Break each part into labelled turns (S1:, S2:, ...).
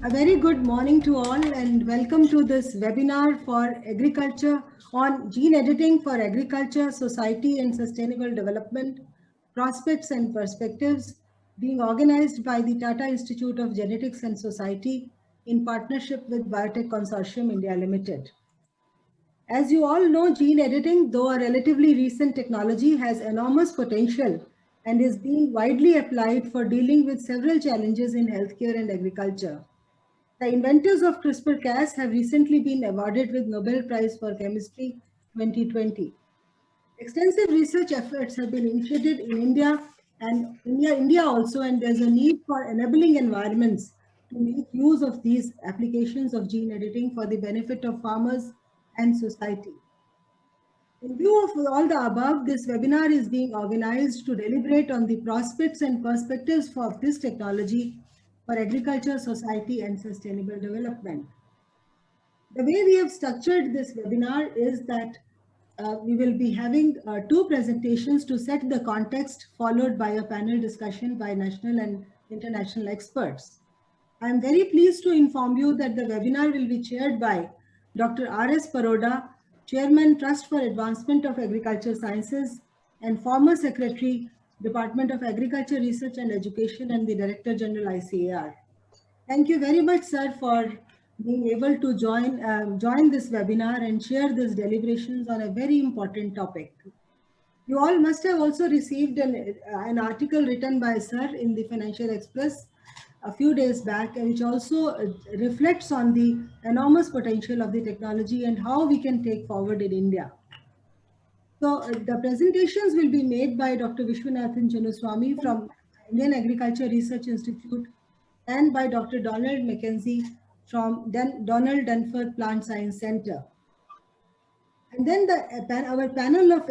S1: A very good morning to all and welcome to this webinar for agriculture on gene editing for agriculture, society and sustainable development, prospects and perspectives, being organized by the Tata Institute of Genetics and Society in partnership with Biotech Consortium India Limited. As you all know, gene editing, though a relatively recent technology, has enormous potential and is being widely applied for dealing with several challenges in healthcare and agriculture. The inventors of CRISPR-Cas have recently been awarded with Nobel Prize for Chemistry 2020. Extensive research efforts have been initiated in India and India also, and there's a need for enabling environments to make use of these applications of gene editing for the benefit of farmers and society. In view of all the above, this webinar is being organized to deliberate on the prospects and perspectives for this technology for agriculture, society, and sustainable development. The way we have structured this webinar is that we will be having two presentations to set the context, followed by a panel discussion by national and international experts. I am very pleased to inform you that the webinar will be chaired by Dr. R.S. Paroda, Chairman, Trust for Advancement of Agriculture Sciences, and former Secretary, Department of Agriculture Research and Education, and the Director General, ICAR. Thank you very much, sir, for being able to join this webinar and share these deliberations on a very important topic. You all must have also received an article written by sir in the Financial Express a few days back, which also reflects on the enormous potential of the technology and how we can take forward in India. So the presentations will be made by Dr. Vishwanathan Chanuswamy from Indian Agriculture Research Institute and by Dr. Donald McKenzie from Donald Dunford Plant Science Center. And then our panel of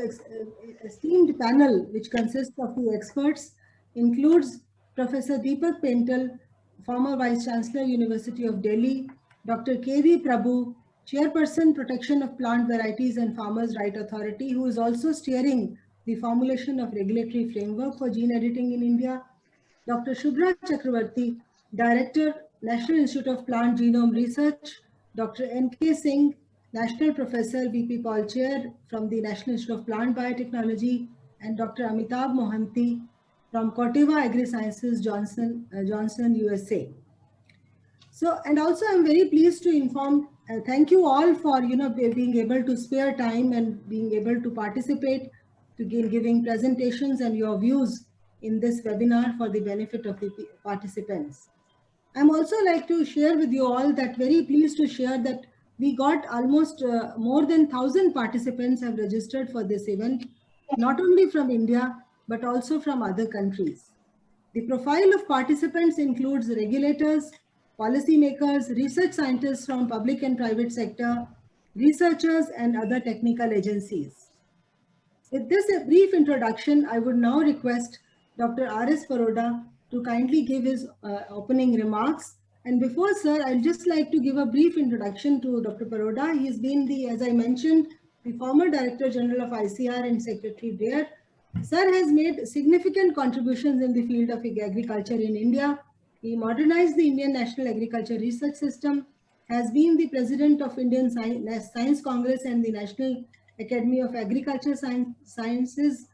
S1: esteemed panel, which consists of the experts, includes Professor Deepak Pental, former Vice Chancellor, University of Delhi, Dr. K.V. Prabhu, Chairperson, Protection of Plant Varieties and Farmers' Right Authority, who is also steering the formulation of regulatory framework for gene editing in India, Dr. Shubhra Chakravarti, Director, National Institute of Plant Genome Research, Dr. N.K. Singh, National Professor, B.P. Paul Chair from the National Institute of Plant Biotechnology, and Dr. Amitabh Mohanty from Corteva Agri-Sciences, Johnson, USA. So, and also I'm very pleased to inform, thank you all for being able to spare time and being able to participate, to giving presentations and your views in this webinar for the benefit of the participants. I'm also like to share with you all that very pleased to share that we got almost more than 1,000 participants have registered for this event, not only from India, but also from other countries. The profile of participants includes regulators, policymakers, research scientists from public and private sector, researchers, and other technical agencies. With this brief introduction, I would now request Dr. R.S. Paroda to kindly give his opening remarks. And before, sir, I'd just like to give a brief introduction to Dr. Paroda. He's been as I mentioned, the former Director General of ICR and Secretary there. Sir has made significant contributions in the field of agriculture in India. He modernized the Indian National Agriculture Research System, has been the President of Indian Science Congress and the National Academy of Agriculture Sciences,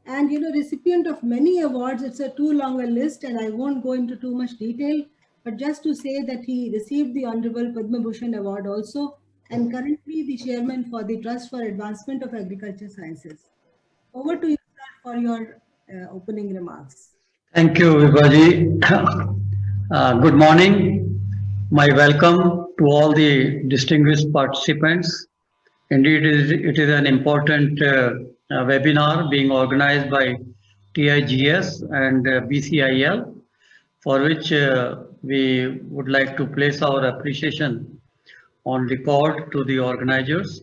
S1: and recipient of many awards. It's a too long a list and I won't go into too much detail, but just to say that he received the Honorable Padma Bhushan Award also, and currently the Chairman for the Trust for Advancement of Agriculture Sciences. Over to you, sir, for your opening remarks.
S2: Thank you, Vibhaji. Good morning. My welcome to all the distinguished participants. Indeed, it is an important webinar being organized by TIGS and BCIL, for which we would like to place our appreciation on record to the organizers.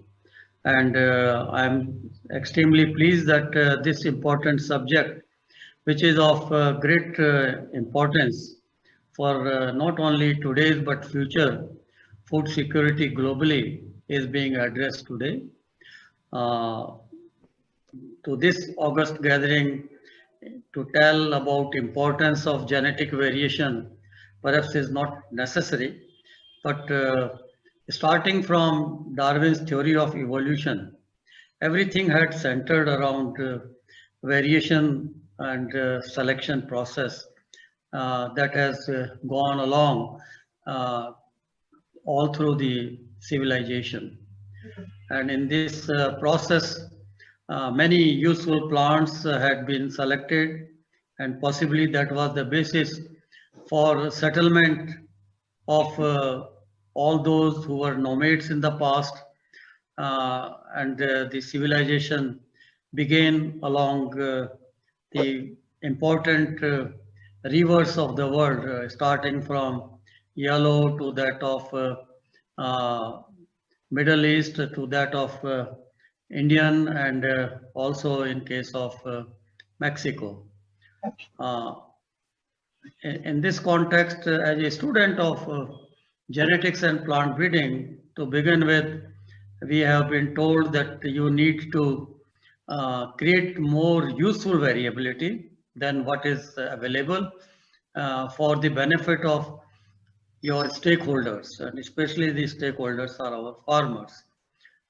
S2: And I'm extremely pleased that this important subject, which is of great importance for not only today's but future food security globally, is being addressed today. to this August gathering to tell about importance of genetic variation perhaps is not necessary, but starting from Darwin's theory of evolution, everything had centered around variation and selection process that has gone along uh, all through the civilization. And in this process, many useful plants had been selected, and possibly that was the basis for settlement of all those who were nomads in the past, and the civilization began along the important rivers of the world, starting from Yellow to that of uh, Middle East to that of Indian, and also in case of Mexico. Uh, in this context, as a student of genetics and plant breeding, to begin with, we have been told that you need to create more useful variability than what is available for the benefit of your stakeholders, and especially the stakeholders are our farmers.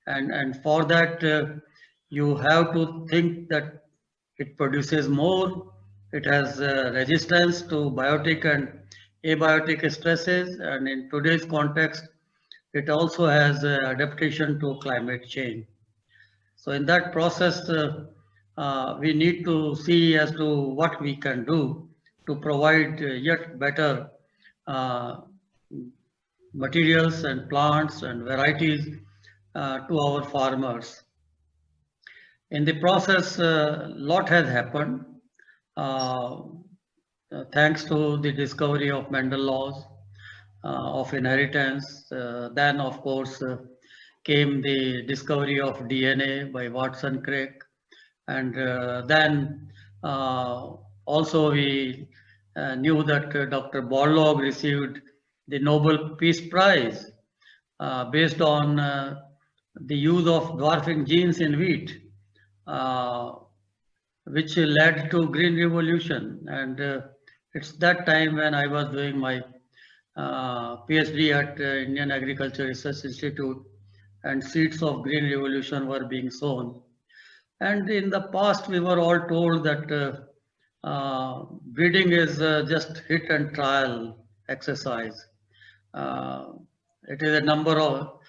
S2: And for that, you have to think that it produces more, it has resistance to biotic and abiotic stresses, and in today's context, it also has adaptation to climate change. So in that process, we need to see as to what we can do to provide yet better uh, materials and plants and varieties to our farmers. In the process, a lot has happened uh, thanks to the discovery of Mendel laws of inheritance. Then, of course, came the discovery of DNA by Watson Crick, and then also we knew that Dr. Borlaug received the Nobel Peace Prize based on the use of dwarfing genes in wheat, uh, which led to Green Revolution. And it's that time when I was doing my PhD at Indian Agriculture Research Institute, and seeds of Green Revolution were being sown. And in the past, we were all told that breeding is just hit and trial exercise. Uh, it is a number of,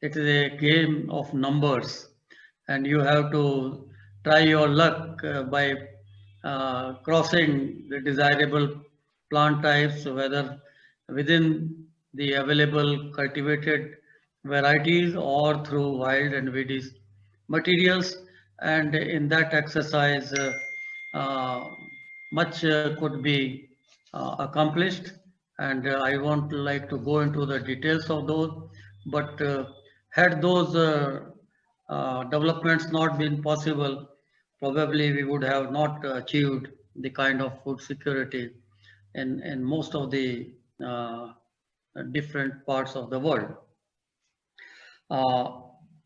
S2: it is a game of numbers, and you have to try your luck by crossing the desirable plant types, whether within the available cultivated varieties or through wild and weedy materials. And in that exercise, uh, much could be accomplished, and I won't like to go into the details of those, but had those developments not been possible, probably we would have not achieved the kind of food security in most of the different parts of the world. Uh,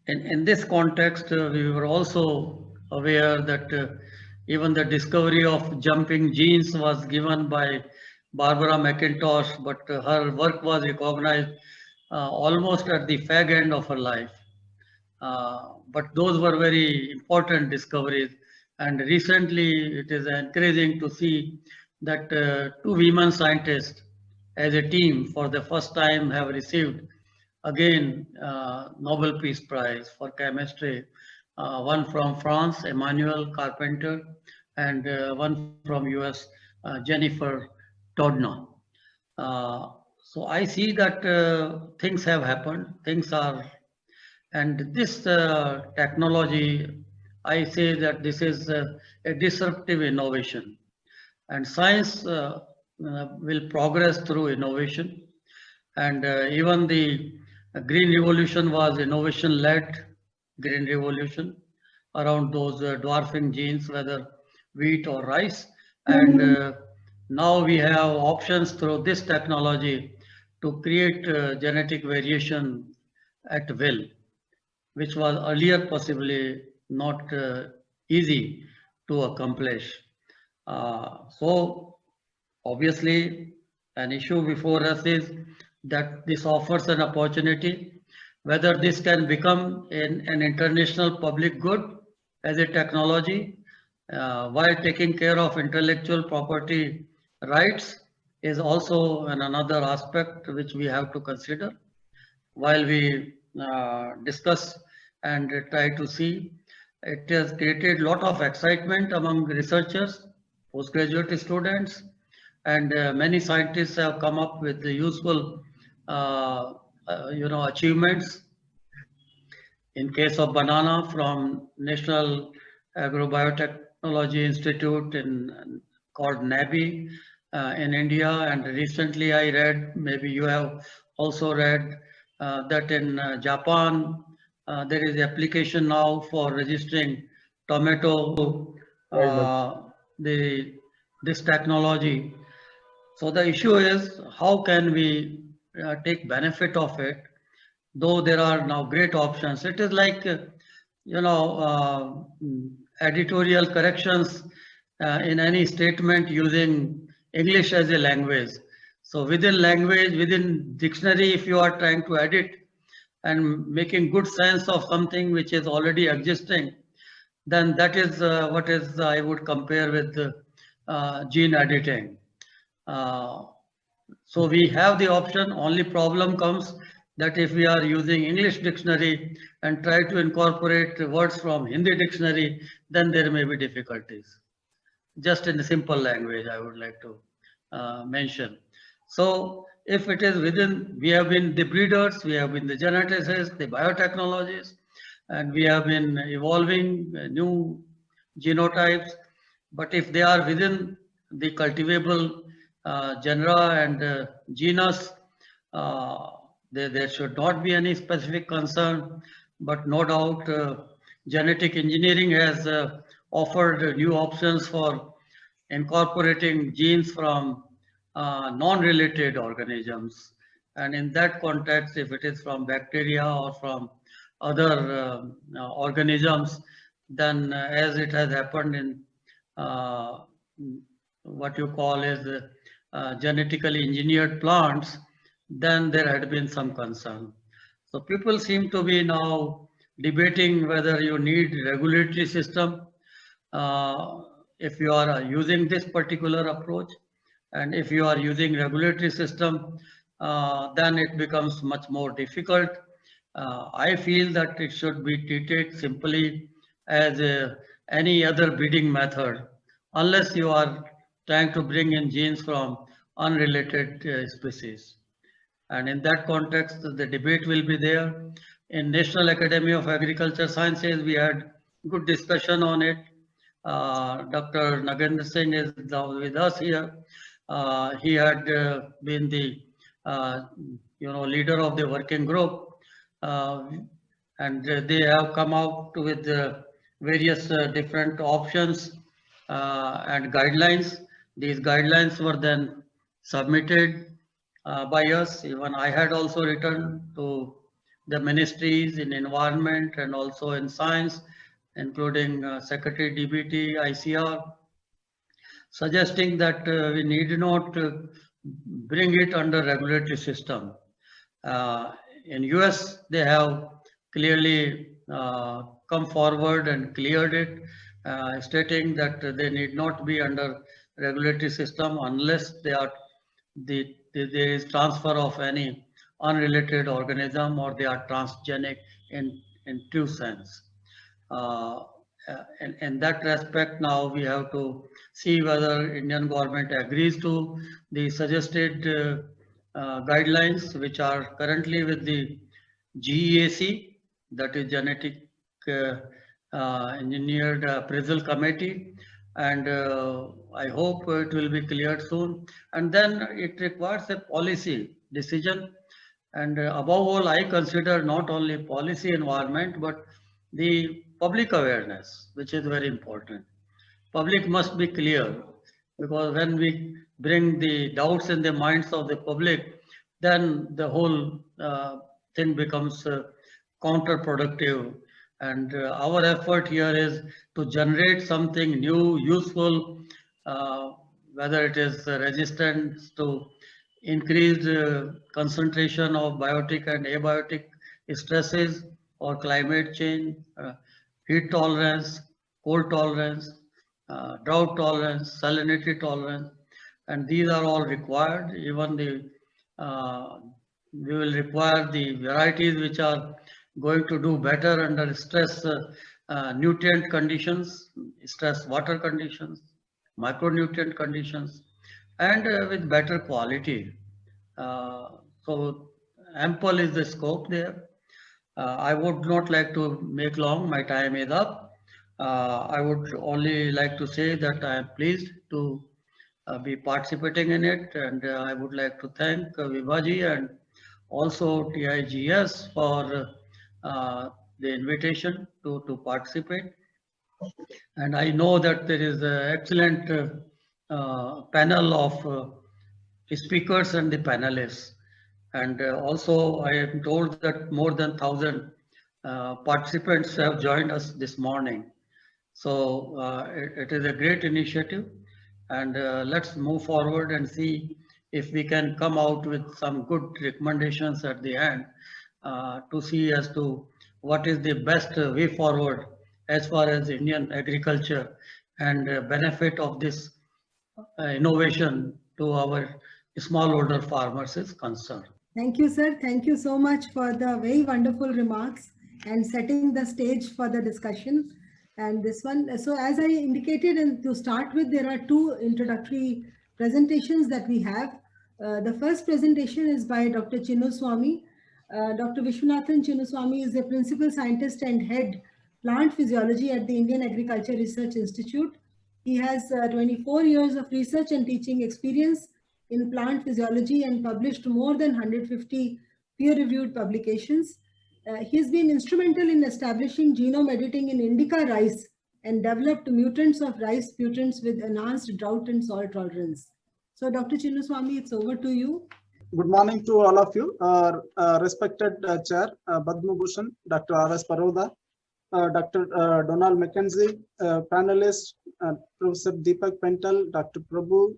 S2: in this context, we were also aware that even the discovery of jumping genes was given by Barbara McIntosh, but her work was recognized almost at the fag end of her life. But those were very important discoveries. And recently, it is encouraging to see that two women scientists as a team for the first time have received again Nobel Peace Prize for chemistry, one from France, Emmanuel Carpenter, and one from US, Jennifer Doudna. So I see that things have happened, things are, and this technology, I say that this is a disruptive innovation, and science will progress through innovation, and even the Green Revolution was innovation-led Green Revolution around those dwarfing genes, whether wheat or rice. And now we have options through this technology to create genetic variation at will, which was earlier possibly not easy to accomplish. So obviously, an issue before us is that this offers an opportunity, whether this can become an international public good as a technology, while taking care of intellectual property rights is also another aspect which we have to consider while we discuss and try to see. It has created a lot of excitement among researchers, postgraduate students, and many scientists have come up with the useful, achievements. In case of banana, from National Agrobiotechnology Institute called NABI in India, and recently I read, maybe you have also read, that in Japan there is application now for registering tomato, the this technology. So the issue is how can we take benefit of it, though there are now great options. It is like, editorial corrections in any statement using English as a language. So within language, within dictionary, if you are trying to edit and making good sense of something which is already existing, then that is what is I would compare with gene editing. Uh, so we have the option. Only problem comes that if we are using English dictionary and try to incorporate words from Hindi dictionary, then there may be difficulties. Just in a simple language, I would like to mention. So if it is within, we have been the breeders, we have been the geneticists, the biotechnologists, and we have been evolving new genotypes. But if they are within the cultivable genera and genus, uh, there should not be any specific concern. But no doubt, genetic engineering has offered new options for incorporating genes from non-related organisms. And in that context, if it is from bacteria or from other organisms, then as it has happened in uh, what you call as genetically engineered plants, then there had been some concern. So people seem to be now debating whether you need regulatory system uh, if you are using this particular approach, and if you are using regulatory system, then it becomes much more difficult. I feel that it should be treated simply as any other breeding method, unless you are trying to bring in genes from unrelated species. And in that context, the debate will be there. In National Academy of Agriculture Sciences, we had good discussion on it. Dr. Nagendra Singh is now with us here. He had been the leader of the working group, uh, and they have come out with various different options and guidelines. These guidelines were then submitted by us. Even I had also written to the ministries in environment and also in science, including Secretary DBT, ICR, suggesting that we need not bring it under regulatory system. In US, they have clearly come forward and cleared it, stating that they need not be under regulatory system unless there is transfer of any unrelated organism or they are transgenic in true sense. Uh, in that respect, now we have to see whether Indian government agrees to the suggested guidelines, which are currently with the GEAC, that is Genetic Engineered Appraisal Committee, and I hope it will be cleared soon. And then it requires a policy decision. And above all, I consider not only policy environment, but the public awareness, which is very important. Public must be clear, because when we bring the doubts in the minds of the public, then the whole thing becomes counterproductive. And our effort here is to generate something new, useful, uh, whether it is resistance to increased concentration of biotic and abiotic stresses or climate change, heat tolerance, cold tolerance, drought tolerance, salinity tolerance, and these are all required. Even uh, we will require the varieties which are going to do better under stress nutrient conditions, stress water conditions, micronutrient conditions, and with better quality. So ample is the scope there. I would not like to make long, my time is up. I would only like to say that I am pleased to be participating in it, and I would like to thank Vibhaji and also TIGS for the invitation to participate. And I know that there is an excellent panel of speakers and the panelists. And also, I am told that more than 1,000 participants have joined us this morning. So it is a great initiative, and let's move forward and see if we can come out with some good recommendations at the end to see as to what is the best way forward as far as Indian agriculture and benefit of this innovation to our smallholder farmers is concerned.
S1: Thank you, sir. Thank you so much for the very wonderful remarks and setting the stage for the discussion. And this one, so as I indicated, and to start with, there are two introductory presentations that we have. The first presentation is by Dr. Chinnuswamy. Dr. Vishwanathan Chinnuswamy is the principal scientist and head plant physiology at the Indian Agriculture Research Institute. He has 24 years of research and teaching experience in plant physiology and published more than 150 peer-reviewed publications. He's been instrumental in establishing genome editing in indica rice and developed mutants of rice mutants with enhanced drought and soil tolerance. So, Dr. Chinnuswamy, it's over to you.
S3: Good morning to all of you. Respected Chair Padma Bhushan, Dr. R.S. Paroda, Dr. Donald McKenzie, panelists, Professor Deepak Pental, Dr. Prabhu,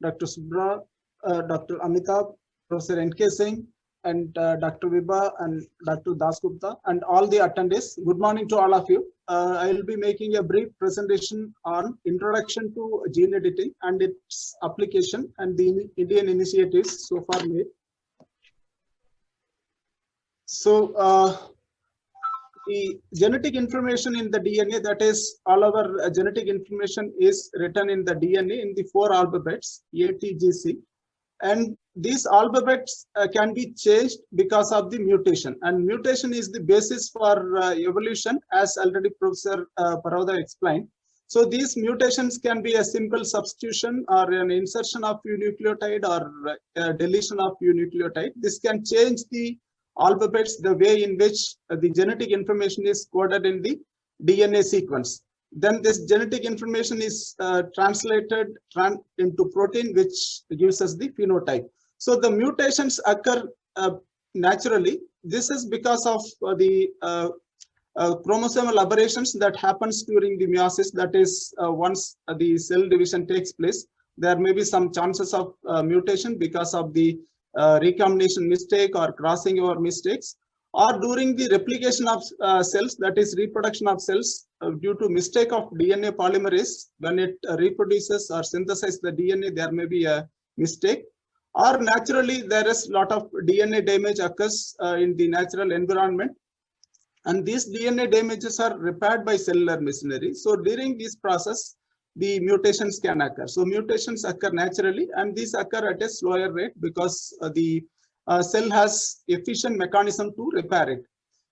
S3: Dr. Subra, Dr. Amitabh, Professor N.K. Singh, and Dr. Vibha and Dr. Dasgupta, and all the attendees. Good morning to all of you. I will be making a brief presentation on introduction to gene editing and its application and the Indian initiatives so far made. So, the genetic information in the DNA, that is, all our genetic information is written in the DNA in the 4 alphabets, A, T, G, C. And these alphabets can be changed because of the mutation. And mutation is the basis for evolution, as already Professor Paroda explained. So these mutations can be a simple substitution or an insertion of few nucleotide or a deletion of few nucleotide. This can change the alphabets, the way in which the genetic information is coded in the DNA sequence. Then this genetic information is translated into protein, which gives us the phenotype. So the mutations occur naturally. This is because of the chromosomal aberrations that happens during the meiosis. That is, once the cell division takes place, there may be some chances of mutation because of the recombination mistake or crossing over mistakes, or during the replication of cells, that is reproduction of cells, due to mistake of DNA polymerase. When it reproduces or synthesizes the DNA, there may be a mistake, or naturally there is a lot of DNA damage occurs in the natural environment, and these DNA damages are repaired by cellular machinery. So during this process, the mutations can occur. So mutations occur naturally, and these occur at a slower rate because the cell has efficient mechanism to repair it.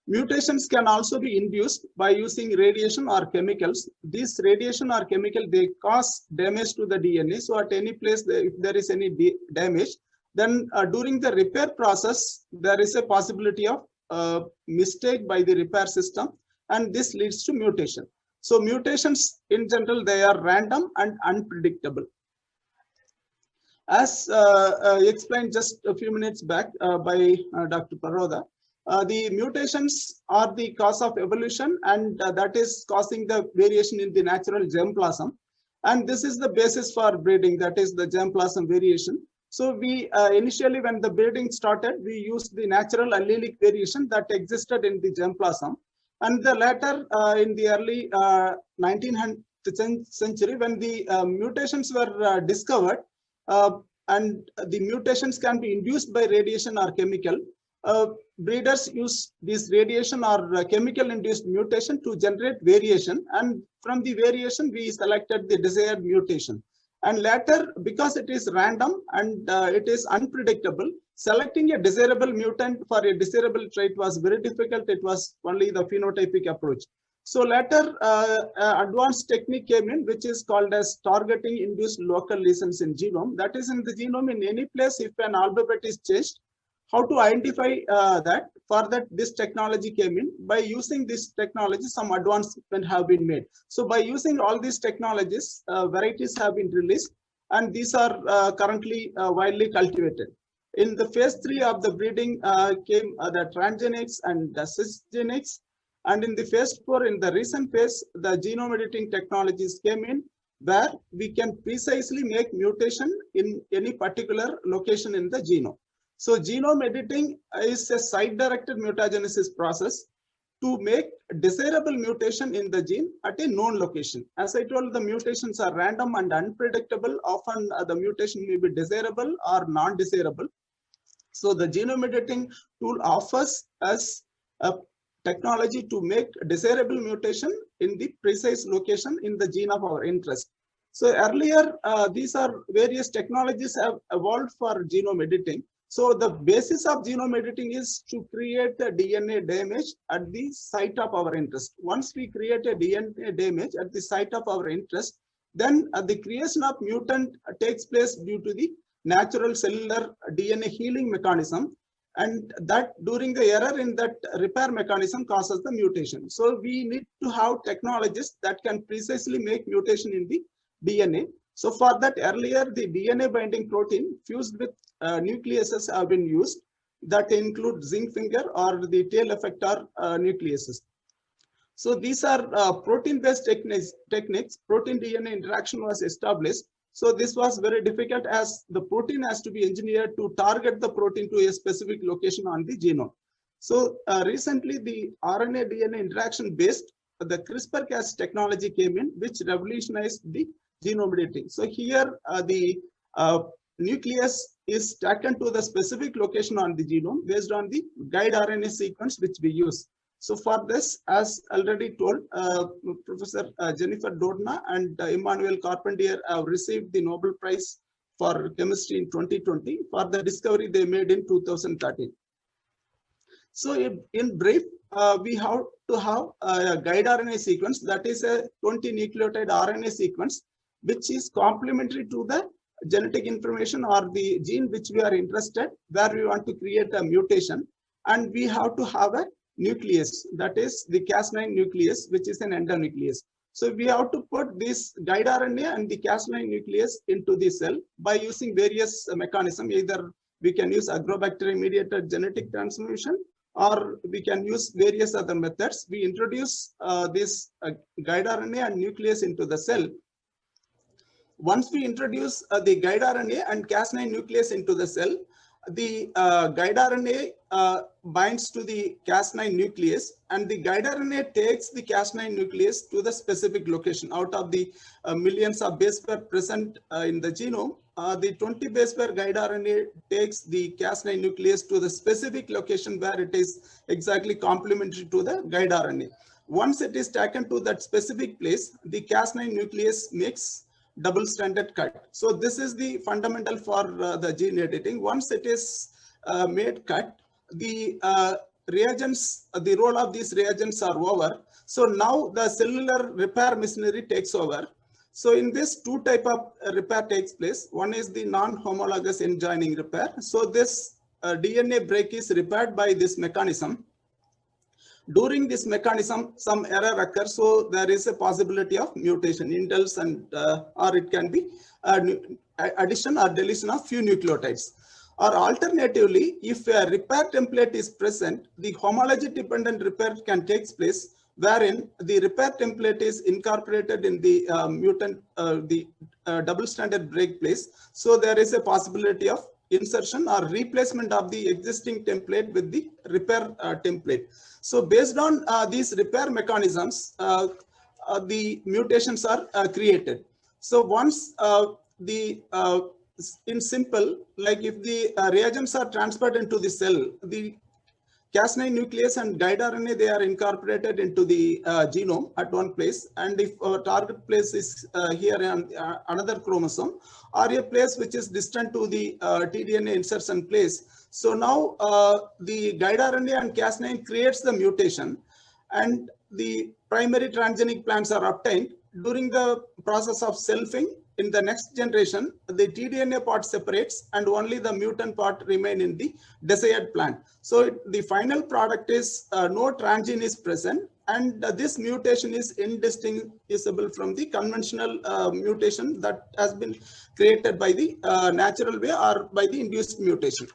S3: Mutations can also be induced by using radiation or chemicals. These radiation or chemical, they cause damage to the DNA. So at any place, if there is any damage, then during the repair process, there is a possibility of mistake by the repair system, and this leads to mutation. So mutations in general, they are random and unpredictable. As explained just a few minutes back by Dr. Paroda, The mutations are the cause of evolution, and that is causing the variation in the natural germplasm. And this is the basis for breeding, that is the germplasm variation. So we initially, when the breeding started, we used the natural allelic variation that existed in the germplasm. And the later, in the early 19th century, when the mutations were discovered, and the mutations can be induced by radiation or chemical, breeders use this radiation or chemical induced mutation to generate variation, and from the variation we selected the desired mutation. And later, because it is random and it is unpredictable, selecting a desirable mutant for a desirable trait was very difficult. It was only the phenotypic approach. So later, advanced technique came in, which is called as targeting induced local lesions in genome. That is, in the genome, in any place, if an alphabet is changed, how to identify that. For that, this technology came in. By using this technology, some advancement have been made. So by using all these technologies, varieties have been released, and these are currently widely cultivated. In the phase 3 of the breeding came the transgenics and the cisgenics. And in the phase 4, in the recent phase, the genome editing technologies came in, where we can precisely make mutation in any particular location in the genome. So genome editing is a site-directed mutagenesis process to make desirable mutation in the gene at a known location. As I told, the mutations are random and unpredictable. Often the mutation may be desirable or non-desirable. So the genome editing tool offers us a technology to make desirable mutation in the precise location in the gene of our interest. So earlier, these are various technologies have evolved for genome editing. So the basis of genome editing is to create a DNA damage at the site of our interest. Once we create a DNA damage at the site of our interest, then the creation of mutant takes place due to the natural cellular DNA healing mechanism, and that during the error in that repair mechanism causes the mutation. So we need to have technologies that can precisely make mutation in the DNA. So for that, earlier the DNA binding protein fused with nucleases have been used, that include zinc finger or the tail effector nucleases. So these are protein-based techniques. Protein DNA interaction was established. So this was very difficult, as the protein has to be engineered to target the protein to a specific location on the genome. So recently the RNA DNA interaction based, the CRISPR-Cas technology came in, which revolutionized the genome editing. So here the nucleus is taken to the specific location on the genome based on the guide RNA sequence which we use. So for this, as already told, Professor Jennifer Doudna and Emmanuel Carpentier have received the Nobel Prize for Chemistry in 2020 for the discovery they made in 2013. So in brief, we have to have a guide RNA sequence, that is a 20 nucleotide RNA sequence, which is complementary to the genetic information or the gene which we are interested, where we want to create a mutation. And we have to have a nucleus, that is the Cas9 nucleus, which is an endonucleus. So we have to put this guide RNA and the Cas9 nucleus into the cell by using various mechanisms. Either we can use agrobacterium mediated genetic transmission, or we can use various other methods. We introduce this guide RNA and nucleus into the cell. Once we introduce the guide RNA and Cas9 nucleus into the cell, the guide RNA binds to the Cas9 nucleus, and the guide RNA takes the Cas9 nucleus to the specific location. Out of the millions of base pair present in the genome, the 20 base pair guide RNA takes the Cas9 nucleus to the specific location where it is exactly complementary to the guide RNA. Once it is taken to that specific place, the Cas9 nucleus makes double-stranded cut. So this is the fundamental for the gene editing. Once it is made cut, the reagents, the role of these reagents are over. So now the cellular repair machinery takes over. So in this, two type of repair takes place. One is the non-homologous end joining repair. So this DNA break is repaired by this mechanism. During this mechanism, some error occurs, so there is a possibility of mutation, indels, and or it can be addition or deletion of few nucleotides. Or alternatively, if a repair template is present, the homology dependent repair can take place, wherein the repair template is incorporated in the double stranded break place. So there is a possibility of insertion or replacement of the existing template with the repair template. So based on these repair mechanisms, the mutations are created. So once in simple, like if the reagents are transferred into the cell, the Cas9 nuclease and guide RNA, they are incorporated into the genome at one place. And if our target place is here on another chromosome, or a place which is distant to the tDNA insertion place. So now the guide RNA and Cas9 creates the mutation, and the primary transgenic plants are obtained. During the process of selfing, in the next generation, the tDNA part separates and only the mutant part remain in the desired plant. So the final product is no transgene is present, and this mutation is indistinguishable from the conventional mutation that has been created by the natural way or by the induced mutation.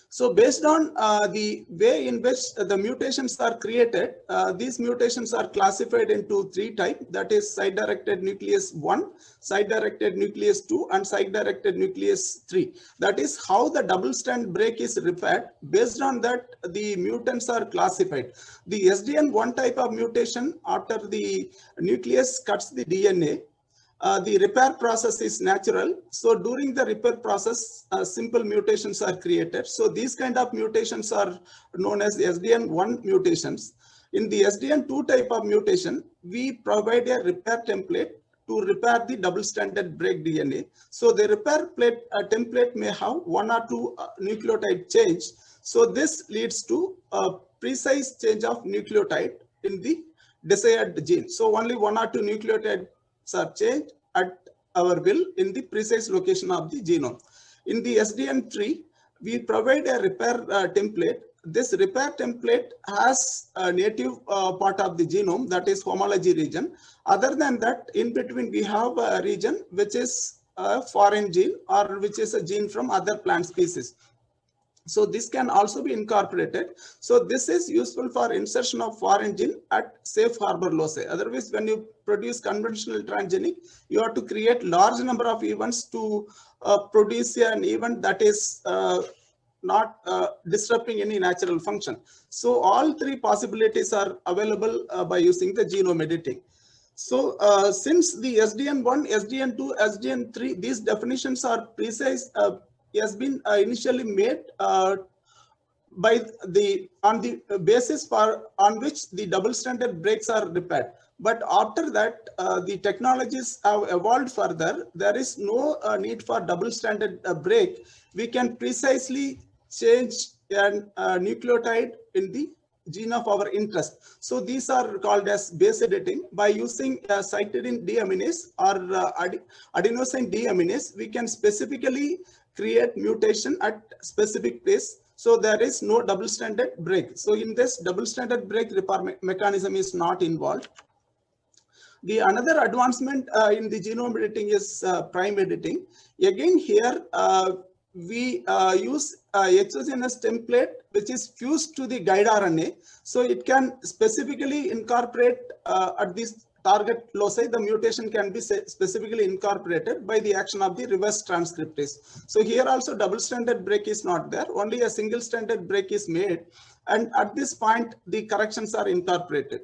S3: So based on the way in which the mutations are created, these mutations are classified into three types, that is site-directed nuclease 1, site-directed nuclease 2, and site-directed nuclease 3. That is how the double-strand break is repaired. Based on that, the mutants are classified. The SDN1 type of mutation, after the nucleus cuts the DNA, the repair process is natural. So during the repair process, simple mutations are created. So these kind of mutations are known as SDN1 mutations. In the SDN2 type of mutation, we provide a repair template to repair the double-stranded break DNA. So the repair template may have one or two nucleotide change. So this leads to a precise change of nucleotide in the desired gene. So only one or two nucleotides are changed at our will in the precise location of the genome. In the SDN3, we provide a repair template. This repair template has a native part of the genome, that is homology region. Other than that, in between we have a region which is a foreign gene or which is a gene from other plant species. So this can also be incorporated. So this is useful for insertion of foreign gene at safe harbor loci. Otherwise, when you produce conventional transgenic, you have to create large number of events to produce an event that is not disrupting any natural function. So all three possibilities are available by using the genome editing. So since the SDN1, SDN2, SDN3, these definitions are precise, has been initially made by on the basis on which the double-stranded breaks are repaired. But after that, the technologies have evolved further. There is no need for double-stranded break. We can precisely change a nucleotide in the gene of our interest. So these are called as base editing. By using cytidine deaminase or adenosine deaminase, we can specifically create mutation at specific place. So there is no double-stranded break. So in this, double-stranded break repair mechanism is not involved. The another advancement in the genome editing is prime editing. Again here, we use exogenous template which is fused to the guide RNA. So it can specifically incorporate at this target loci, the mutation can be specifically incorporated by the action of the reverse transcriptase. So here also double-stranded break is not there, only a single-stranded break is made, and at this point the corrections are incorporated.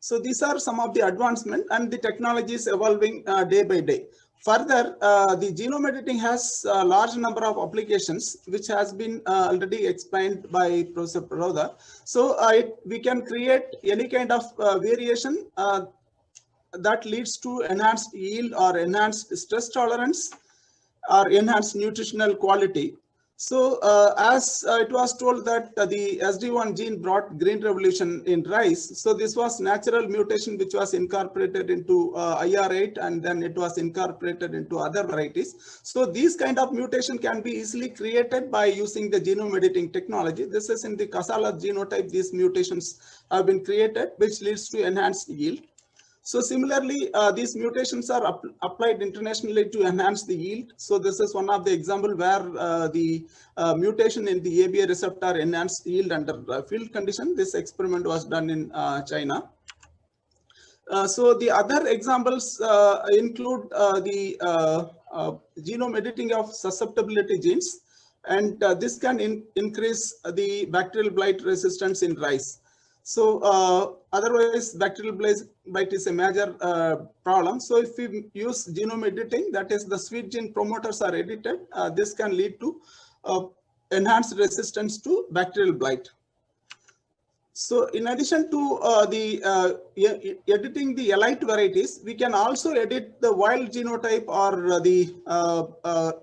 S3: So these are some of the advancement, and the technology is evolving day by day. Further, the genome editing has a large number of applications, which has been already explained by Professor Praroda. So we can create any kind of variation that leads to enhanced yield or enhanced stress tolerance or enhanced nutritional quality. So as it was told that the SD1 gene brought green revolution in rice. So this was natural mutation which was incorporated into IR8, and then it was incorporated into other varieties. So these kind of mutation can be easily created by using the genome editing technology. This is in the Kasala genotype, these mutations have been created, which leads to enhanced yield. So similarly, these mutations are applied internationally to enhance the yield. So this is one of the example where the mutation in the ABA receptor enhanced yield under field condition. This experiment was done in China. So the other examples include the genome editing of susceptibility genes, and this can increase the bacterial blight resistance in rice. So otherwise, bacterial blight is a major problem. So if we use genome editing, that is the sweet gene promoters are edited, this can lead to enhanced resistance to bacterial blight. So in addition to editing the elite varieties, we can also edit the wild genotype or the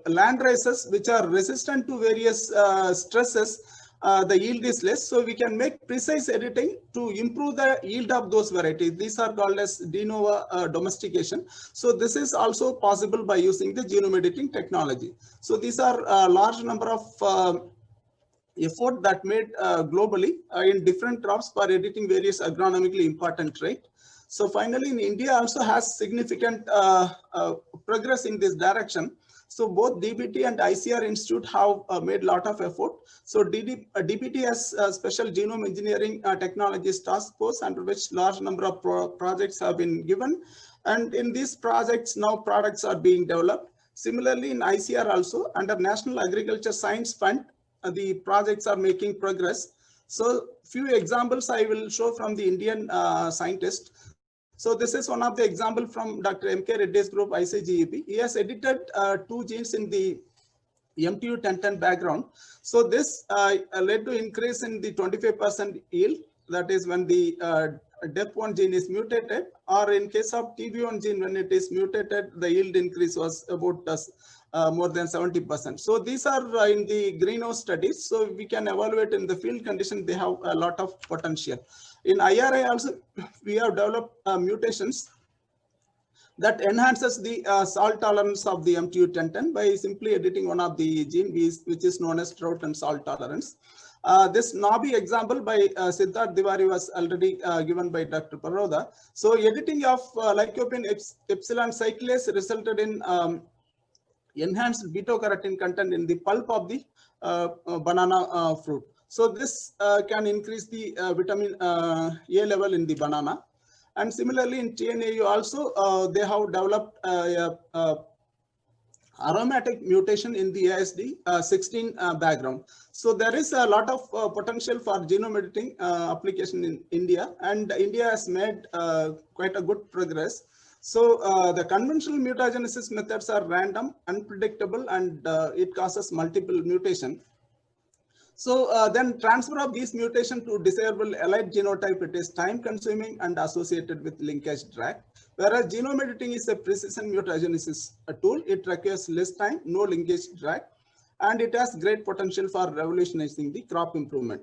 S3: land races which are resistant to various stresses. The yield is less, so we can make precise editing to improve the yield of those varieties. These are called as de novo domestication. So this is also possible by using the genome editing technology. So these are a large number of effort that made globally in different crops for editing various agronomically important traits. So finally, in India also has significant progress in this direction. So both DBT and ICR Institute have made a lot of effort. So DBT has a special genome engineering technologies task force under which large number of projects have been given. And in these projects, now products are being developed. Similarly, in ICR also, under National Agriculture Science Fund, the projects are making progress. So few examples I will show from the Indian scientists. So this is one of the example from Dr. M.K. Reddy's group, ICGEP. He has edited 2 genes in the MTU 1010 background. So this led to increase in the 25% yield. That is when the DEP1 gene is mutated, or in case of TB1 gene, when it is mutated, the yield increase was about more than 70%. So these are in the greenhouse studies. So we can evaluate in the field condition, they have a lot of potential. In IRI also, we have developed mutations that enhances the salt tolerance of the MTU 1010 by simply editing one of the gene, which is known as drought and salt tolerance. This knobby example by Siddharth Diwari was already given by Dr. Paroda. So editing of lycopene epsilon cyclase resulted in enhanced beta-carotene content in the pulp of the banana fruit. So this can increase the vitamin A level in the banana. And similarly in TNAU also, they have developed aromatic mutation in the ASD 16 background. So there is a lot of potential for genome editing application in India, and India has made quite a good progress. So the conventional mutagenesis methods are random, unpredictable, and it causes multiple mutation. So then transfer of these mutation to desirable elite genotype, it is time consuming and associated with linkage drag. Whereas genome editing is a precision mutagenesis tool, it requires less time, no linkage drag, and it has great potential for revolutionizing the crop improvement.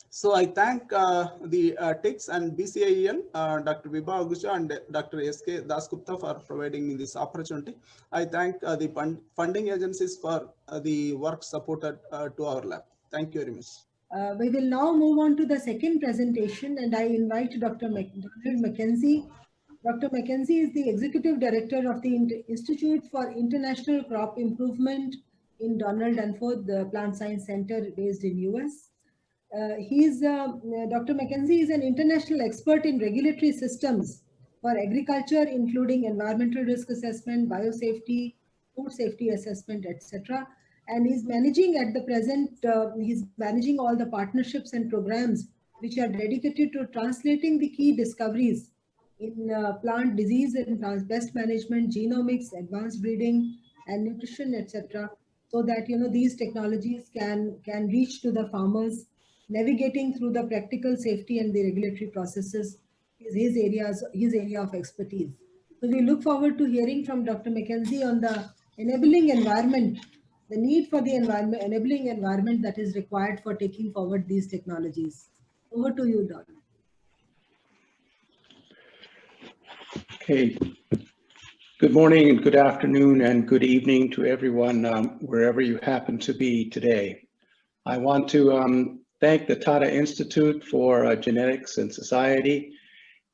S3: So I thank the TICS and BCIEL, Dr. Vibha Agusha and Dr. S.K. Dasgupta for providing me this opportunity. I thank the funding agencies for the work supported to our lab. Thank you very much.
S1: We will now move on to the second presentation, and I invite Dr. Donald McKenzie. Dr. McKenzie is the Executive Director of the Institute for International Crop Improvement in Donald Danforth, the Plant Science Center based in US. Dr. McKenzie is an international expert in regulatory systems for agriculture, including environmental risk assessment, biosafety, food safety assessment, etc. And he's managing at the present, he's managing all the partnerships and programs which are dedicated to translating the key discoveries in plant disease and pest management, genomics, advanced breeding, and nutrition, etc. So that these technologies can reach to the farmers. Navigating through the practical safety and the regulatory processes is his area of expertise. So we look forward to hearing from Dr. McKenzie on the enabling environment, the need for the enabling environment that is required for taking forward these technologies. Over to you, Don.
S4: Okay. Good morning and good afternoon and good evening to everyone wherever you happen to be today. I want to thank the Tata Institute for Genetics and Society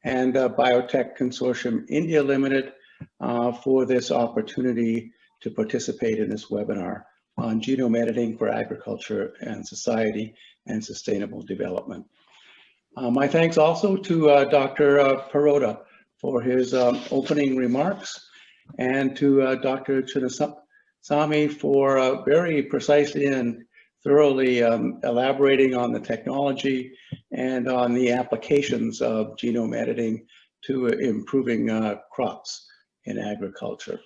S4: and Biotech Consortium India Limited for this opportunity to participate in this webinar on genome editing for agriculture and society and sustainable development. My thanks also to Dr. Perrotta for his opening remarks, and to Dr. Chinnasamy for very precisely and thoroughly elaborating on the technology and on the applications of genome editing to improving crops in agriculture.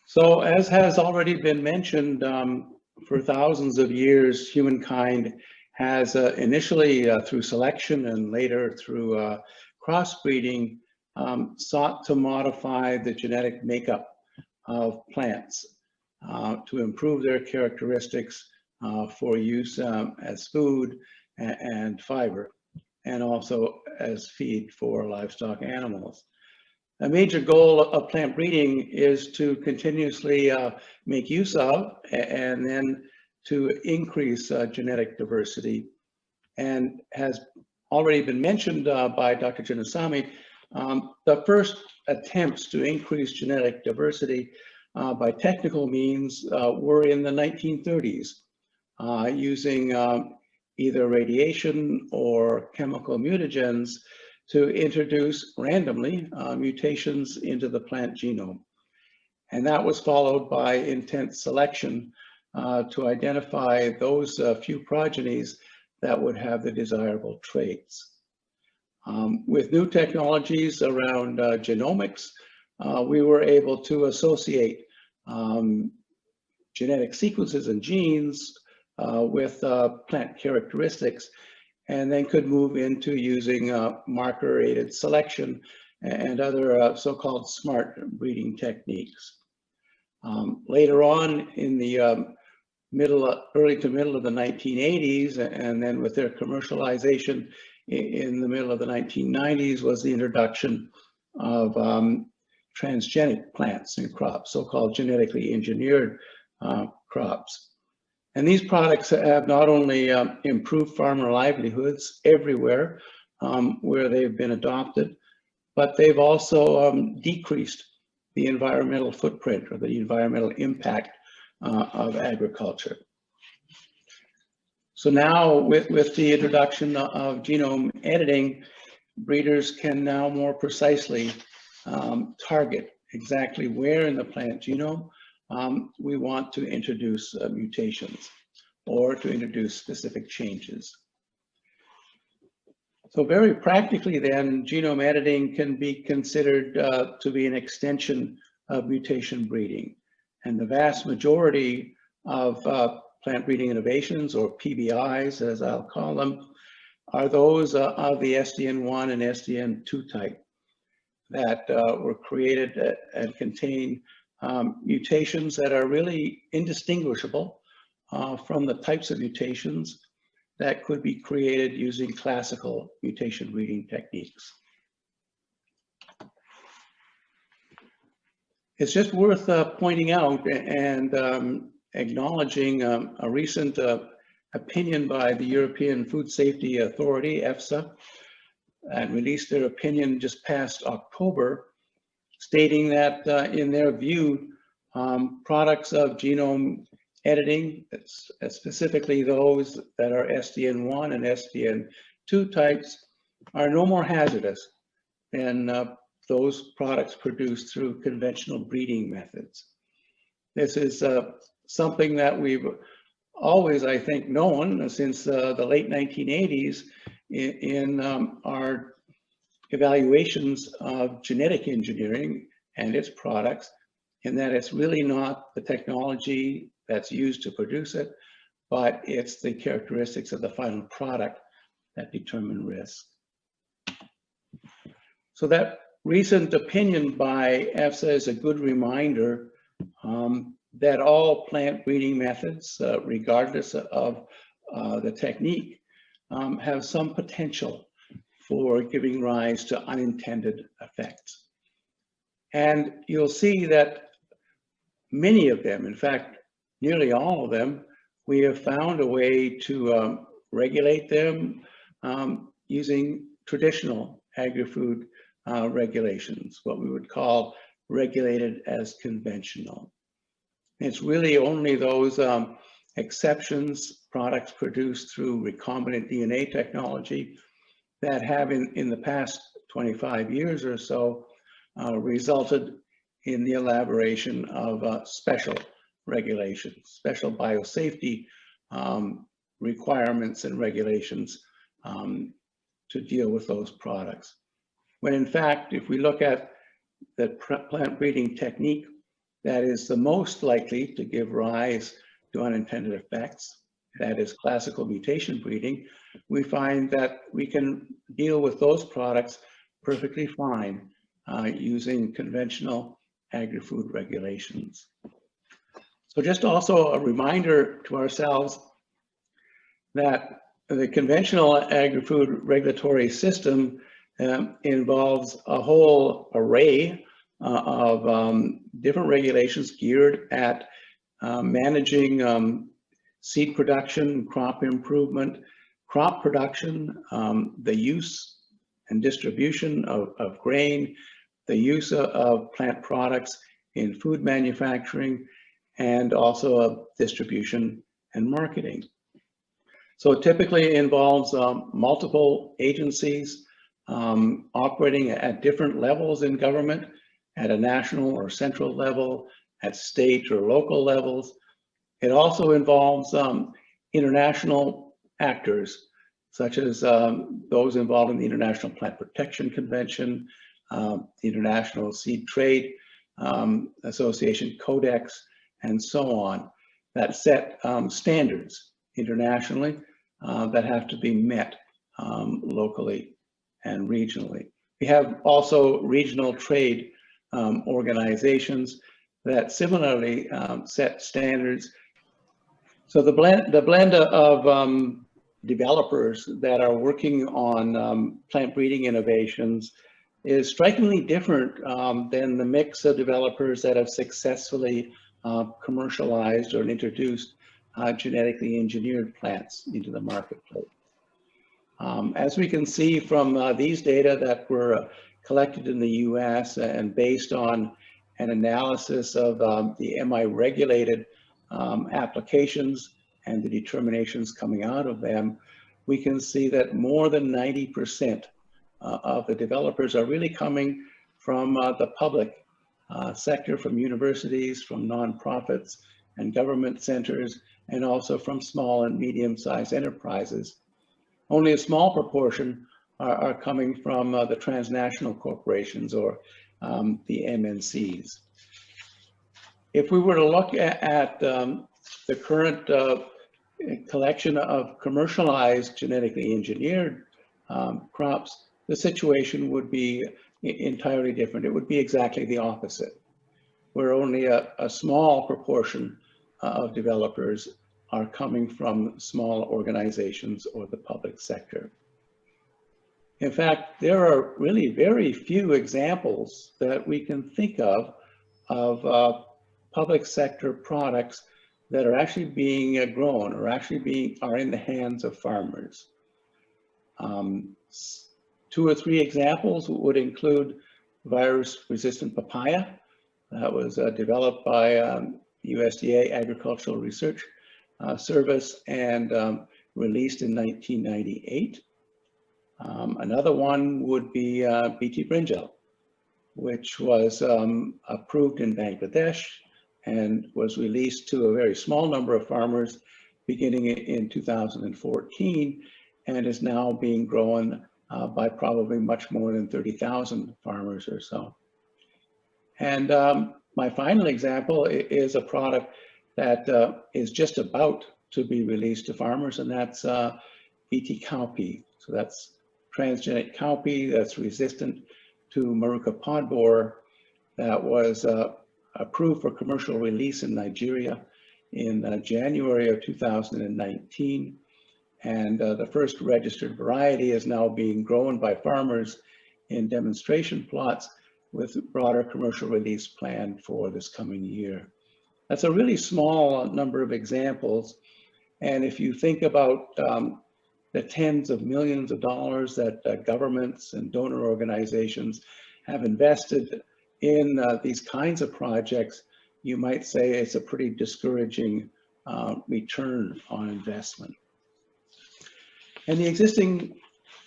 S4: So, as has already been mentioned, for thousands of years, humankind has initially through selection and later through crossbreeding sought to modify the genetic makeup of plants to improve their characteristics for use as food and fiber, and also as feed for livestock animals. A major goal of plant breeding is to continuously make use of and then to increase genetic diversity. And has already been mentioned by Dr. Chinnasamy, the first attempts to increase genetic diversity by technical means were in the 1930s, using either radiation or chemical mutagens to introduce randomly mutations into the plant genome. And that was followed by intense selection to identify those few progenies that would have the desirable traits. With new technologies around genomics, we were able to associate genetic sequences and genes with plant characteristics, and then could move into using marker-aided selection and other so-called smart breeding techniques. Later on in the early to middle of the 1980s, and then with their commercialization in the middle of the 1990s, was the introduction of transgenic plants and crops, so-called genetically engineered crops. And these products have not only improved farmer livelihoods everywhere where they've been adopted, but they've also decreased the environmental footprint or the environmental impact of agriculture. So now with the introduction of genome editing, breeders can now more precisely target exactly where in the plant genome we want to introduce mutations or to introduce specific changes. So very practically then, genome editing can be considered to be an extension of mutation breeding. And the vast majority of plant breeding innovations, or PBIs as I'll call them, are those of the SDN1 and SDN2 type that were created and contain mutations that are really indistinguishable from the types of mutations that could be created using classical mutation breeding techniques. It's just worth pointing out and acknowledging a recent opinion by the European Food Safety Authority, EFSA, and released their opinion just past October, stating that in their view, products of genome editing, specifically those that are SDN1 and SDN2 types, are no more hazardous than those products produced through conventional breeding methods. This is something that we've always, I think, known since the late 1980s in our evaluations of genetic engineering and its products, in that it's really not the technology that's used to produce it, but it's the characteristics of the final product that determine risk. So that recent opinion by EFSA is a good reminder that all plant breeding methods, regardless of the technique, have some potential for giving rise to unintended effects. And you'll see that many of them, in fact, nearly all of them, we have found a way to regulate them using traditional agri-food regulations, what we would call regulated as conventional. It's really only those exceptions, products produced through recombinant DNA technology, that have in the past 25 years or so resulted in the elaboration of special regulations, special biosafety requirements and regulations to deal with those products. When in fact, if we look at the plant breeding technique that is the most likely to give rise to unintended effects, that is classical mutation breeding, we find that we can deal with those products perfectly fine using conventional agri-food regulations. So just also a reminder to ourselves that the conventional agri-food regulatory system involves a whole array of different regulations geared at managing seed production, crop improvement, crop production, the use and distribution of grain, the use of plant products in food manufacturing, and also of distribution and marketing. So it typically involves multiple agencies operating at different levels in government, at a national or central level, at state or local levels. It also involves international actors, such as those involved in the International Plant Protection Convention, the International Seed Trade Association Codex, and so on, that set standards internationally that have to be met locally and regionally. We have also regional trade organizations that similarly set standards. So the blend of developers that are working on plant breeding innovations is strikingly different than the mix of developers that have successfully commercialized or introduced genetically engineered plants into the marketplace. As we can see from these data that were collected in the US and based on an analysis of the MI regulated applications and the determinations coming out of them, we can see that more than 90% of the developers are really coming from the public sector, from universities, from nonprofits and government centers, and also from small and medium-sized enterprises. Only a small proportion are coming from the transnational corporations or the MNCs. If we were to look at the current collection of commercialized genetically engineered crops, the situation would be entirely different. It would be exactly the opposite, where only a small proportion of developers are coming from small organizations or the public sector. In fact, there are really very few examples that we can think of public sector products that are actually being grown or actually are in the hands of farmers. 2 or 3 examples would include virus-resistant papaya that was developed by USDA Agricultural Research Service and released in 1998. Another one would be BT brinjal, which was approved in Bangladesh and was released to a very small number of farmers beginning in 2014 and is now being grown by probably much more than 30,000 farmers or so. And my final example is a product that is just about to be released to farmers, and that's BT cowpea. So that's transgenic cowpea that's resistant to Maruca pod borer that was approved for commercial release in Nigeria in January of 2019. And the first registered variety is now being grown by farmers in demonstration plots with broader commercial release planned for this coming year. That's a really small number of examples, And if you think about the tens of millions of dollars that governments and donor organizations have invested in these kinds of projects, you might say it's a pretty discouraging return on investment. And the existing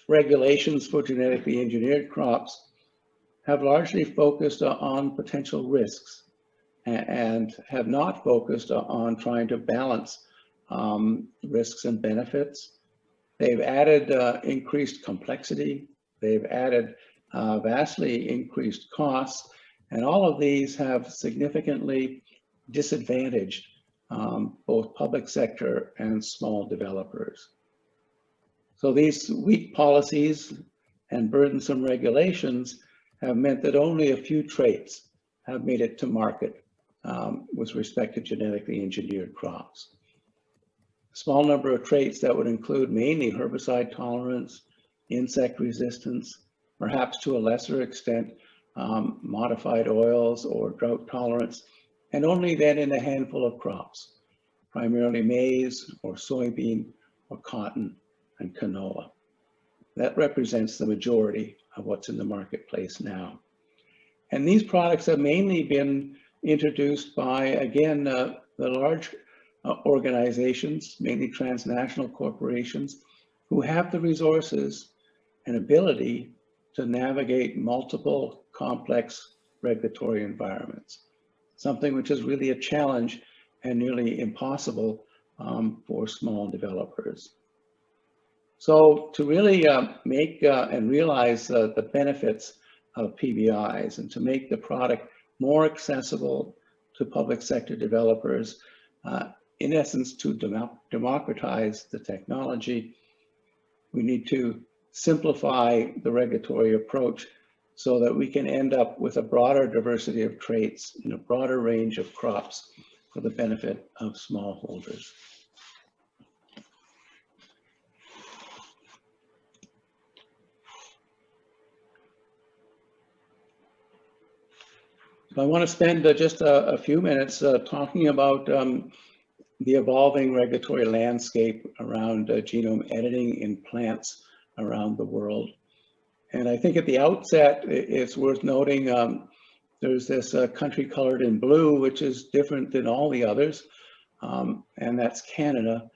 S4: regulations for genetically engineered crops have largely focused on potential risks and have not focused on trying to balance risks and benefits. They've added increased complexity. They've added vastly increased costs, and all of these have significantly disadvantaged both public sector and small developers. So these weak policies and burdensome regulations have meant that only a few traits have made it to market with respect to genetically engineered crops. A small number of traits that would include mainly herbicide tolerance, insect resistance, perhaps to a lesser extent, modified oils or drought tolerance, and only then in a handful of crops, primarily maize or soybean or cotton and canola. That represents the majority of what's in the marketplace now. And these products have mainly been introduced by, again, the large organizations, mainly transnational corporations, who have the resources and ability to navigate multiple complex regulatory environments, something which is really a challenge and nearly impossible for small developers. So to really make and realize the benefits of PBIs and to make the product more accessible to public sector developers, in essence, to democratize the technology, we need to simplify the regulatory approach so that we can end up with a broader diversity of traits in a broader range of crops for the benefit of smallholders. So I want to spend just a few minutes talking about the evolving regulatory landscape around genome editing in plants around the world. And I think at the outset, it's worth noting there's this country colored in blue, which is different than all the others, and that's Canada.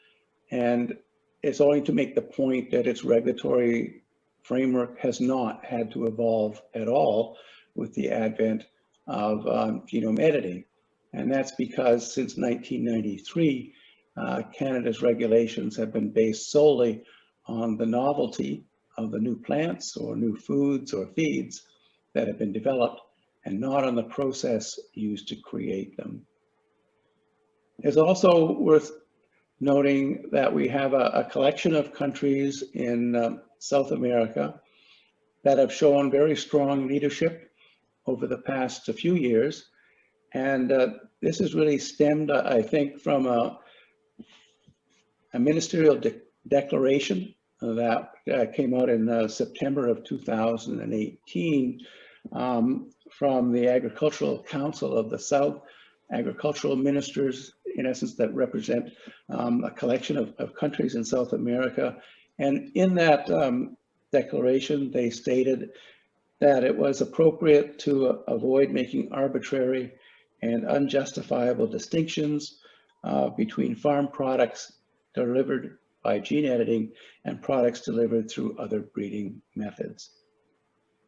S4: And it's only to make the point that its regulatory framework has not had to evolve at all with the advent of genome editing. And that's because since 1993, Canada's regulations have been based solely on the novelty of the new plants or new foods or feeds that have been developed and not on the process used to create them. It's also worth noting that we have a collection of countries in South America that have shown very strong leadership over the past few years. And this has really stemmed, I think, from a ministerial declaration that came out in September of 2018 from the Agricultural Council of the South, agricultural ministers, in essence, that represent a collection of countries in South America. And in that declaration, they stated that it was appropriate to avoid making arbitrary and unjustifiable distinctions between farm products delivered by gene editing and products delivered through other breeding methods.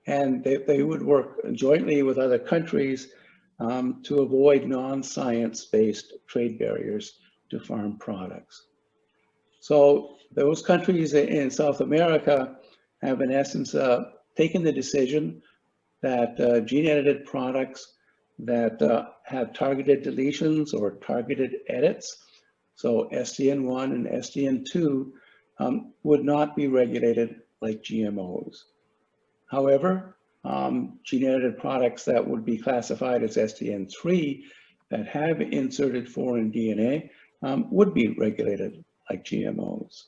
S4: And they would work jointly with other countries to avoid non-science-based trade barriers to farm products. So those countries in South America have, in essence, taken the decision that gene-edited products that have targeted deletions or targeted edits, so SDN1 and SDN2, would not be regulated like GMOs. However, gene-edited products that would be classified as SDN3 that have inserted foreign DNA would be regulated like GMOs.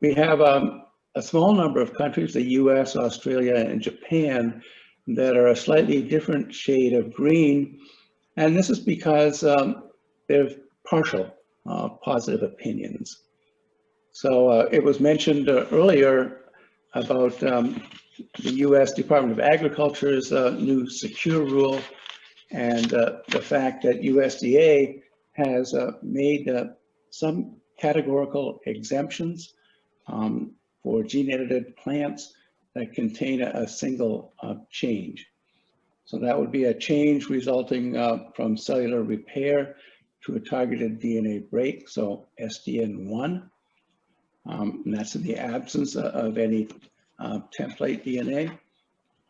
S4: We have a small number of countries, the US, Australia, and Japan, that are a slightly different shade of green. And this is because they're partial positive opinions. So it was mentioned earlier about the U.S. Department of Agriculture's new secure rule, and the fact that USDA has made some categorical exemptions for gene-edited plants that contain a single change. So that would be a change resulting from cellular repair to a targeted DNA break, so SDN1. And that's in the absence of any template DNA.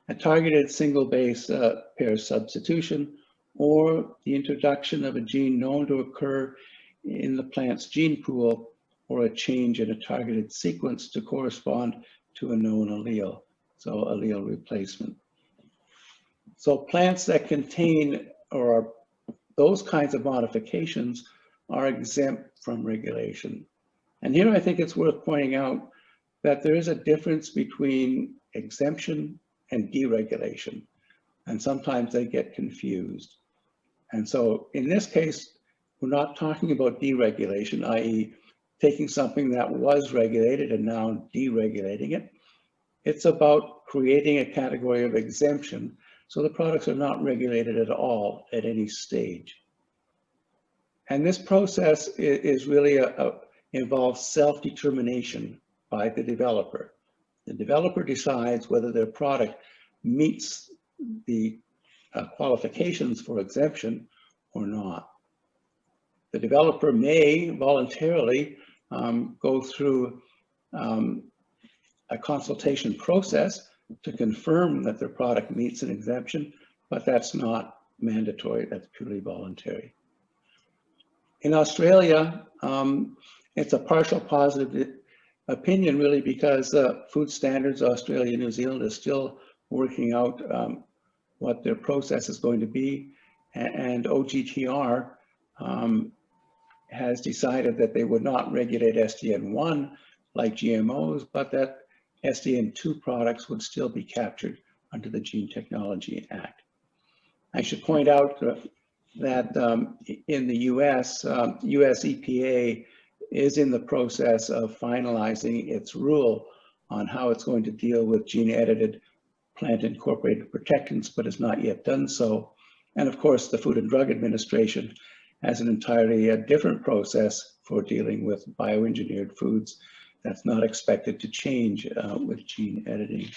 S4: A targeted single base pair substitution, or the introduction of a gene known to occur in the plant's gene pool, or a change in a targeted sequence to correspond to a known allele, so allele replacement. So plants that contain or are those kinds of modifications are exempt from regulation. And here I think it's worth pointing out that there is a difference between exemption and deregulation, and sometimes they get confused. And so in this case, we're not talking about deregulation, i.e. taking something that was regulated and now deregulating it. It's about creating a category of exemption, so the products are not regulated at all at any stage. And this process is really involves self-determination by the developer. The developer decides whether their product meets the qualifications for exemption or not. The developer may voluntarily go through a consultation process to confirm that their product meets an exemption, but that's not mandatory, that's purely voluntary. In Australia, it's a partial positive opinion really because Food Standards Australia New Zealand is still working out what their process is going to be, and OGTR has decided that they would not regulate SDN1 like GMOs, but that SDN2 products would still be captured under the Gene Technology Act. I should point out that in the US EPA is in the process of finalizing its rule on how it's going to deal with gene-edited plant-incorporated protectants, but has not yet done so. And of course, the Food and Drug Administration has an entirely different process for dealing with bioengineered foods that's not expected to change with gene editing.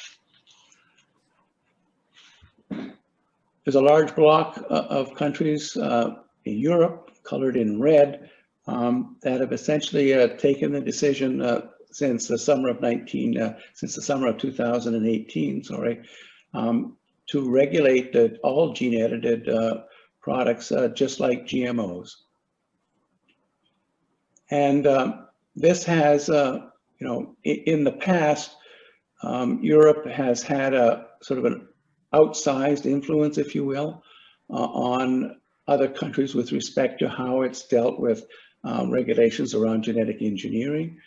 S4: There's a large block of countries in Europe, colored in red, that have essentially taken the decision since the summer of 2018, to regulate all gene-edited products just like GMOs. And this has, in the past, Europe has had a sort of an outsized influence, if you will, on other countries with respect to how it's dealt with regulations around genetic engineering.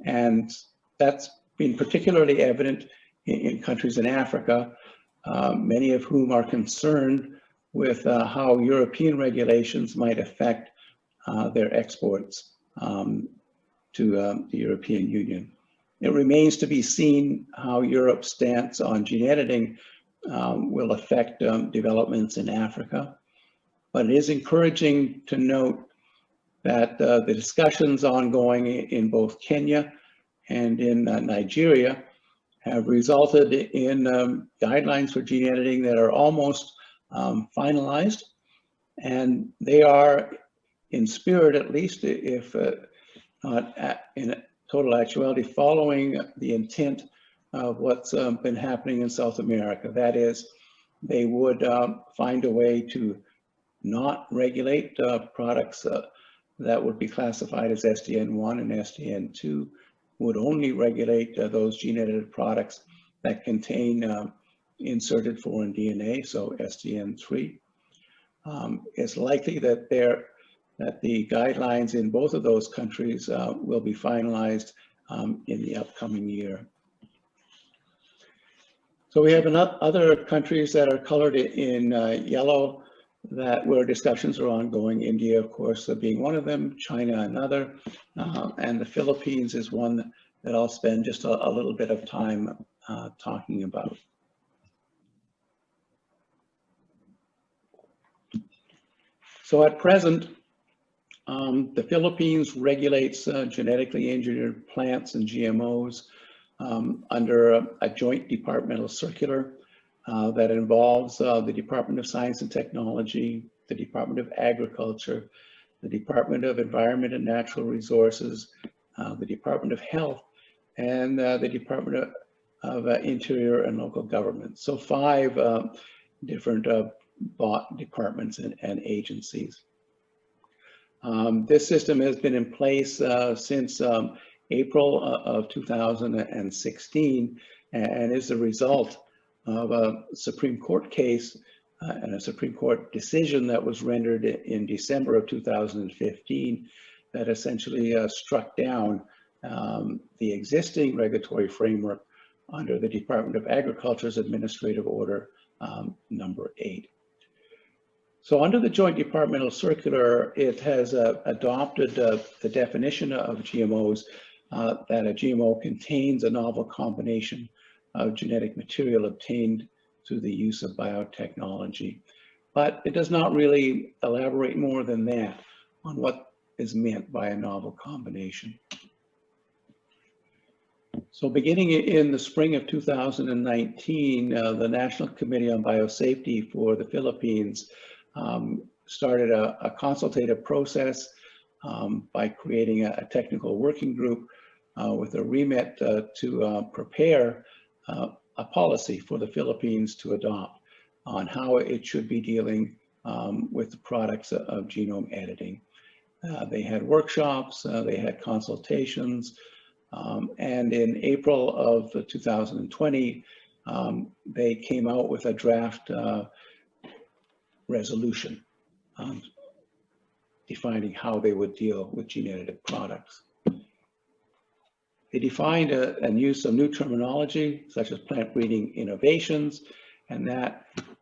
S4: And that's been particularly evident in countries in Africa, many of whom are concerned with how European regulations might affect their exports to the European Union. It remains to be seen how Europe's stance on gene editing will affect developments in Africa. But it is encouraging to note that the discussions ongoing in both Kenya and in Nigeria have resulted in guidelines for gene editing that are almost finalized. And they are, in spirit at least, if not in total actuality, following the intent of what's been happening in South America. That is, they would find a way to not regulate products that would be classified as SDN1 and SDN2, would only regulate those gene-edited products that contain inserted foreign DNA, so SDN3. It's likely that the guidelines in both of those countries will be finalized in the upcoming year. So we have other countries that are colored in yellow where discussions are ongoing. India, of course, being one of them, China another, and the Philippines is one that I'll spend just a little bit of time talking about. So at present, the Philippines regulates genetically engineered plants and GMOs under a joint departmental circular that involves the Department of Science and Technology, the Department of Agriculture, the Department of Environment and Natural Resources, the Department of Health, and the Department of Interior and Local Government. So 5 different departments and agencies. This system has been in place since April of 2016 and is the result of a Supreme Court case and a Supreme Court decision that was rendered in December of 2015 that essentially struck down the existing regulatory framework under the Department of Agriculture's Administrative Order number 8. So under the Joint Departmental Circular, it has adopted the definition of GMOs that a GMO contains a novel combination of genetic material obtained through the use of biotechnology. But it does not really elaborate more than that on what is meant by a novel combination. So beginning in the spring of 2019, the National Committee on Biosafety for the Philippines started a consultative process by creating a technical working group with a remit to prepare a policy for the Philippines to adopt on how it should be dealing with the products of genome editing. They had workshops, they had consultations, and in April of 2020, they came out with a draft resolution defining how they would deal with gene-edited products. They defined and used some new terminology, such as plant breeding innovations, and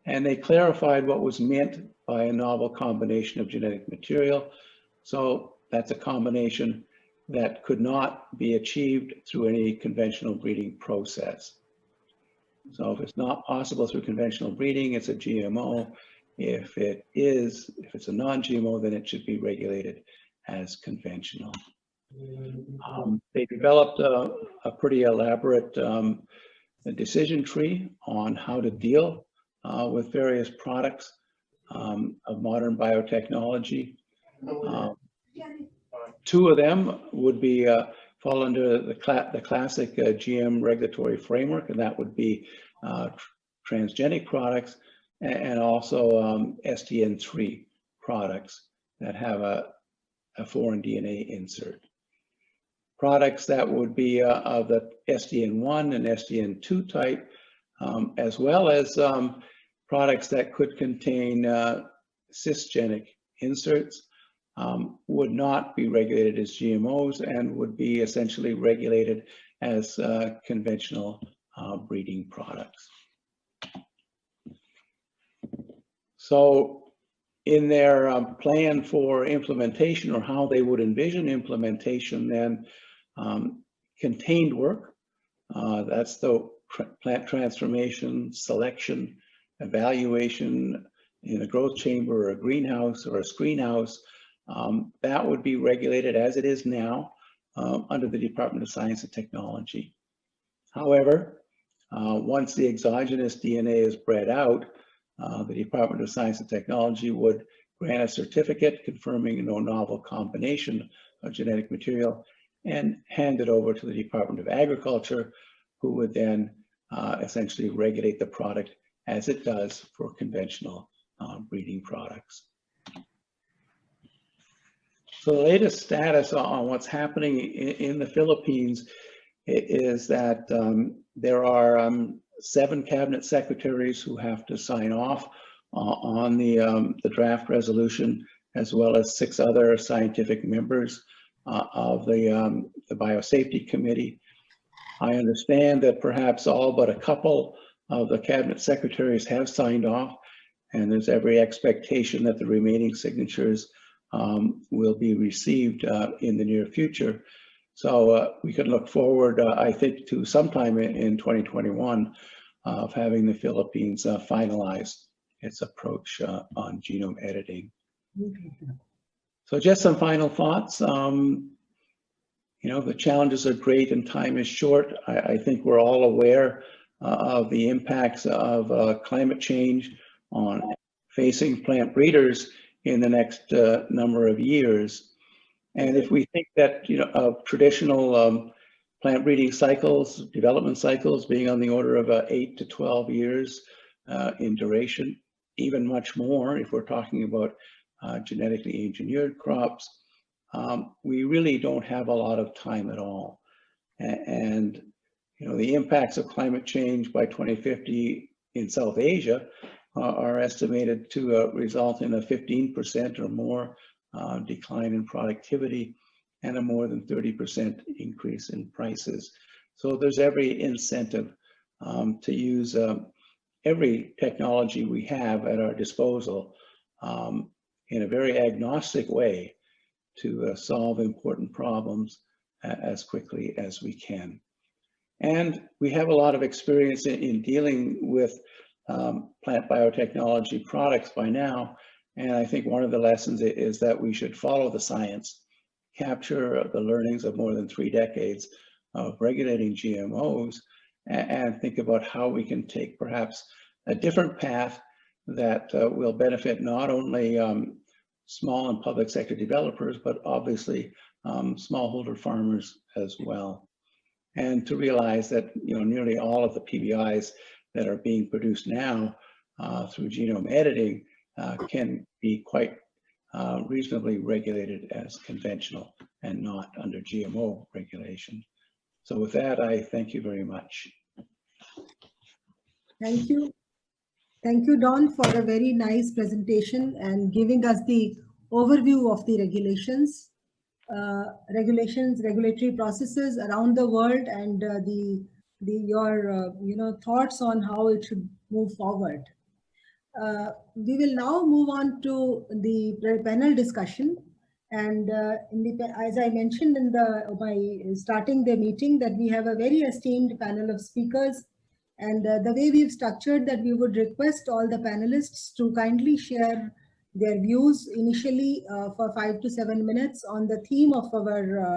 S4: they clarified what was meant by a novel combination of genetic material. So that's a combination that could not be achieved through any conventional breeding process. So if it's not possible through conventional breeding, it's a GMO. If it's a non-GMO, then it should be regulated as conventional. They developed a pretty elaborate decision tree on how to deal with various products of modern biotechnology. 2 of them would be fall under the classic GM regulatory framework, and that would be transgenic products and also SDN3 products that have a foreign DNA insert. Products that would be of the SDN1 and SDN2 type, as well as products that could contain cisgenic inserts, would not be regulated as GMOs and would be essentially regulated as conventional breeding products. So in their plan for implementation, or how they would envision implementation, then contained work, that's the plant transformation, selection, evaluation in a growth chamber or a greenhouse or a screen house, that would be regulated as it is now under the Department of Science and Technology. However, once the exogenous DNA is bred out, the Department of Science and Technology would grant a certificate confirming no novel combination of genetic material and hand it over to the Department of Agriculture, who would then essentially regulate the product as it does for conventional breeding products. So the latest status on what's happening in the Philippines is that there are 7 cabinet secretaries who have to sign off on the draft resolution, as well as 6 other scientific members of the Biosafety Committee. I understand that perhaps all but a couple of the cabinet secretaries have signed off, and there's every expectation that the remaining signatures will be received in the near future. So we could look forward, I think, to sometime in 2021 of having the Philippines finalize its approach on genome editing. So just some final thoughts. You know, the challenges are great and time is short. I think we're all aware of the impacts of climate change on facing plant breeders in the next number of years. And if we think that, you know, of traditional plant breeding cycles, development cycles being on the order of 8 to 12 years in duration, even much more if we're talking about genetically engineered crops, we really don't have a lot of time at all. And you know, the impacts of climate change by 2050 in South Asia are estimated to result in a 15% or more decline in productivity and a more than 30% increase in prices. So there's every incentive to use every technology we have at our disposal in a very agnostic way to solve important problems as quickly as we can. And we have a lot of experience in dealing with plant biotechnology products by now. And I think one of the lessons is that we should follow the science, capture the learnings of more than 3 decades of regulating GMOs, and think about how we can take perhaps a different path that will benefit not only small and public sector developers, but obviously smallholder farmers as well. And to realize that, you know, nearly all of the PBIs that are being produced now through genome editing can be quite reasonably regulated as conventional and not under GMO regulation. So with that, I thank you very much.
S1: Thank you. Thank you, Don, for a very nice presentation and giving us the overview of the regulations, regulatory processes around the world, and your thoughts on how it should move forward. We will now move on to the panel discussion. And as I mentioned by starting the meeting, that we have a very esteemed panel of speakers. And the way we've structured that, we would request all the panelists to kindly share their views initially for 5 to 7 minutes on the theme of our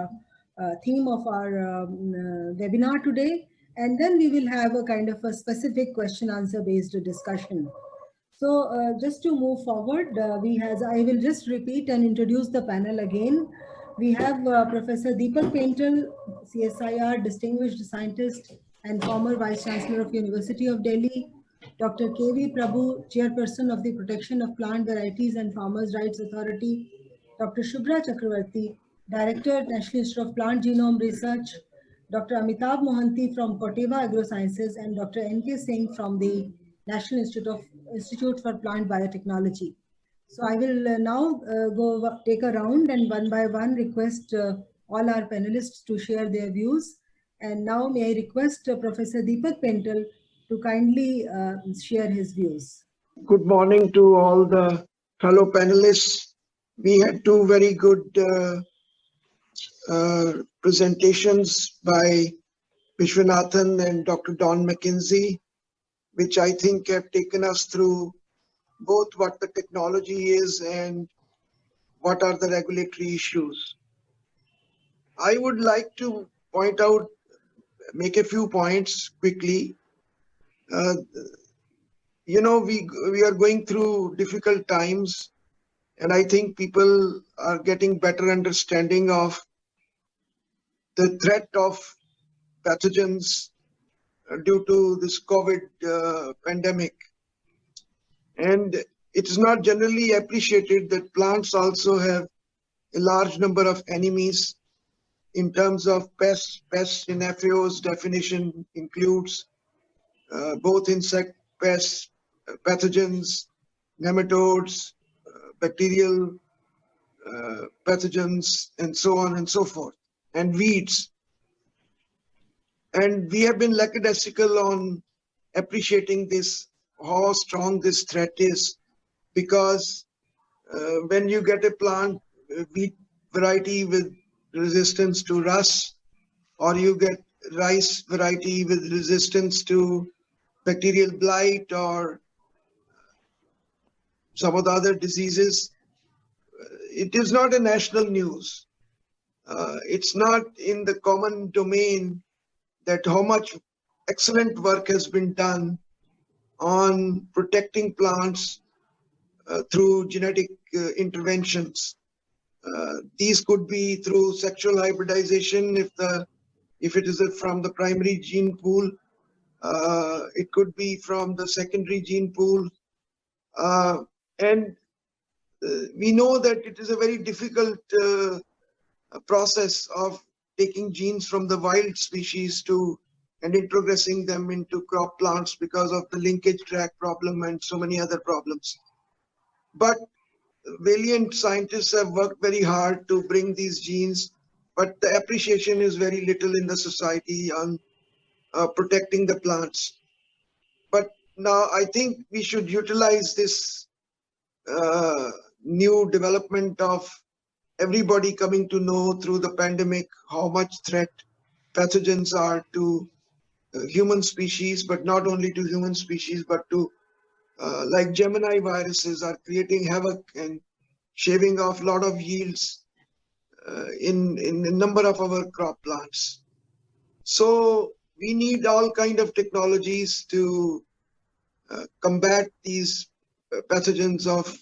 S1: webinar today. And then we will have a kind of a specific question-answer based discussion. So just to move forward, I will just repeat and introduce the panel again. We have Professor Deepak Paintal, CSIR Distinguished Scientist and former Vice Chancellor of University of Delhi, Dr. K.V. Prabhu, Chairperson of the Protection of Plant Varieties and Farmers' Rights Authority, Dr. Shubhra Chakravarti, Director, National Institute of Plant Genome Research, Dr. Amitabh Mohanty from Corteva Agrosciences, and Dr. N.K. Singh from the National Institute for Plant Biotechnology. So I will now take a round and one by one request all our panelists to share their views. And now may I request Professor Deepak Paintal to kindly share his views.
S5: Good morning to all the fellow panelists. We had 2 very good presentations by Vishwanathan and Dr. Don McKenzie, which I think have taken us through both what the technology is and what are the regulatory issues. I would like to point out, make a few points quickly. You know, we are going through difficult times, and I think people are getting better understanding of the threat of pathogens due to this COVID pandemic. And it is not generally appreciated that plants also have a large number of enemies in terms of pests. Pests in FAO's definition includes both insect pests, pathogens, nematodes, bacterial pathogens, and so on and so forth, and weeds. And we have been lackadaisical on appreciating this, how strong this threat is. because when you get a plant wheat variety with resistance to rust, or you get rice variety with resistance to bacterial blight or some of the other diseases, it is not a national news. It's not in the common domain that how much excellent work has been done on protecting plants through genetic interventions. These could be through sexual hybridization if it is from the primary gene pool. It could be from the secondary gene pool. And we know that it is a very difficult process of taking genes from the wild species and introgressing them into crop plants because of the linkage track problem and so many other problems. But valiant scientists have worked very hard to bring these genes, but the appreciation is very little in the society on protecting the plants. But now I think we should utilize this new development of everybody coming to know through the pandemic how much threat pathogens are to human species, but not only to human species, but to like Gemini viruses are creating havoc and shaving off a lot of yields in a number of our crop plants. So we need all kind of technologies to combat these pathogens of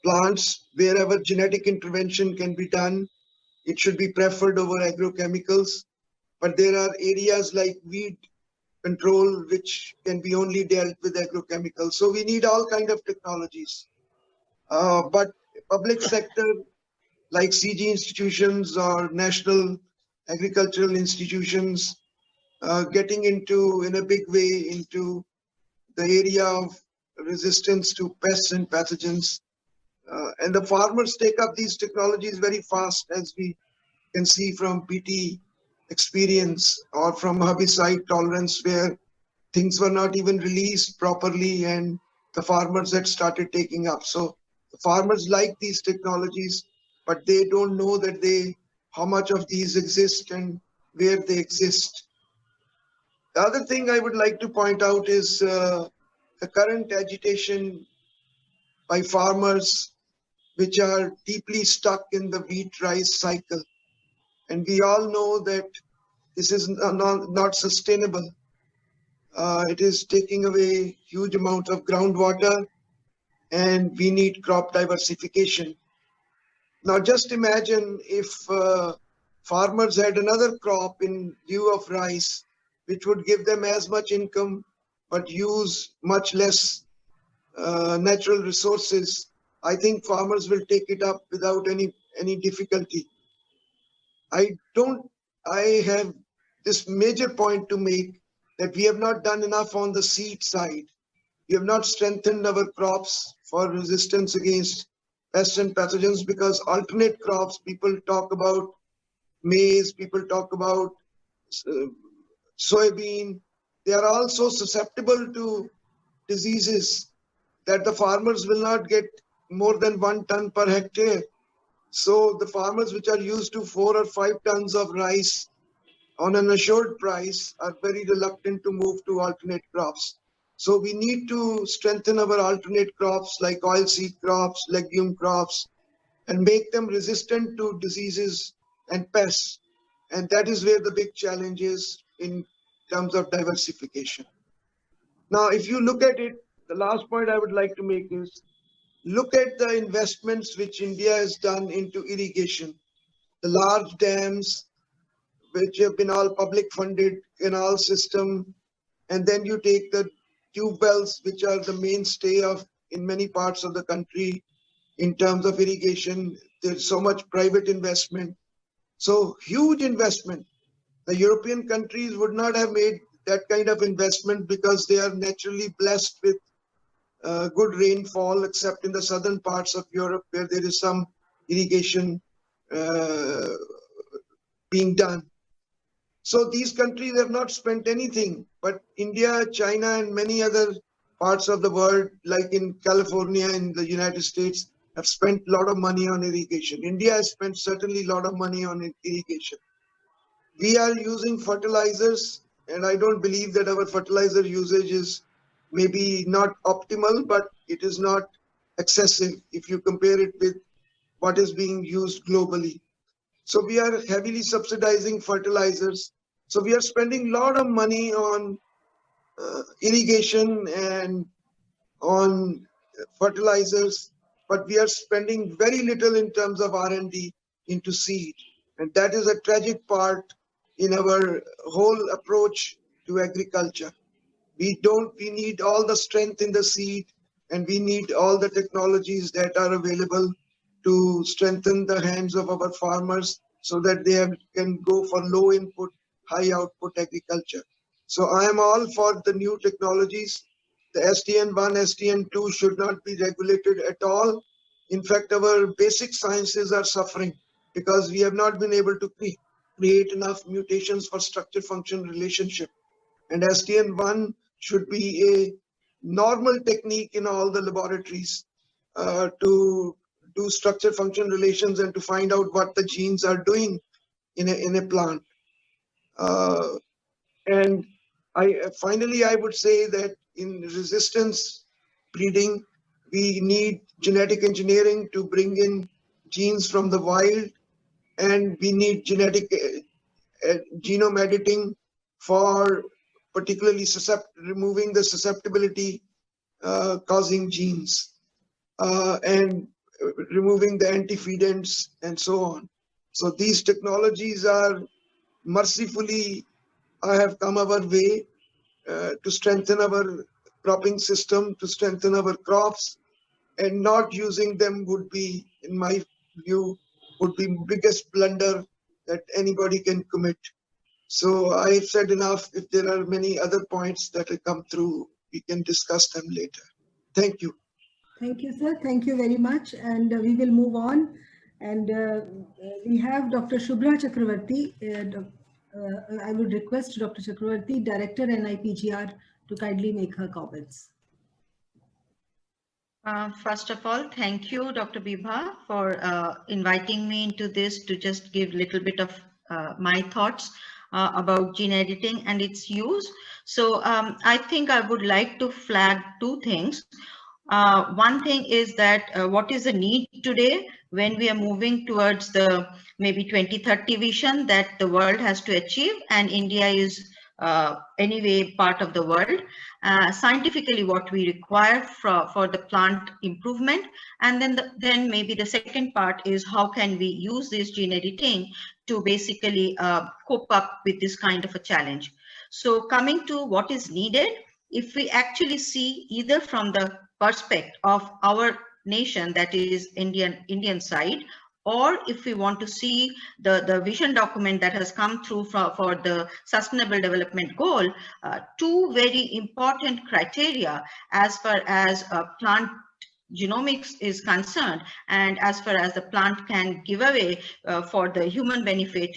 S5: plants. Wherever genetic intervention can be done, it should be preferred over agrochemicals. But there are areas like weed control which can be only dealt with agrochemicals. So we need all kind of technologies. But public sector like CG institutions or national agricultural institutions getting into in a big way into the area of resistance to pests and pathogens. And the farmers take up these technologies very fast, as we can see from BT experience or from herbicide tolerance, where things were not even released properly and the farmers had started taking up. So the farmers like these technologies, but they don't know that how much of these exist and where they exist. The other thing I would like to point out is the current agitation by farmers which are deeply stuck in the wheat-rice cycle. And we all know that this is not sustainable. It is taking away huge amounts of groundwater, and we need crop diversification. Now just imagine if farmers had another crop in lieu of rice, which would give them as much income, but use much less natural resources. I think farmers will take it up without any difficulty. I have this major point to make that we have not done enough on the seed side. We have not strengthened our crops for resistance against pests and pathogens, because alternate crops, people talk about maize, people talk about soybean. They are also susceptible to diseases that the farmers will not get more than 1 ton per hectare. So the farmers which are used to 4 or 5 tons of rice on an assured price are very reluctant to move to alternate crops. So we need to strengthen our alternate crops like oilseed crops, legume crops, and make them resistant to diseases and pests. And that is where the big challenge is in terms of diversification. Now, if you look at it, the last point I would like to make is, look at the investments which India has done into irrigation. The large dams, which have been all public funded canal system, and then you take the tube wells, which are the mainstay in many parts of the country in terms of irrigation. There's so much private investment. So huge investment. The European countries would not have made that kind of investment because they are naturally blessed with good rainfall, except in the southern parts of Europe where there is some irrigation being done. So these countries have not spent anything, but India, China, and many other parts of the world, like in California in the United States, have spent a lot of money on irrigation. India has spent certainly a lot of money on irrigation. We are using fertilizers, and I don't believe that our fertilizer usage is maybe not optimal, but it is not excessive if you compare it with what is being used globally. So we are heavily subsidizing fertilizers. So we are spending a lot of money on irrigation and on fertilizers, but we are spending very little in terms of R&D into seed. And that is a tragic part in our whole approach to agriculture. We need all the strength in the seed, and we need all the technologies that are available to strengthen the hands of our farmers so that they can go for low input, high output agriculture. So I am all for the new technologies. The SDN1, SDN2 should not be regulated at all. In fact, our basic sciences are suffering because we have not been able to create enough mutations for structure-function relationship. And SDN1 should be a normal technique in all the laboratories to do structure-function relations and to find out what the genes are doing in a plant. And finally, I would say that in resistance breeding, we need genetic engineering to bring in genes from the wild, and we need genetic genome editing for particularly removing the susceptibility causing genes and removing the antifeedants and so on. So these technologies are mercifully have come our way to strengthen our cropping system, to strengthen our crops, and not using them would be, in my view, would be biggest blunder that anybody can commit. So I've said enough. If there are many other points that will come through, we can discuss them later. Thank you.
S1: Thank you, sir. Thank you very much. And we will move on. And we have Dr. Shubhra Chakravarti. I would request Dr. Chakravarti, Director NIPGR, to kindly make her comments.
S6: First of all, thank you, Dr. Bibha, for inviting me into this to just give a little bit of my thoughts about gene editing and its use. So I think I would like to flag two things. One thing is that what is the need today when we are moving towards the maybe 2030 vision that the world has to achieve, and India is anyway part of the world. Scientifically what we require for the plant improvement, and then maybe the second part is how can we use this gene editing to basically cope up with this kind of a challenge. So coming to what is needed, if we actually see either from the perspective of our nation, that is Indian side, or if we want to see the vision document that has come through for the Sustainable Development Goal, two very important criteria as far as plant genomics is concerned, and as far as the plant can give away for the human benefit,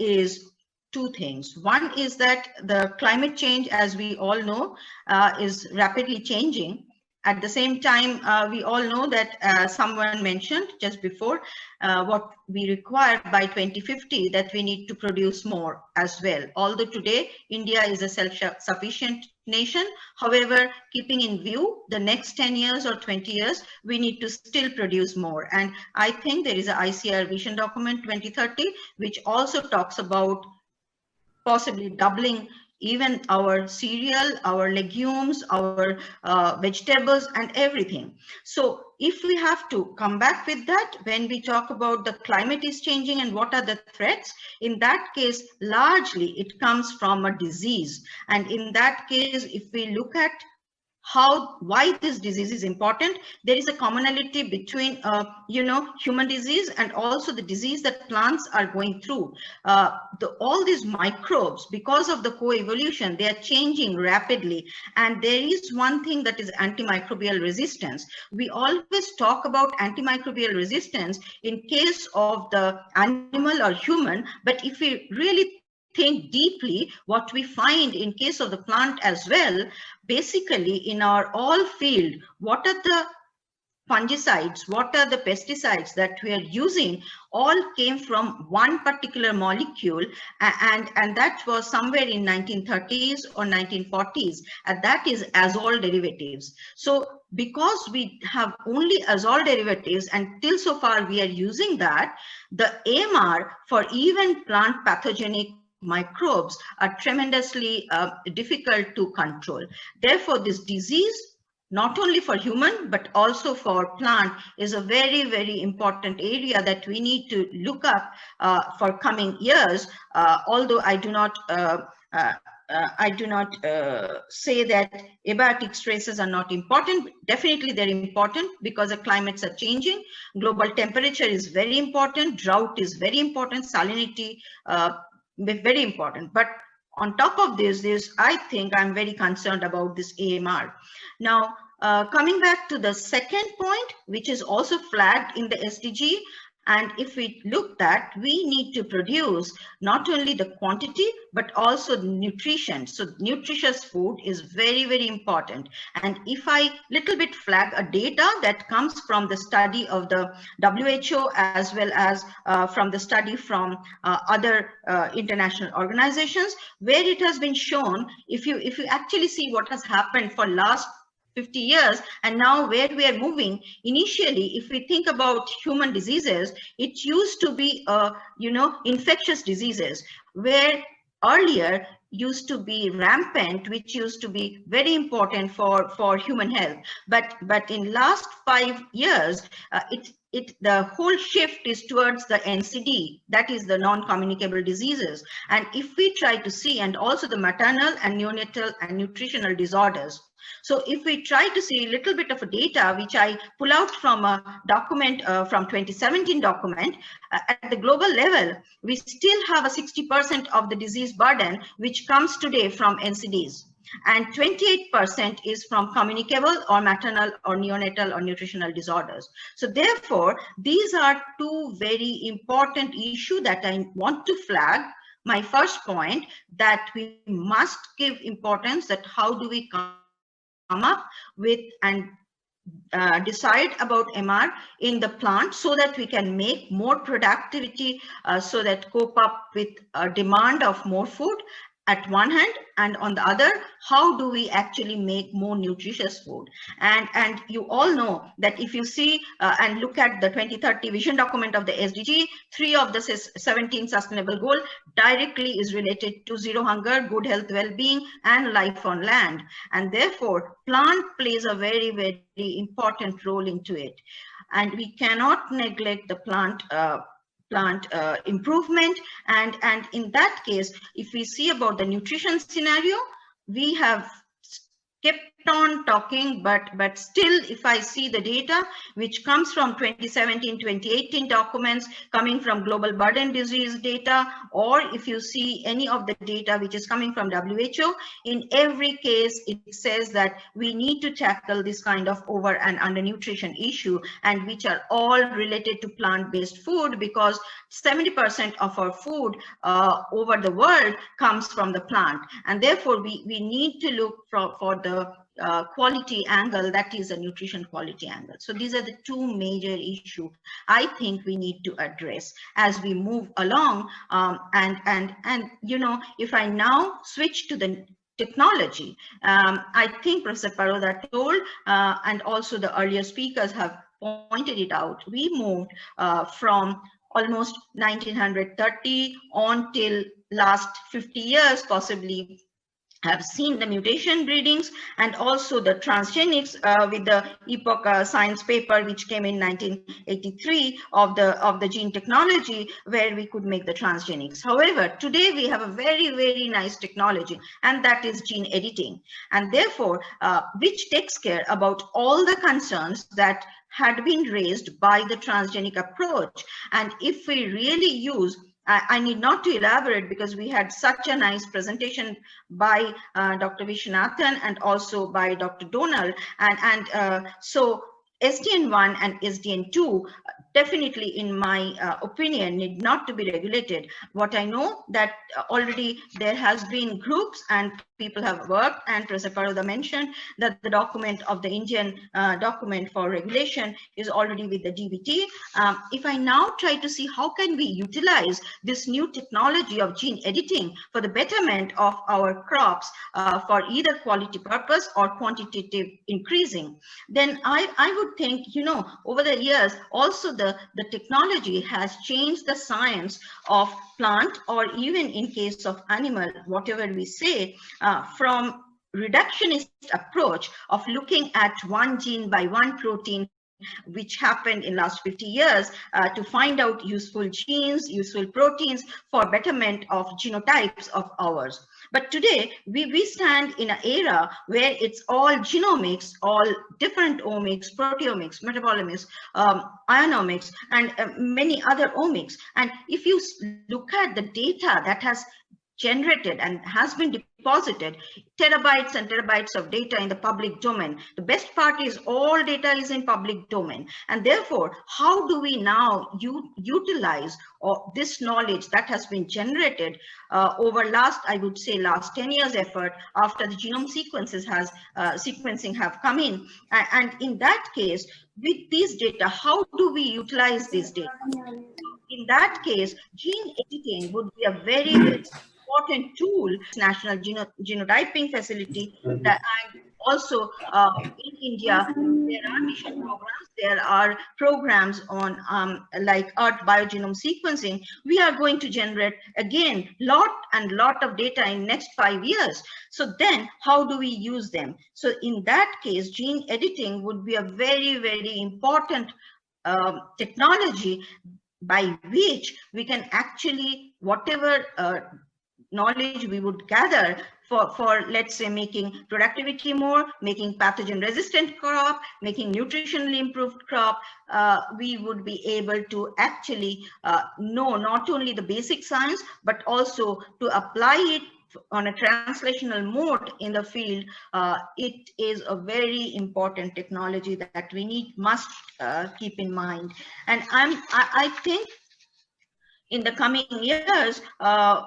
S6: is two things. One is that the climate change, as we all know, is rapidly changing. At the same time, we all know that someone mentioned just before what we require by 2050, that we need to produce more as well. Although today India is a self-sufficient nation, however, keeping in view the next 10 years or 20 years, we need to still produce more. And I think there is a ICR Vision Document 2030, which also talks about possibly doubling even our cereal, our legumes, our vegetables and everything. So if we have to come back with that, when we talk about the climate is changing and what are the threats, in that case, largely it comes from a disease. And in that case, if we look at why this disease is important, there is a commonality between human disease and also the disease that plants are going through. All these microbes, because of the co-evolution, they are changing rapidly, and there is one thing that is antimicrobial resistance. We always talk about antimicrobial resistance in case of the animal or human, but if we really think deeply, what we find in case of the plant as well, basically in our all field, what are the fungicides, what are the pesticides that we are using, all came from one particular molecule, and that was somewhere in 1930s or 1940s, and that is azole derivatives. So because we have only azole derivatives, and till so far we are using that, the AMR for even plant pathogenic microbes are tremendously difficult to control. Therefore, this disease, not only for human but also for plant, is a very, very important area that we need to look up for coming years. Although I do not say that abiotic stresses are not important. Definitely they're important because the climates are changing. Global temperature is very important. Drought is very important. Salinity very important. But on top of this, I think I'm very concerned about this AMR. Now, coming back to the second point, which is also flagged in the SDG, and if we look at, we need to produce not only the quantity, but also the nutrition. So nutritious food is very, very important. And if I little bit flag a data that comes from the study of the WHO, as well as from the study from other international organizations, where it has been shown, if you actually see what has happened for last 50 years and now where we are moving. Initially, if we think about human diseases, it used to be infectious diseases, where earlier used to be rampant, which used to be very important for human health. But in last 5 years, the whole shift is towards the NCD, that is the non-communicable diseases. And if we try to see, and also the maternal and neonatal and nutritional disorders. So if we try to see a little bit of a data, which I pull out from a document from 2017 document, at the global level, we still have a 60% of the disease burden, which comes today from NCDs. And 28% is from communicable or maternal or neonatal or nutritional disorders. So therefore, these are two very important issues that I want to flag. My first point, that we must give importance that how do we come up with and decide about MR in the plant, so that we can make more productivity, so that cope up with demand of more food at one hand, and on the other, how do we actually make more nutritious food? And you all know that if you see and look at the 2030 vision document of the SDG, 3 of the 17 sustainable goals directly is related to zero hunger, good health, well-being, and life on land. And therefore, plant plays a very, very important role into it. And we cannot neglect the plant improvement, and in that case, if we see about the nutrition scenario, we have kept on talking, but still, if I see the data which comes from 2017-2018 documents, coming from global burden disease data, or if you see any of the data which is coming from WHO, in every case it says that we need to tackle this kind of over and undernutrition issue, and which are all related to plant-based food, because 70% of our food over the world comes from the plant, and therefore we need to look for the quality angle, that is a nutrition quality angle. So these are the two major issues I think we need to address as we move along. And if I now switch to the technology, I think Professor Paroda told, and also the earlier speakers have pointed it out, we moved from almost 1930 on till last 50 years, possibly have seen the mutation breedings, and also the transgenics with the Epoch science paper which came in 1983 of the gene technology, where we could make the transgenics. However, today we have a very, very nice technology, and that is gene editing, and therefore which takes care about all the concerns that had been raised by the transgenic approach. And if we really use, I need not to elaborate because we had such a nice presentation by Dr. Viswanathan and also by Dr. Donald. So SDN1 and SDN2 definitely, in my opinion, need not to be regulated. What I know that already there has been groups and people have worked, and Professor Paroda mentioned that the document of the Indian document for regulation is already with the DBT. If I now try to see how can we utilize this new technology of gene editing for the betterment of our crops for either quality purpose or quantitative increasing, then I would think, over the years, also the technology has changed the science of plant, or even in case of animal, whatever we say, from reductionist approach of looking at one gene by one protein, which happened in last 50 years, to find out useful genes, useful proteins for betterment of genotypes of ours. But today, we stand in an era where it's all genomics, all different omics, proteomics, metabolomics, ionomics, and many other omics. And if you look at the data that has generated and has been deposited, terabytes and terabytes of data in the public domain. The best part is all data is in public domain. And therefore, how do we now utilize this knowledge that has been generated over I would say last 10 years effort after the genome sequencing have come in. And in that case, with these data, how do we utilize this data? In that case, gene editing would be a very, very important tool. National genotyping facility, and also in India there are mission programs, there are programs on like Earth biogenome sequencing. We are going to generate again lot of data in next 5 years. So then how do we use them? So in that case, gene editing would be a very, very important technology by which we can actually, whatever knowledge we would gather for let's say making productivity more, making pathogen resistant crop, making nutritionally improved crop, we would be able to actually know not only the basic science, but also to apply it on a translational mode in the field. It is a very important technology that we must keep in mind. And I think in the coming years,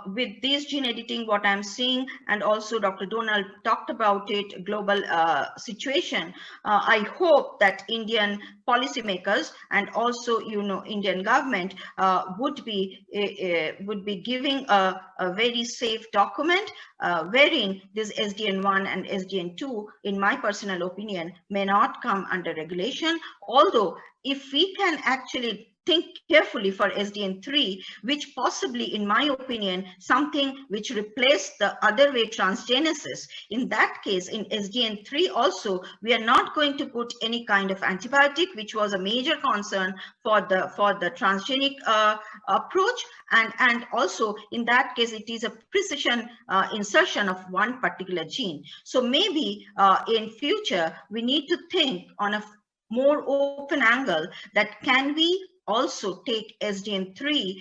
S6: with this gene editing, what I'm seeing, and also Dr. Donald talked about it, global situation, I hope that Indian policymakers and also, Indian government would be giving a very safe document wherein this SDN1 and SDN2, in my personal opinion, may not come under regulation. Although if we can actually think carefully for SDN3, which possibly, in my opinion, something which replaced the other way transgenesis. In that case, in SDN3 also, we are not going to put any kind of antibiotic, which was a major concern for the transgenic approach. And also, in that case, it is a precision insertion of one particular gene. So maybe in future, we need to think on a more open angle that can we also take SDN3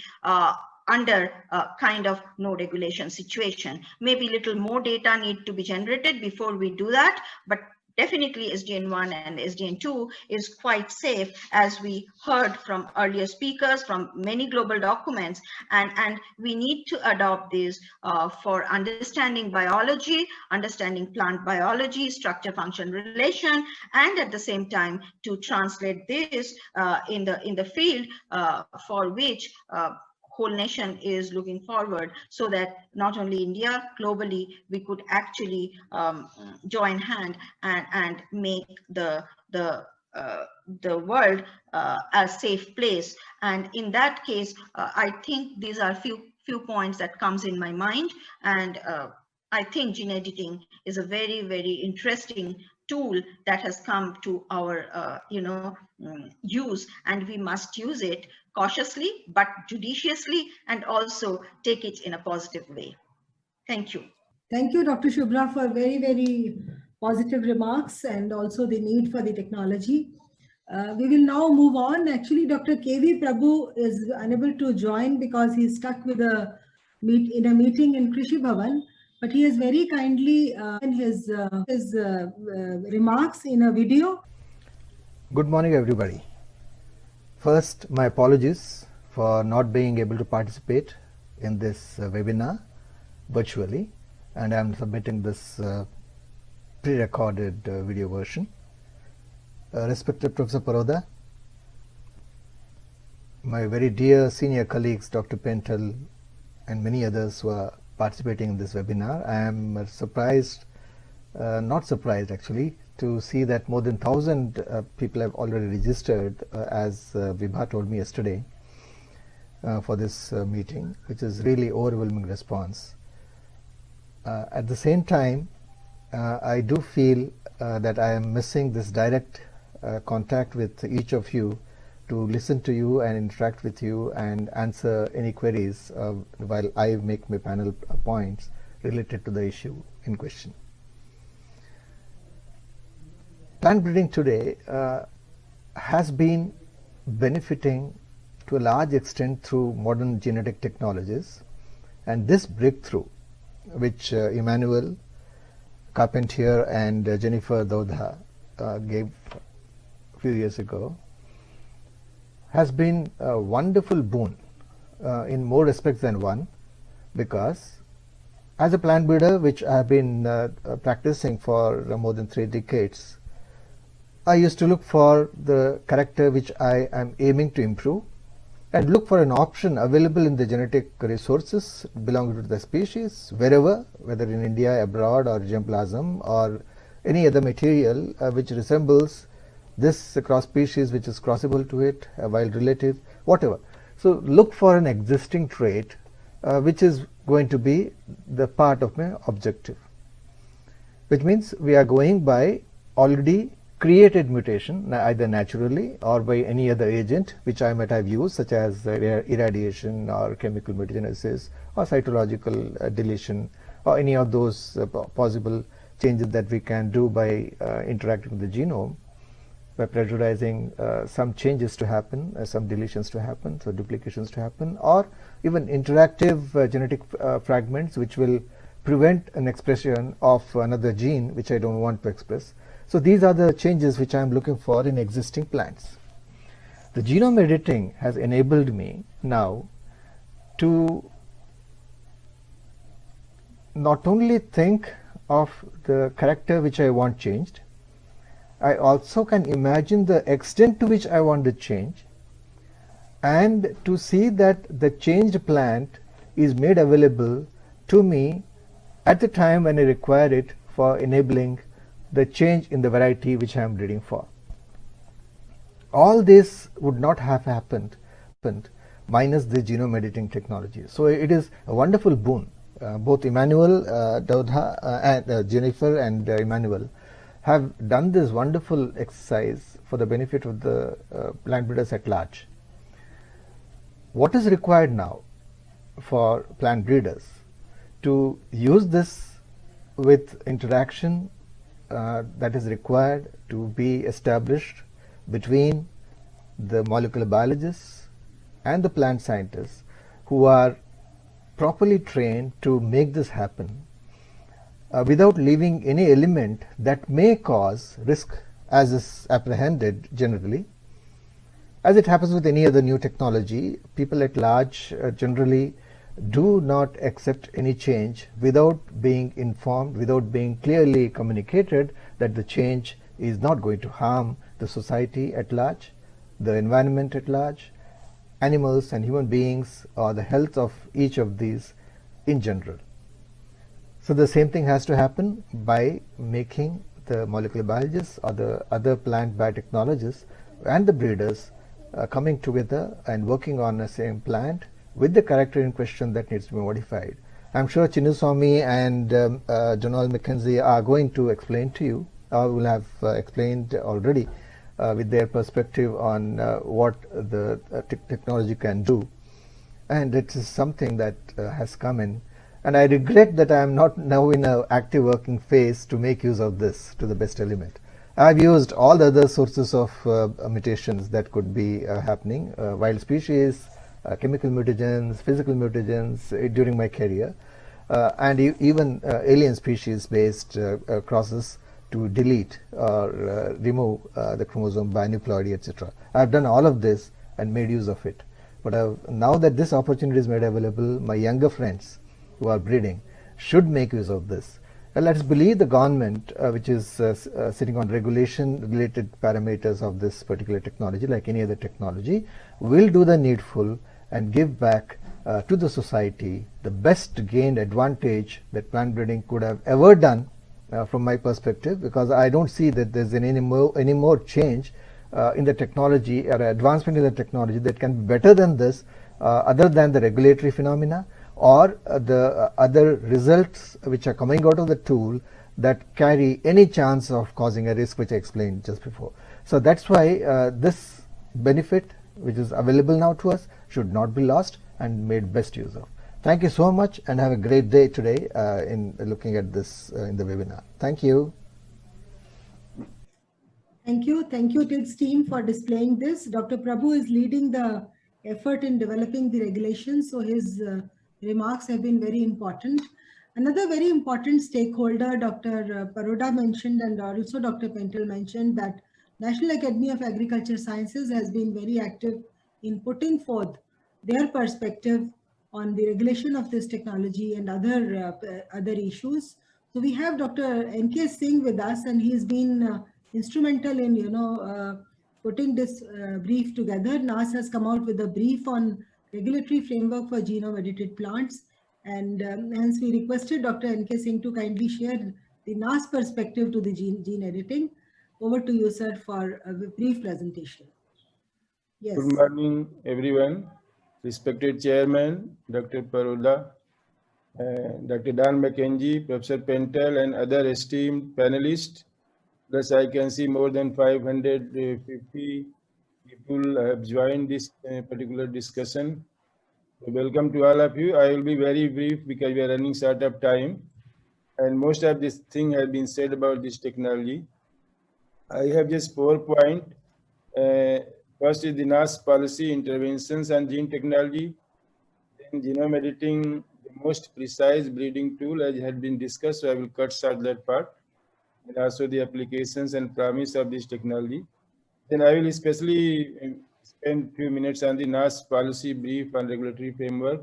S6: under a kind of no regulation situation. Maybe little more data need to be generated before we do that, but definitely SDN1 and SDN2 is quite safe, as we heard from earlier speakers, from many global documents, and we need to adopt this for understanding biology, understanding plant biology, structure function relation, and at the same time to translate this in the field for which whole nation is looking forward, so that not only India, globally, we could actually join hand and make the world a safe place. And in that case, I think these are few points that comes in my mind, and I think gene editing is a very, very interesting tool that has come to our use, and we must use it cautiously but judiciously, and also take it in a positive way. Thank you.
S1: Thank you, Dr. Shubhra, for very, very positive remarks, and also the need for the technology. We will now move on. Actually, Dr. KV Prabhu is unable to join because he's stuck with in a meeting in Krishi Bhavan, but he has very kindly in his remarks in a video.
S7: Good morning, everybody. First, my apologies for not being able to participate in this webinar virtually, and I am submitting this pre-recorded video version. Respected Professor Paroda, my very dear senior colleagues Dr. Pentel and many others who are participating in this webinar, I am surprised, not surprised actually, to see that more than 1,000 people have already registered, as Vibha told me yesterday, for this meeting, which is really overwhelming response. At the same time, I do feel that I am missing this direct contact with each of you to listen to you and interact with you and answer any queries while I make my panel points related to the issue in question. Plant breeding today has been benefiting to a large extent through modern genetic technologies, and this breakthrough, which Emmanuel Carpentier and Jennifer Dodha gave a few years ago, has been a wonderful boon in more respects than one, because as a plant breeder, which I have been practicing for more than 3 decades, I used to look for the character which I am aiming to improve and look for an option available in the genetic resources belonging to the species wherever, whether in India, abroad, or germplasm, or any other material which resembles this cross species which is crossable to it, a wild relative, whatever. So look for an existing trait which is going to be the part of my objective, which means we are going by already created mutation, either naturally or by any other agent which I might have used, such as irradiation or chemical mutagenesis or cytological deletion, or any of those possible changes that we can do by interacting with the genome, by pressurizing some changes to happen, some deletions to happen, so duplications to happen, or even interactive genetic fragments which will prevent an expression of another gene which I don't want to express. So these are the changes which I am looking for in existing plants. The genome editing has enabled me now to not only think of the character which I want changed, I also can imagine the extent to which I want to change, and to see that the changed plant is made available to me at the time when I require it for enabling the change in the variety which I am breeding for. All this would not have happened minus the genome editing technology. So it is a wonderful boon. Both Emmanuel Dodha and Jennifer and Emmanuel have done this wonderful exercise for the benefit of the plant breeders at large. What is required now for plant breeders to use this with interaction that is required to be established between the molecular biologists and the plant scientists who are properly trained to make this happen without leaving any element that may cause risk as is apprehended generally. As it happens with any other new technology, people at large generally do not accept any change without being informed, without being clearly communicated that the change is not going to harm the society at large, the environment at large, animals and human beings, or the health of each of these in general. So the same thing has to happen by making the molecular biologists or the other plant biotechnologists and the breeders coming together and working on the same plant with the character in question that needs to be modified. I'm sure Chinnaswamy and Donald McKenzie are going to explain to you, or will have explained already with their perspective on what the technology can do. And it is something that has come in. And I regret that I am not now in an active working phase to make use of this to the best element. I've used all the other sources of mutations that could be happening, wild species, chemical mutagens, physical mutagens during my career, and even alien species based crosses to delete or remove the chromosome by aneuploidy, etc. I've done all of this, and made use of it. But now that this opportunity is made available, my younger friends who are breeding should make use of this. And let's believe the government, which is sitting on regulation-related parameters of this particular technology, like any other technology, will do the needful and give back to the society the best gained advantage that plant breeding could have ever done, from my perspective, because I don't see that there's any more change in the technology or advancement in the technology that can be better than this, other than the regulatory phenomena or the other results which are coming out of the tool that carry any chance of causing a risk, which I explained just before. So that's why this benefit which is available now to us should not be lost and made best use of. Thank you so much and have a great day today in looking at this in the webinar. Thank you.
S1: Thank you. Thank you, TIDS team, for displaying this. Dr. Prabhu is leading the effort in developing the regulations, so his remarks have been very important. Another very important stakeholder, Dr. Paroda mentioned, and also Dr. Pentel mentioned, that National Academy of Agriculture Sciences has been very active in putting forth their perspective on the regulation of this technology and other issues. So we have Dr. N.K. Singh with us, and he's been instrumental in putting this brief together. NAS has come out with a brief on regulatory framework for genome edited plants, and hence we requested Dr. N.K. Singh to kindly share the NAS perspective to the gene editing. Over to you, sir, for a brief presentation. Yes.
S8: Good morning, everyone. Respected Chairman, Dr. Paroda, Dr. Dan McKenzie, Professor Pentel, and other esteemed panelists. Plus, I can see more than 550 people have joined this particular discussion. So welcome to all of you. I will be very brief because we are running short of time. And most of this thing has been said about this technology. I have just 4 points. First is the NAS policy interventions on gene technology. Then genome editing, the most precise breeding tool, as had been discussed, so I will cut short that part. And also the applications and promise of this technology. Then I will especially spend a few minutes on the NAS policy brief and regulatory framework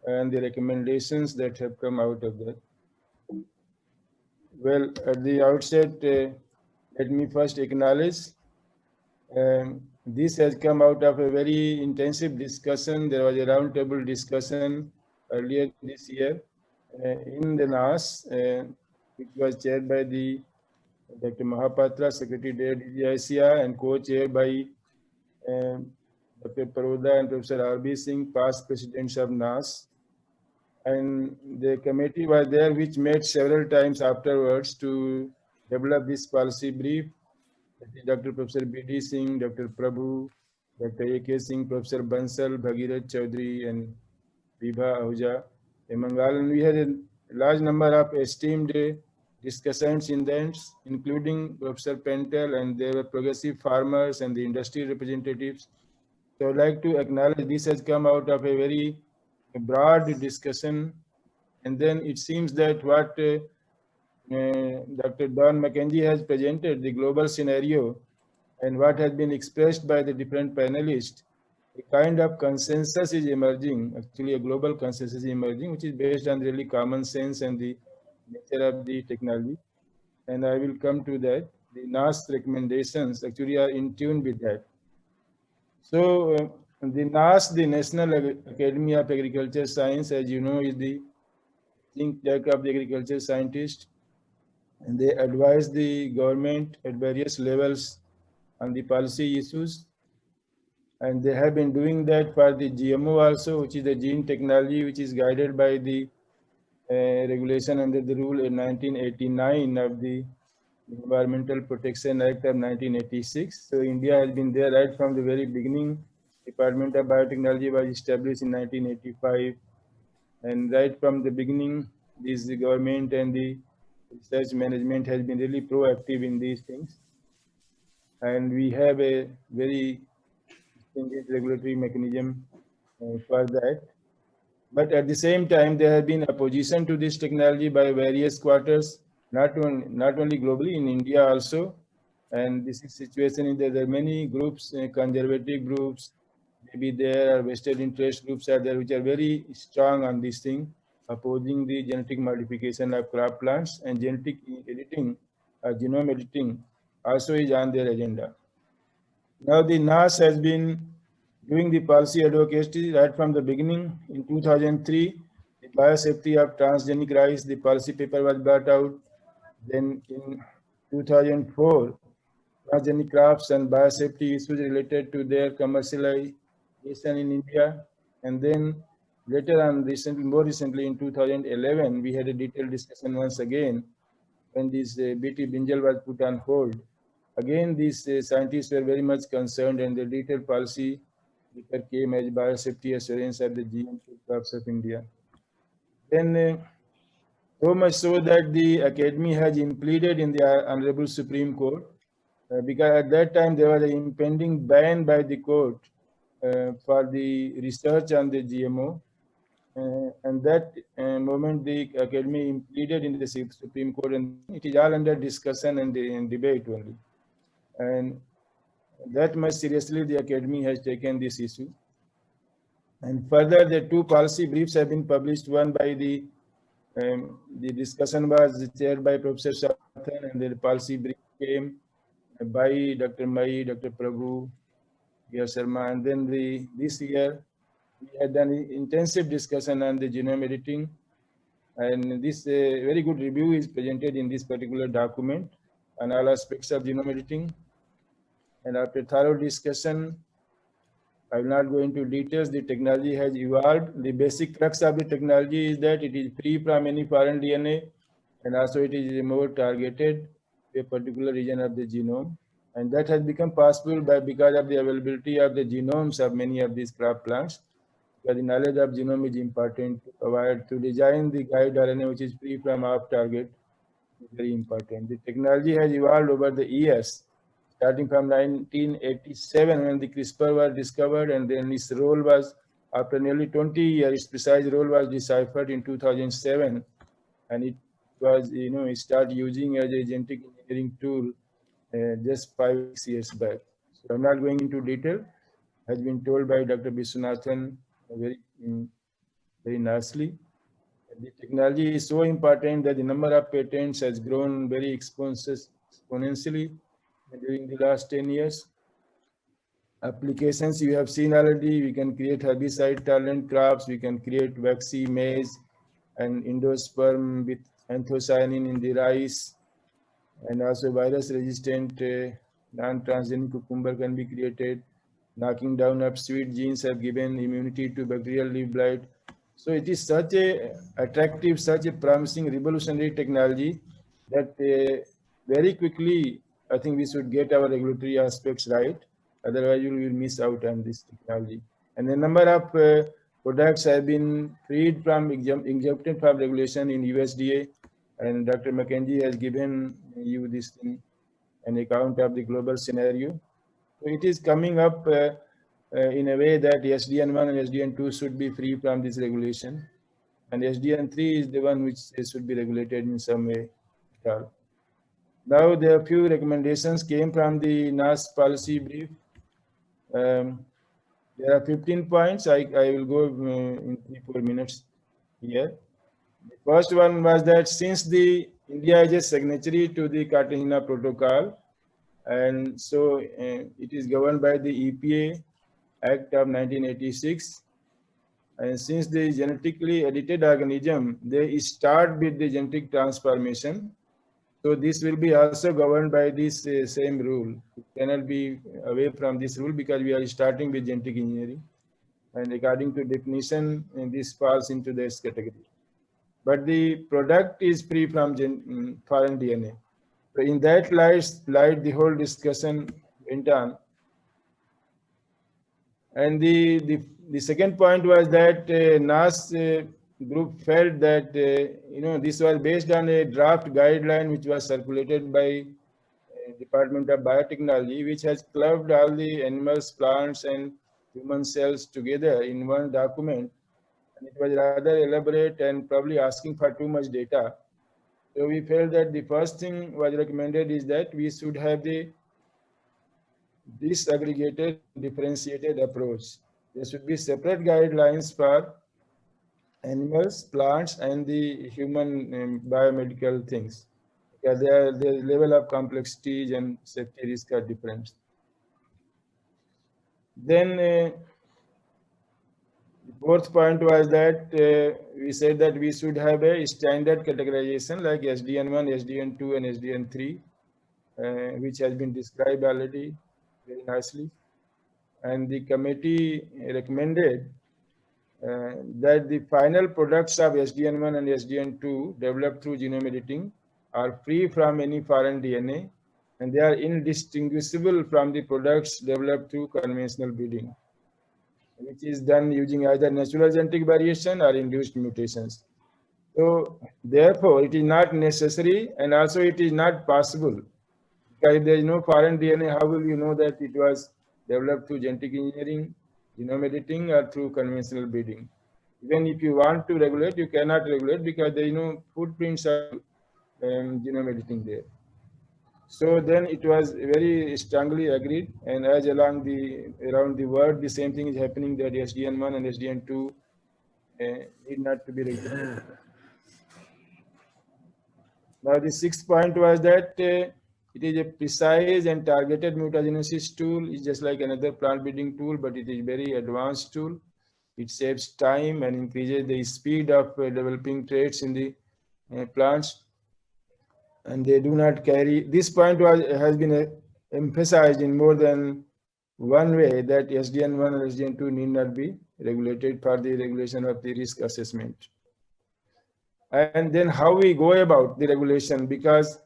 S8: and the recommendations that have come out of that. Well, at the outset, let me first acknowledge this has come out of a very intensive discussion. There was a roundtable discussion earlier this year in the NAS, which was chaired by the Dr. Mahapatra, Secretary DGICR, and co-chaired by Dr. Paroda and Professor R.B. Singh, past presidents of NAS. And the committee was there, which met several times afterwards to develop this policy brief. Dr. Professor B.D. Singh, Dr. Prabhu, Dr. A.K. Singh, Professor Bansal, Bhagirath Chaudhary, and Vibha Ahuja, among all. And we had a large number of esteemed discussants in that, including Professor Pentel, and there were progressive farmers and the industry representatives. So I'd like to acknowledge this has come out of a very broad discussion. And then it seems that what Dr. Don McKenzie has presented, the global scenario, and what has been expressed by the different panelists, a kind of consensus is emerging, actually a global consensus is emerging, which is based on really common sense and the nature of the technology. And I will come to that. The NAS recommendations actually are in tune with that. So the NAS, the National Academy of Agriculture Science, as you know, is the think tank of the agriculture scientists, and they advise the government at various levels on the policy issues. And they have been doing that for the GMO also, which is the gene technology, which is guided by the regulation under the rule in 1989 of the Environmental Protection Act of 1986. So India has been there right from the very beginning. Department of Biotechnology was established in 1985. And right from the beginning, this the government and the research management has been really proactive in these things. And we have a very stringent regulatory mechanism for that. But at the same time, there has been opposition to this technology by various quarters, not only globally, in India also. And this is situation in there are many groups, conservative groups, maybe there are vested interest groups are there which are very strong on this thing, opposing the genetic modification of crop plants, and genetic editing, genome editing also is on their agenda. Now the NAS has been doing the policy advocacy right from the beginning. In 2003, the biosafety of transgenic rice, the policy paper was brought out. Then in 2004, transgenic crops and biosafety issues related to their commercialization in India. And then later on, more recently in 2011, we had a detailed discussion once again when this BT Binjal was put on hold. Again, these scientists were very much concerned, and the detailed policy paper came as biosafety assurance of the GM crops of India. Then so much so that the academy has pleaded in the Honorable Supreme Court because at that time there was an impending ban by the court for the research on the GMO. And that moment the academy pleaded in the Supreme Court, and it is all under discussion and in debate only. And that much seriously the academy has taken this issue. And further, the two policy briefs have been published, one by the discussion was chaired by Professor Sathan, and the policy brief came by Dr. Mai, Dr. Prabhu, Sharma, and then this year we had an intensive discussion on the genome editing, and this very good review is presented in this particular document on all aspects of genome editing. And after thorough discussion, I will not go into details. The technology has evolved. The basic crux of the technology is that it is free from any foreign DNA, and also it is more targeted to a particular region of the genome. And that has become possible because of the availability of the genomes of many of these crop plants. Because the knowledge of genome is important to provide to design the guide RNA which is free from off-target is very important. The technology has evolved over the years, starting from 1987 when the CRISPR was discovered, and then its role was, after nearly 20 years, its precise role was deciphered in 2007, and it was, it started using as a genetic engineering tool just 5-6 years back. So I'm not going into detail. Has been told by Dr. Biswanathan very nicely. The technology is so important that the number of patents has grown very exponentially during the last 10 years. Applications you have seen already, we can create herbicide tolerant crops, we can create waxy maize and endosperm with anthocyanin in the rice, and also virus resistant non-transgenic cucumber can be created. Knocking down of sweet genes have given immunity to bacterial leaf blight. So it is such a attractive, such a promising, revolutionary technology that very quickly, I think we should get our regulatory aspects right. Otherwise, you will miss out on this technology. And a number of products have been freed from exempted from regulation in USDA. And Dr. McKenzie has given you this thing, an account of the global scenario. So it is coming up in a way that SDN1 and SDN2 should be free from this regulation, and SDN3 is the one which should be regulated in some way at all. Now, there are few recommendations came from the NAS policy brief. There are 15 points. I will go in 3-4 minutes here. The first one was that since India is a signatory to the Cartagena Protocol, and so it is governed by the EPA Act of 1986. And since the genetically edited organism, they start with the genetic transformation. So this will be also governed by this same rule. It cannot be away from this rule because we are starting with genetic engineering. And according to definition, this falls into this category. But the product is free from foreign DNA. So in that light, the whole discussion went on. And the second point was that NAS group felt that this was based on a draft guideline which was circulated by Department of Biotechnology, which has clubbed all the animals, plants, and human cells together in one document. And it was rather elaborate and probably asking for too much data. So we felt that the first thing was recommended is that we should have the disaggregated differentiated approach. There should be separate guidelines for animals, plants, and the human biomedical things. Because the level of complexity and safety risk are different. Then the fourth point was that we said that we should have a standard categorization like SDN1, SDN2, and SDN3, which has been described already very nicely. And the committee recommended that the final products of SDN1 and SDN2 developed through genome editing are free from any foreign DNA, and they are indistinguishable from the products developed through conventional breeding, which is done using either natural genetic variation or induced mutations. So therefore, it is not necessary, and also it is not possible. Because if there is no foreign DNA, how will you know that it was developed through genetic engineering, genome editing, or through conventional breeding? Even if you want to regulate, you cannot regulate because there is no footprints of genome editing there. So then it was very strongly agreed, and as around the world, the same thing is happening, that SDN1 and SDN2 need not to be regulated. Now the sixth point was that it is a precise and targeted mutagenesis tool. It's just like another plant breeding tool, but it is very advanced tool. It saves time and increases the speed of developing traits in the plants. And they do not carry, this point has been emphasized in more than one way, that SDN1 and SDN2 need not be regulated for the regulation of the risk assessment. And then how we go about the regulation, because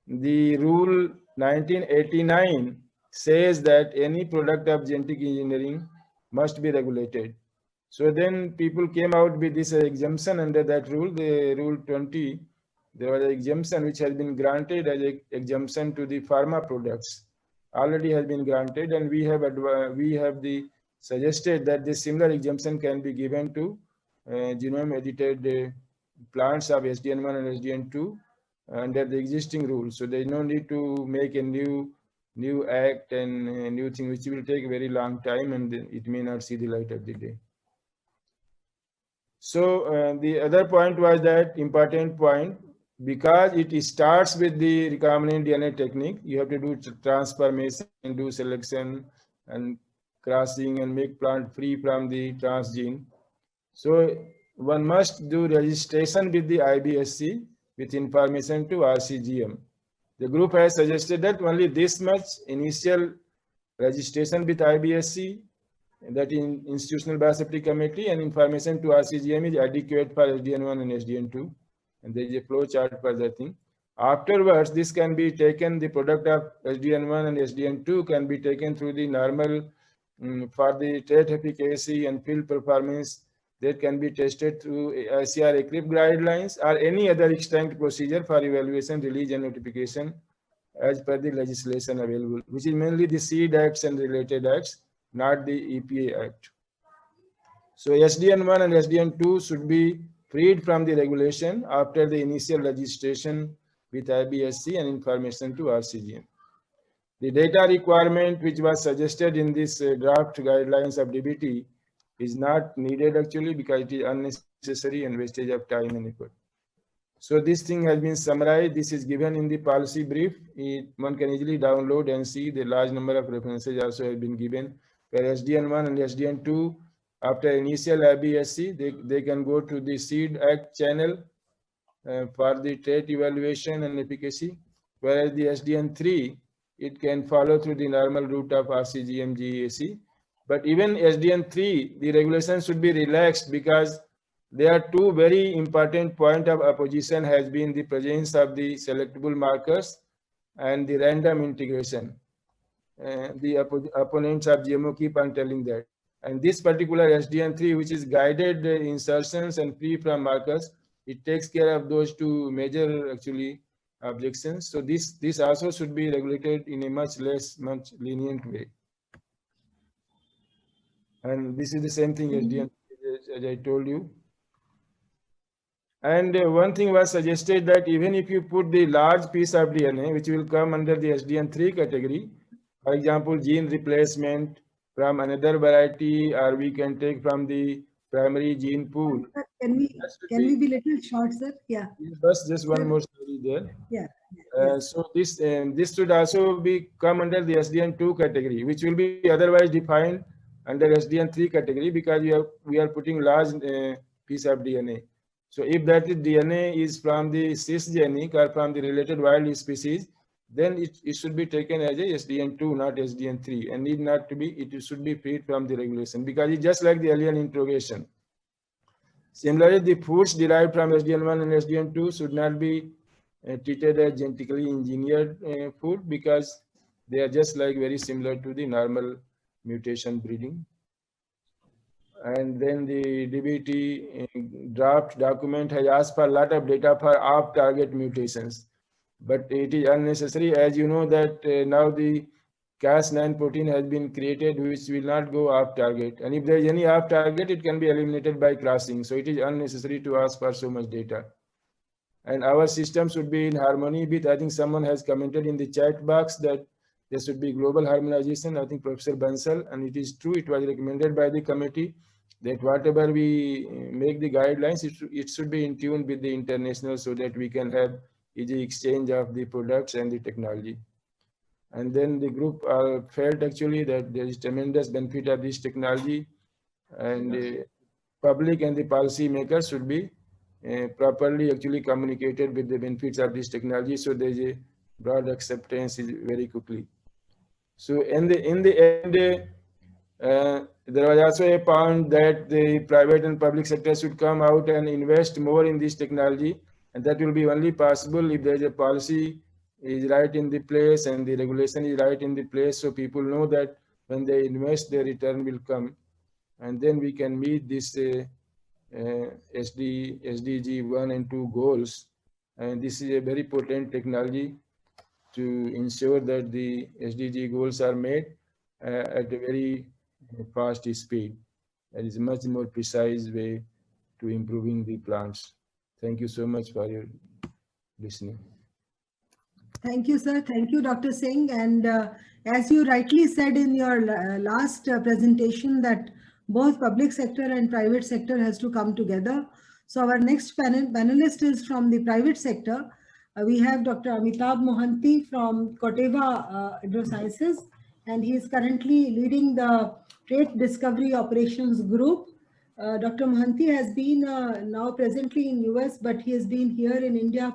S8: the rule 1989 says that any product of genetic engineering must be regulated. So then people came out with this exemption under that rule, the rule 20. There was an exemption which has been granted as an exemption to the pharma products. Already has been granted, and we have suggested that the similar exemption can be given to genome edited plants of SDN1 and SDN2 under the existing rules. So there is no need to make a new act and a new thing, which will take a very long time, and it may not see the light of the day. So the other point was that important point, because it starts with the recombinant DNA technique, you have to do transformation, do selection and crossing, and make plant free from the transgene. So one must do registration with the IBSC with information to RCGM. The group has suggested that only this much initial registration with IBSC, that in Institutional Biosafety Committee, and information to RCGM is adequate for SDN1 and SDN2. And there is a flow chart for that thing. Afterwards, this can be taken, the product of SDN1 and SDN2 can be taken through the normal, for the trait efficacy and field performance, that can be tested through ICR equip guidelines or any other extant procedure for evaluation, release, and notification as per the legislation available, which is mainly the SEED Acts and related acts, not the EPA Act. So SDN1 and SDN2 should be freed from the regulation after the initial registration with IBSC and information to RCGM. The data requirement which was suggested in this draft guidelines of DBT is not needed actually, because it is unnecessary and wastage of time and effort. So this thing has been summarized. This is given in the policy brief. One can easily download and see the large number of references also have been given, where SDN1 and SDN2, after initial IBSC, they can go to the SEED Act channel for the trait evaluation and efficacy, whereas the SDN3, it can follow through the normal route of RCGM GAC. But even SDN3, the regulations should be relaxed, because there are two very important points of opposition has been the presence of the selectable markers and the random integration. The opponents of GMO keep on telling that. And this particular SDN3, which is guided insertions and free from markers, it takes care of those two major actually objections. So this also should be regulated in a much lenient way. And this is the same thing SDN, as I told you. And one thing was suggested that even if you put the large piece of DNA, which will come under the SDN3 category, for example, gene replacement from another variety, or we can take from the primary gene pool.
S1: Sir, can we be little short, sir? Yeah.
S8: Just one more story there.
S1: Yeah. Yes.
S8: So this should also be come under the SDN2 category, which will be otherwise defined under SDN3 category, because we are putting large piece of DNA. So if that DNA is from the cisgenic or from the related wild species, then it should be taken as a SDN2, not SDN3, and need not to be, it should be freed from the regulation, because it's just like the alien interrogation. Similarly, the foods derived from SDN1 and SDN2 should not be treated as genetically engineered food, because they are just like very similar to the normal mutation breeding. And then the DBT draft document has asked for a lot of data for off-target mutations, but it is unnecessary, as you know that now the Cas9 protein has been created which will not go off target, and if there is any off target, it can be eliminated by crossing. So it is unnecessary to ask for so much data. And our system should be in harmony with, I think someone has commented in the chat box that there should be global harmonization, I think Professor Bansal, and it is true, it was recommended by the committee that whatever we make the guidelines, it should be in tune with the international, so that we can have easy exchange of the products and the technology. And then the group felt actually that there is tremendous benefit of this technology, and the public and the policy makers should be properly actually communicated with the benefits of this technology, so there is a broad acceptance very quickly. So in the end, there was also a point that the private and public sector should come out and invest more in this technology, and that will be only possible if there is a policy is right in the place and the regulation is right in the place, so people know that when they invest, their return will come, and then we can meet this SDG 1 and 2 goals. And this is a very potent technology to ensure that the SDG goals are made at a very fast speed. That is a much more precise way to improving the plants. Thank you so much for your listening.
S1: Thank you, sir. Thank you, Dr. Singh. And as you rightly said in your last presentation, that both public sector and private sector has to come together. So our next panelist is from the private sector. We have Dr. Amitabh Mohanty from Corteva Agrosciences, and he is currently leading the Trait Discovery Operations Group. Dr. Mohanty has been now presently in US, but he has been here in India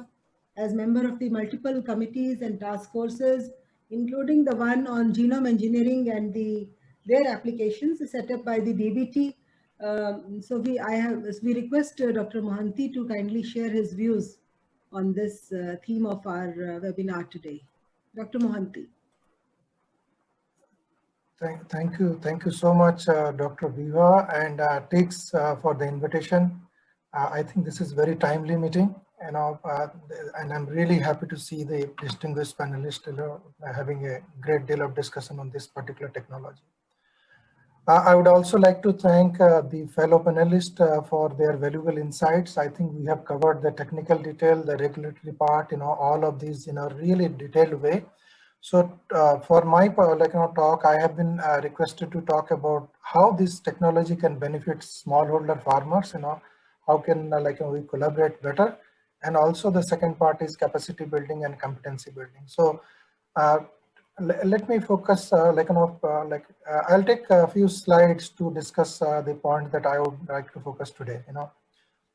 S1: as member of the multiple committees and task forces, including the one on genome engineering and their applications set up by the DBT. So we request Dr. Mohanty to kindly share his views on this theme of our webinar today. Dr. Mohanty.
S9: Thank you so much, Dr. Biva and Tix for the invitation. I think this is very timely meeting, and I'm really happy to see the distinguished panelists having a great deal of discussion on this particular technology. I would also like to thank the fellow panelists for their valuable insights. I think we have covered the technical detail, the regulatory part, all of these in a really detailed way. So for my talk, I have been requested to talk about how this technology can benefit smallholder farmers. How can we collaborate better, and also the second part is capacity building and competency building. So let me focus. I'll take a few slides to discuss the point that I would like to focus today.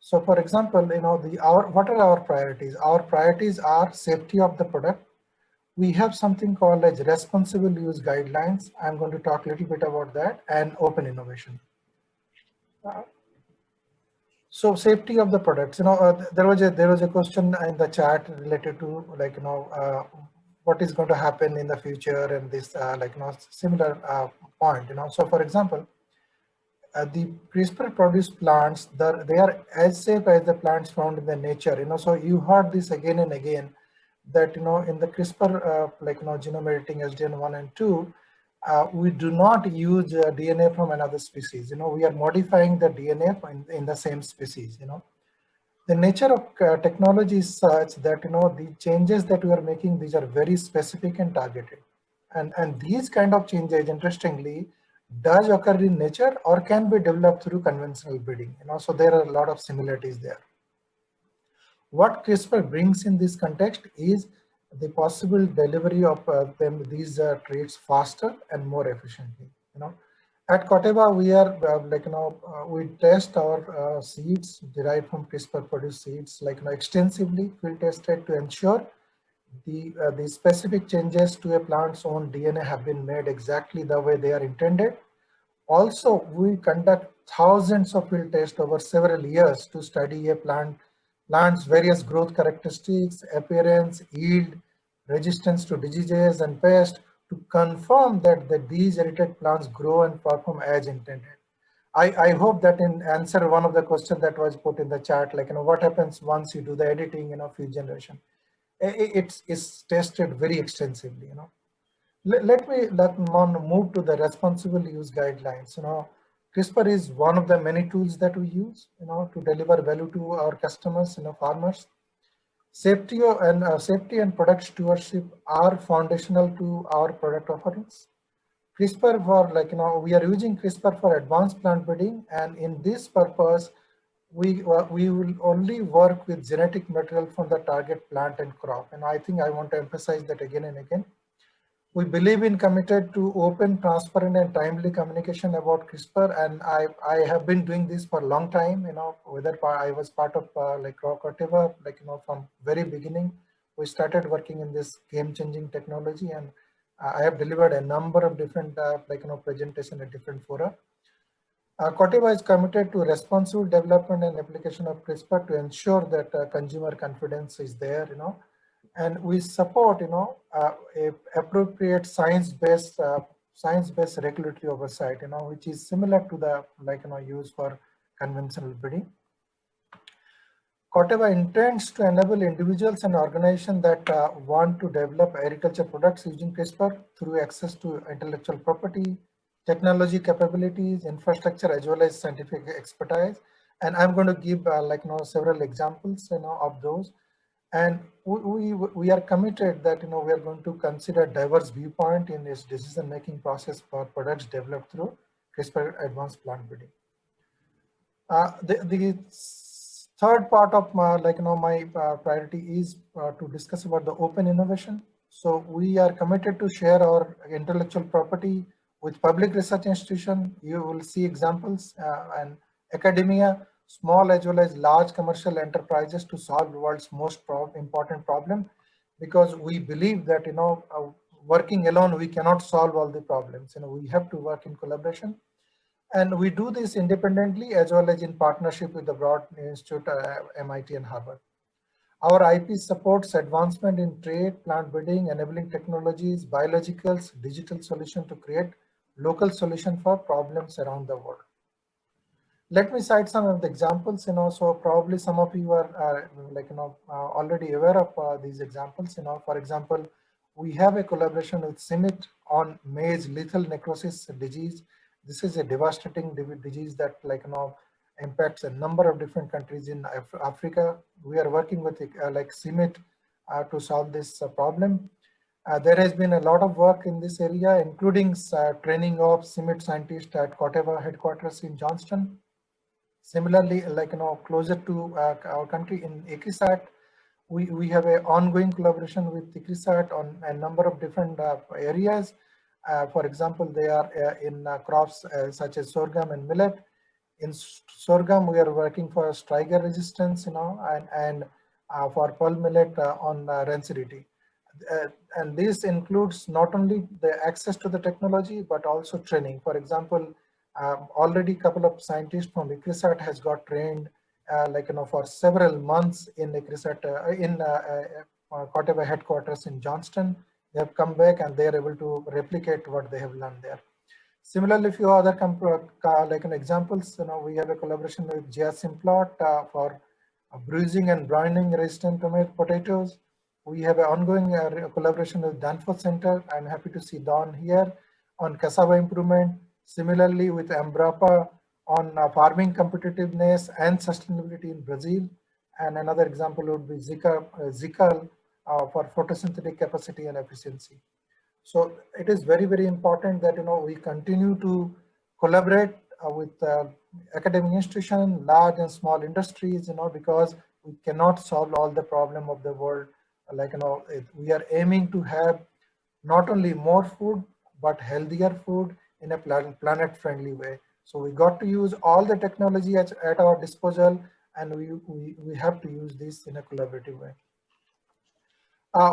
S9: So for example, what are our priorities? Our priorities are safety of the product. We have something called as responsible use guidelines. I'm going to talk a little bit about that, and open innovation. So safety of the products. There was a question in the chat related to what is going to happen in the future, and this similar point. So for example, the CRISPR produced plants, they are as safe as the plants found in the nature. So you heard this again and again, that in the CRISPR genome editing SDN1 and 2, we do not use DNA from another species. We are modifying the DNA in the same species. The nature of technology is such that the changes that we are making, these are very specific and targeted, and these kind of changes, interestingly, does occur in nature or can be developed through conventional breeding. So there are a lot of similarities there. What CRISPR brings in this context is the possible delivery of these traits faster and more efficiently. At Corteva, we are we test our seeds derived from CRISPR produced seeds extensively field tested to ensure the specific changes to a plant's own DNA have been made exactly the way they are intended. Also, we conduct thousands of field tests over several years to study a plant's various growth characteristics, appearance, yield, resistance to diseases and pests to confirm that these edited plants grow and perform as intended. I hope that in answer one of the questions that was put in the chat, what happens once you do the editing, feed generation. It's tested very extensively, Let me move to the responsible use guidelines. CRISPR is one of the many tools that we use, to deliver value to our customers, farmers. Safety and product stewardship are foundational to our product offerings. CRISPR for we are using CRISPR for advanced plant breeding, and in this purpose, we will only work with genetic material from the target plant and crop. And I think I want to emphasize that again and again. We believe in committed to open, transparent, and timely communication about CRISPR, and I have been doing this for a long time. Whether I was part of Corteva, from very beginning, we started working in this game-changing technology, and I have delivered a number of different presentation at different fora. Corteva is committed to responsible development and application of CRISPR to ensure that consumer confidence is there, and we support, a appropriate science-based regulatory oversight, which is similar to the used for conventional breeding. Corteva intends to enable individuals and organizations that want to develop agriculture products using CRISPR through access to intellectual property, technology capabilities, infrastructure, as well as scientific expertise. And I'm going to give several examples of those. And we are committed that we are going to consider diverse viewpoint in this decision-making process for products developed through CRISPR advanced plant breeding. The third part of my priority is to discuss about the open innovation. So we are committed to share our intellectual property with public research institutions. You will see examples and academia, small as well as large commercial enterprises to solve the world's most important problem, because we believe that working alone we cannot solve all the problems. We have to work in collaboration, and we do this independently as well as in partnership with the Broad Institute, MIT and Harvard. Our IP supports advancement in trade, plant breeding, enabling technologies, biologicals, digital solution to create local solution for problems around the world. Let me cite some of the examples, so probably some of you are already aware of these examples. For example, we have a collaboration with CIMMYT on maize lethal necrosis disease. This is a devastating disease that impacts a number of different countries in Africa. We are working with CIMMYT to solve this problem. There has been a lot of work in this area, including training of CIMMYT scientists at Corteva headquarters in Johnston. Similarly, closer to our country in ICRISAT, we have an ongoing collaboration with ICRISAT on a number of different areas. For example, they are in crops such as sorghum and millet. In sorghum, we are working for striga resistance, and for pearl millet on rancidity. And this includes not only the access to the technology, but also training. For example, already a couple of scientists from ICRISAT has got trained for several months in ICRISAT in Corteva headquarters in Johnston. They have come back and they are able to replicate what they have learned there. Similarly, a few other examples, we have a collaboration with GIA Simplot for bruising and browning resistant tomato potatoes. We have an ongoing collaboration with Danforth Center. I'm happy to see Don here on cassava improvement. Similarly, with Embrapa on farming competitiveness and sustainability in Brazil. And another example would be Zical for photosynthetic capacity and efficiency. So it is very, very important that we continue to collaborate with academic institutions, large and small industries, because we cannot solve all the problem of the world. We are aiming to have not only more food, but healthier food in a planet-friendly way. So we got to use all the technology at our disposal, and we have to use this in a collaborative way.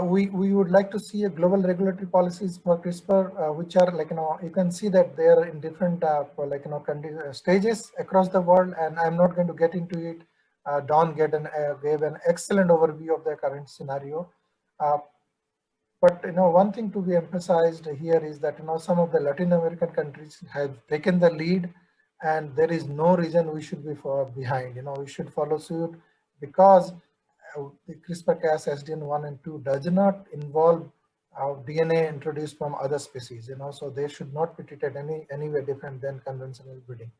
S9: We would like to see a global regulatory policies for CRISPR, which are you can see that they are in different stages across the world, and I'm not going to get into it. Don gave an excellent overview of the current scenario. But one thing to be emphasized here is that some of the Latin American countries have taken the lead, and there is no reason we should be behind. We should follow suit, because the CRISPR-Cas SDN1 and 2 does not involve DNA introduced from other species. So they should not be treated any way different than conventional breeding.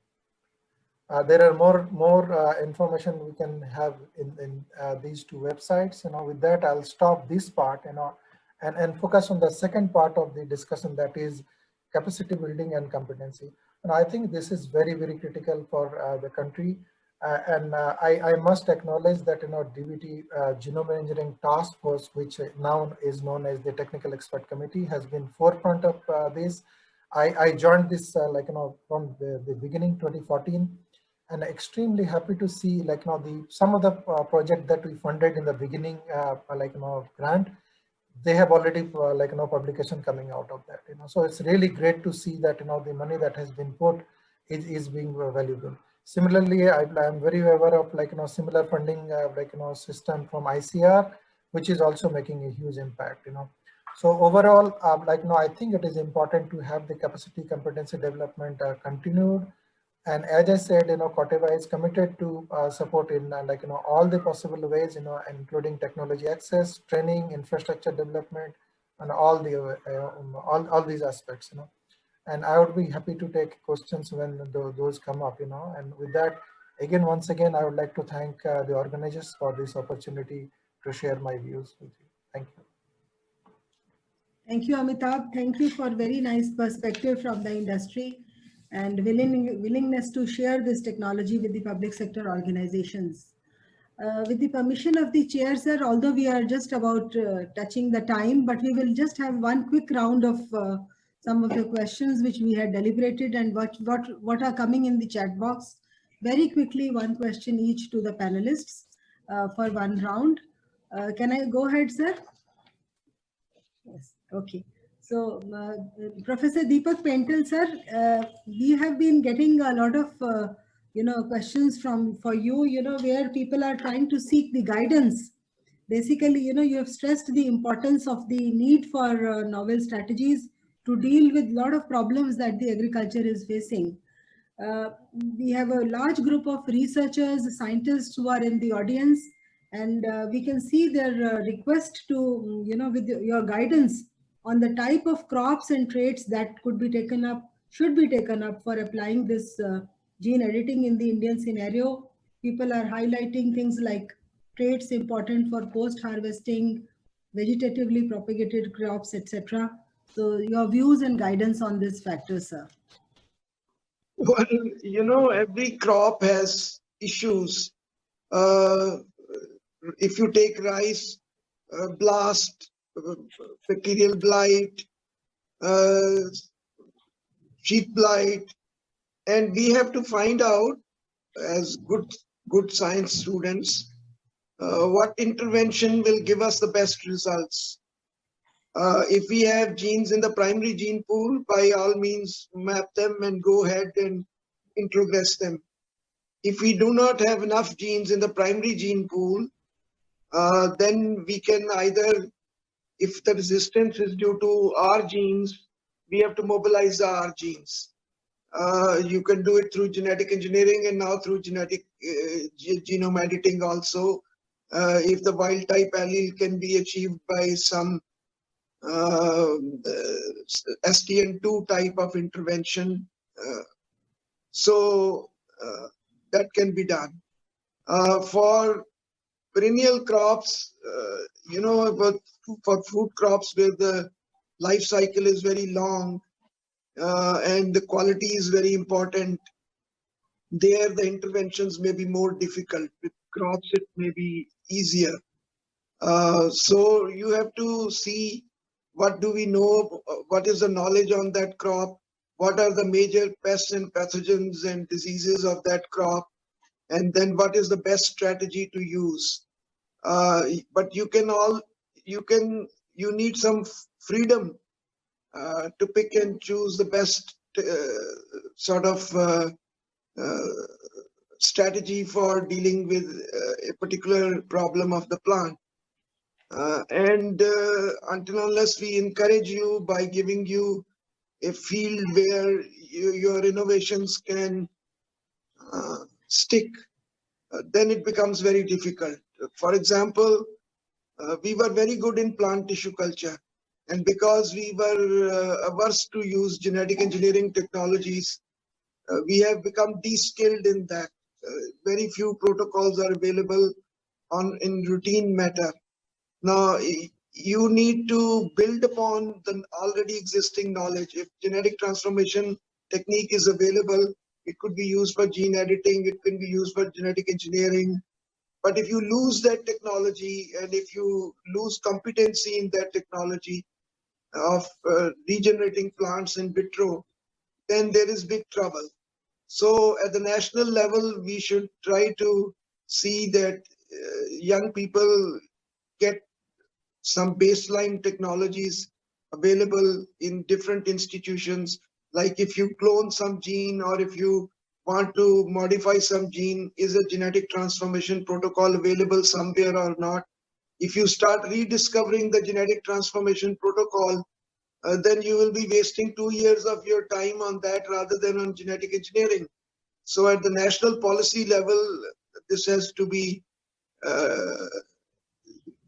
S9: There are more information we can have in these two websites. With that, I'll stop this part. And focus on the second part of the discussion, that is capacity building and competency. And I think this is very, very critical for the country. I must acknowledge that DBT Genome Engineering Task Force, which now is known as the Technical Expert Committee, has been forefront of this. I joined this from the beginning, 2014, and extremely happy to see some of the project that we funded in the beginning, grant. They have already publication coming out of that. So it's really great to see that the money that has been put is being valuable. Similarly, I am very aware of similar funding system from ICR, which is also making a huge impact. So overall, I think it is important to have the capacity competency development continued. And as I said, Cortez is committed to support in all the possible ways, including technology access, training, infrastructure development, and all the all these aspects. And I would be happy to take questions when those come up. And with that, once again, I would like to thank the organizers for this opportunity to share my views with you. Thank you.
S1: Thank you, Amitabh. Thank you for very nice perspective from the industry and willingness to share this technology with the public sector organizations. With the permission of the chair, sir, although we are just about touching the time, but we will just have one quick round of some of the questions which we had deliberated and what are coming in the chat box. Very quickly, one question each to the panelists for one round. Can I go ahead, sir? Yes, okay. So, Professor Deepak Pental, sir, we have been getting a lot of, questions for you, where people are trying to seek the guidance. Basically, you have stressed the importance of the need for novel strategies to deal with a lot of problems that the agriculture is facing. We have a large group of researchers, scientists who are in the audience, and we can see their request to, with your guidance on the type of crops and traits that could be taken up, should be taken up for applying this gene editing in the Indian scenario. People are highlighting things like traits important for post-harvesting, vegetatively propagated crops, etc. So your views and guidance on this factor, sir.
S5: Well, every crop has issues. If you take rice, blast, bacterial blight, sheath blight, and we have to find out as good science students what intervention will give us the best results. If we have genes in the primary gene pool, by all means map them and go ahead and introgress them. If we do not have enough genes in the primary gene pool, then we can either, if the resistance is due to our genes, we have to mobilize our genes. You can do it through genetic engineering and now through genetic genome editing also. If the wild type allele can be achieved by some STN2 type of intervention, that can be done. For perennial crops, but for food crops where the life cycle is very long, and the quality is very important. There, the interventions may be more difficult. With crops, it may be easier. So you have to see what do we know, what is the knowledge on that crop, what are the major pests and pathogens and diseases of that crop, and then what is the best strategy to use. But you need some freedom to pick and choose the best sort of strategy for dealing with a particular problem of the plant. Until unless we encourage you by giving you a field where your innovations can stick, then it becomes very difficult. For example, we were very good in plant tissue culture, and because we were averse to use genetic engineering technologies, we have become de-skilled in that. Very few protocols are available in routine matter. Now, you need to build upon the already existing knowledge. If genetic transformation technique is available, it could be used for gene editing, it can be used for genetic engineering. But if you lose that technology, and if you lose competency in that technology of regenerating plants in vitro, then there is big trouble. So at the national level, we should try to see that young people get some baseline technologies available in different institutions. Like if you clone some gene, or if you want to modify some gene, is a genetic transformation protocol available somewhere or not? If you start rediscovering the genetic transformation protocol, then you will be wasting 2 years of your time on that rather than on genetic engineering. So at the national policy level, this has to be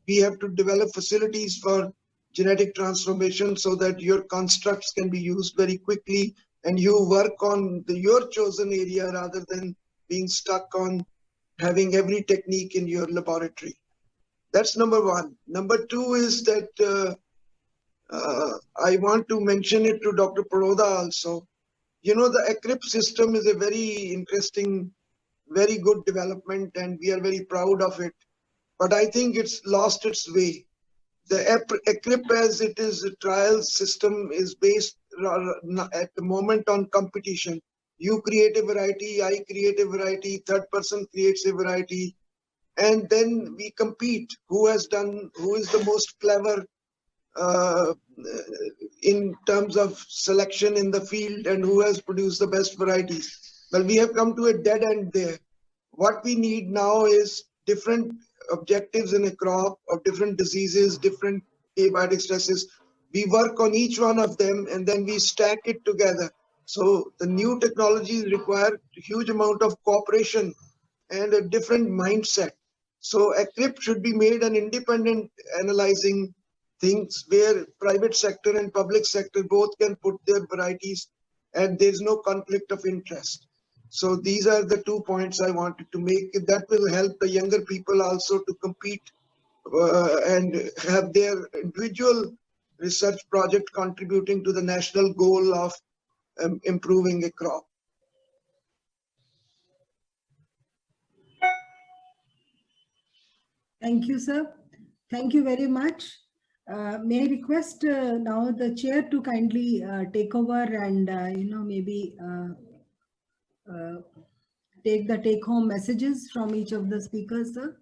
S5: we have to develop facilities for genetic transformation so that your constructs can be used very quickly, and you work on your chosen area rather than being stuck on having every technique in your laboratory. That's number one. Number two is that I want to mention it to Dr. Paroda also. You know, the ACRIP system is a very interesting, very good development, and we are very proud of it. But I think it's lost its way. The ACRIP, as it is a trial system, is based at the moment on competition. You create a variety, I create a variety, third person creates a variety, and then we compete. Who is the most clever in terms of selection in the field, and who has produced the best varieties. Well, we have come to a dead end there. What we need now is different objectives in a crop, of different diseases, different abiotic stresses. We work on each one of them, and then we stack it together. So the new technologies require a huge amount of cooperation and a different mindset. So ACRIP should be made an independent analyzing things where private sector and public sector both can put their varieties, and there's no conflict of interest. So these are the 2 points I wanted to make. That will help the younger people also to compete and have their individual research project contributing to the national goal of improving a crop.
S1: Thank you, sir. Thank you very much. May I request now the chair to kindly take over and, maybe take the take-home messages from each of the speakers, sir?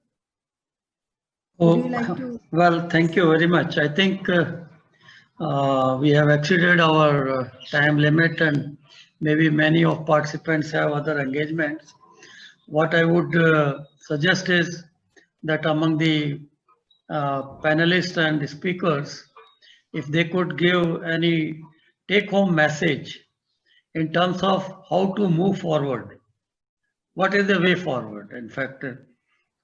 S1: Would you like to?
S2: Well, thank you very much. I think we have exceeded our time limit, and maybe many of participants have other engagements. What I would suggest is that among the panelists and the speakers, if they could give any take-home message in terms of how to move forward. What is the way forward? In fact,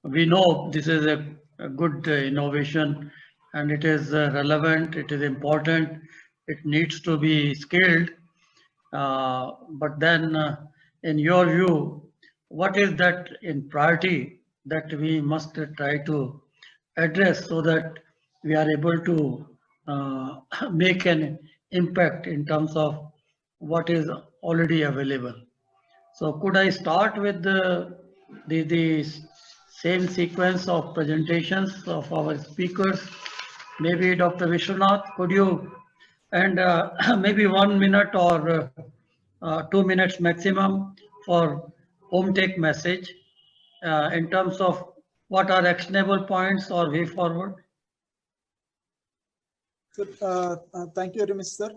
S2: we know this is a good innovation, and it is relevant, it is important, it needs to be scaled. But then, in your view, what is that in priority that we must try to address so that we are able to make an impact in terms of what is already available. So could I start with the same sequence of presentations of our speakers? Maybe Dr. Vishwanath, could you, and maybe 1 minute or 2 minutes maximum for home take message in terms of what are actionable points or way forward?
S3: So, thank you very much, sir.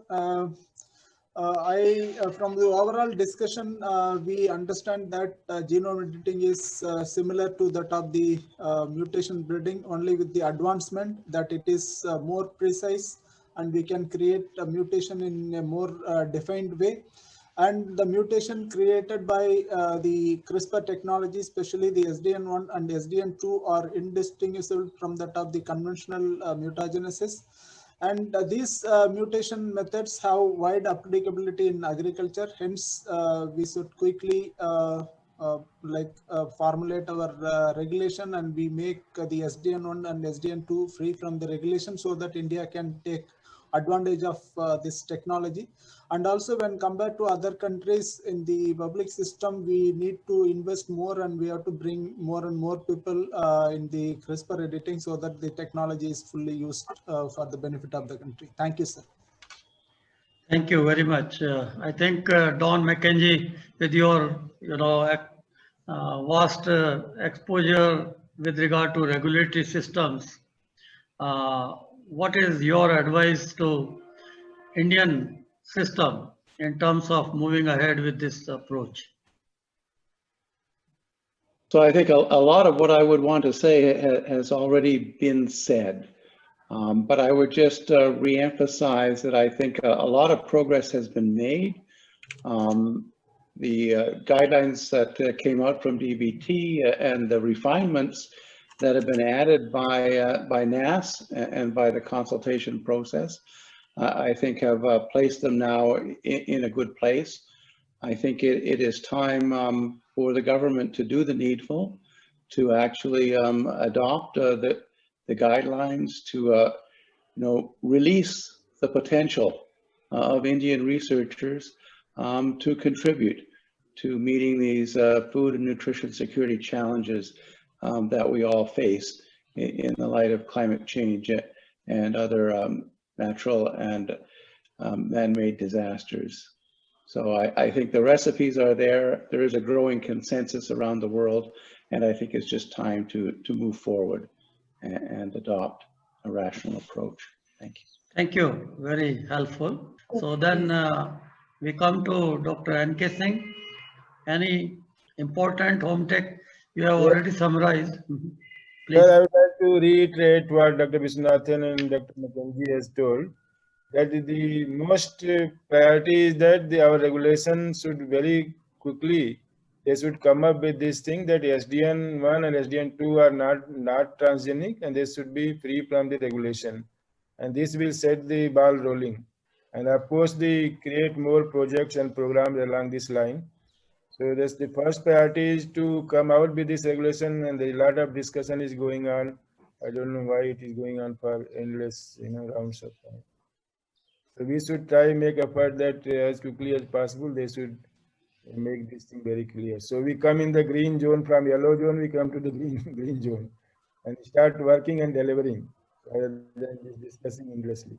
S3: From the overall discussion, we understand that genome editing is similar to that of the mutation breeding, only with the advancement that it is more precise and we can create a mutation in a more defined way. And the mutation created by the CRISPR technology, especially the SDN1 and SDN2, are indistinguishable from that of the conventional mutagenesis. And these mutation methods have wide applicability in agriculture. Hence, we should quickly formulate our regulation, and we make the SDN1 and SDN2 free from the regulation so that India can take advantage of this technology. And also, when compared to other countries in the public system, we need to invest more, and we have to bring more and more people in the CRISPR editing so that the technology is fully used for the benefit of the country. Thank you, sir.
S2: Thank you very much. I think Don McKenzie, with your vast exposure with regard to regulatory systems, what is your advice to Indian system in terms of moving ahead with this approach?
S4: So I think a lot of what I would want to say has already been said. But I would just re-emphasize that I think a lot of progress has been made. The guidelines that came out from DBT and the refinements that have been added by NAS and by the consultation process, I think have placed them now in a good place. I think it is time for the government to do the needful, to actually adopt the guidelines, to release the potential of Indian researchers to contribute to meeting these food and nutrition security challenges that we all face in the light of climate change and other natural and man-made disasters. So I think the recipes are there. There is a growing consensus around the world, and I think it's just time to move forward and adopt a rational approach. Thank you.
S2: Thank you. Very helpful. So then we come to Dr. N.K. Singh. Any important home tech you have already summarized? Please.
S8: Well, I would like to reiterate what Dr. Viswanathan and Dr. McKenzie has told, that the most priority is that our regulation should very quickly, they should come up with this thing that SDN1 and SDN2 are not transgenic, and they should be free from the regulation. And this will set the ball rolling. And of course, they create more projects and programs along this line. So that's the first priority, is to come out with this regulation, and a lot of discussion is going on. I don't know why it is going on for endless rounds of time. So we should try and make effort that as quickly as possible, they should make this thing very clear. So we come in the green zone, from yellow zone, we come to the green zone, and start working and delivering rather than just discussing endlessly.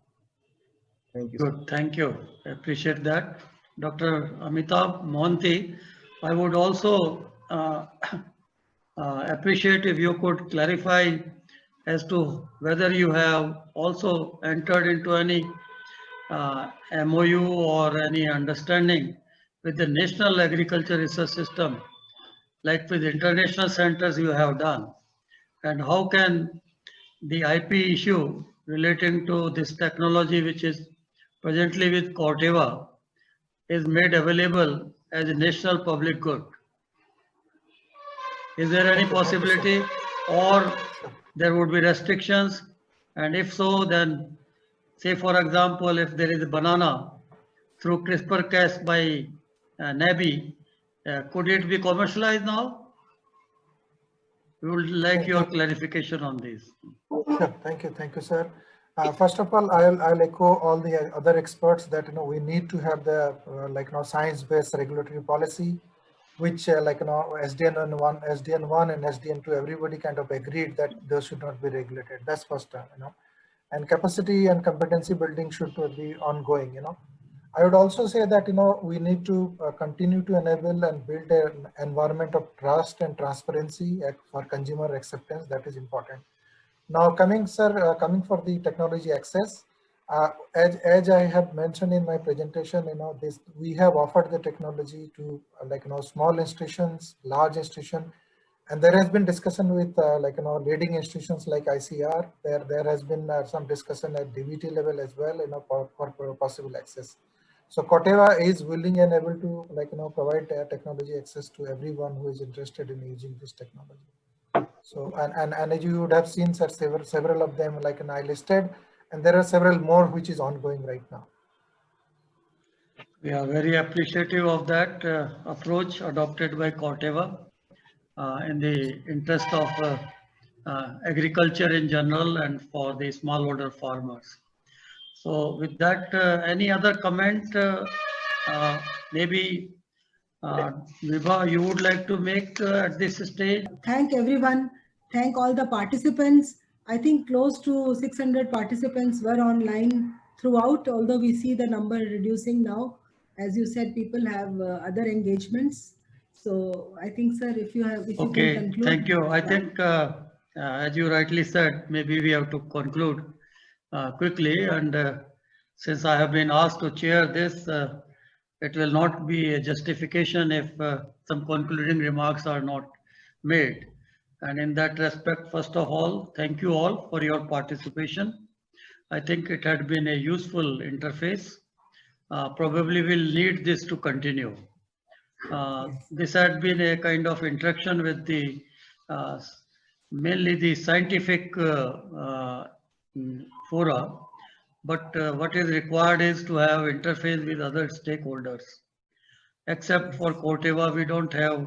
S8: Thank you.
S2: Good, thank you. I appreciate that. Dr. Amitabh Mohanty, I would also appreciate if you could clarify as to whether you have also entered into any MOU or any understanding with the National Agriculture Research System, like with international centers you have done, and how can the IP issue relating to this technology, which is presently with Cortez, is made available as a national public good? Is there any possibility, or there would be restrictions? And if so, then say for example, if there is a banana through CRISPR-Cas by NABI, could it be commercialized now? We would like your clarification on this.
S9: Sure. Thank you, sir. First of all, I'll echo all the other experts that we need to have the science-based regulatory policy, which SDN1, SDN1 and SDN2, everybody kind of agreed that those should not be regulated. That's first, and capacity and competency building should be ongoing. I would also say that we need to continue to enable and build an environment of trust and transparency for consumer acceptance. That is important. Now coming for the technology access, as I have mentioned in my presentation, we have offered the technology to small institutions, large institutions, and there has been discussion with leading institutions like ICR. There has been some discussion at DBT level as well, for possible access. So Cortez is willing and able to provide technology access to everyone who is interested in using this technology. So and as you would have seen, sir, several of them I listed, and there are several more which is ongoing right now.
S2: We are very appreciative of that approach adopted by Corteva in the interest of agriculture in general and for the smallholder farmers. So with that, any other comment? Maybe Vibha, you would like to make at this stage?
S1: Thank everyone. Thank all the participants. I think close to 600 participants were online throughout, although we see the number reducing now. As you said, people have other engagements. So I think, sir, if you have, if you can conclude.
S2: Thank you. I think, as you rightly said, maybe we have to conclude quickly. And since I have been asked to chair this, it will not be a justification if some concluding remarks are not made. And in that respect, first of all, thank you all for your participation. I think it had been a useful interface. Probably we'll need this to continue. This had been a kind of interaction with the mainly the scientific fora, but what is required is to have interface with other stakeholders. Except for Corteva, we don't have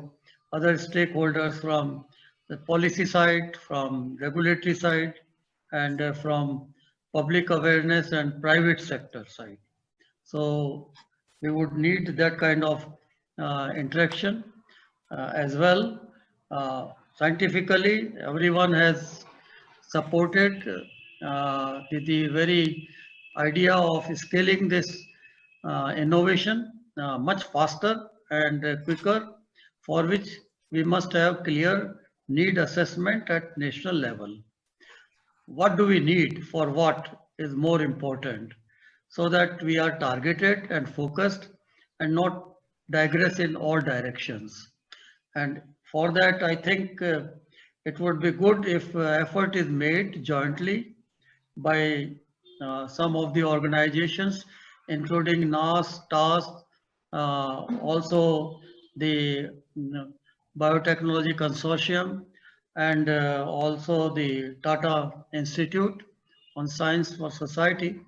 S2: other stakeholders from the policy side, from regulatory side, and from public awareness and private sector side. So we would need that kind of interaction as well. Scientifically, everyone has supported the very idea of scaling this innovation much faster and quicker, for which we must have clear need assessment at national level. What do we need for what is more important, so that we are targeted and focused and not digress in all directions. And for that, I think it would be good if effort is made jointly by some of the organizations, including NAS, TAS, also the Biotechnology Consortium, and also the Tata Institute on Science for Society,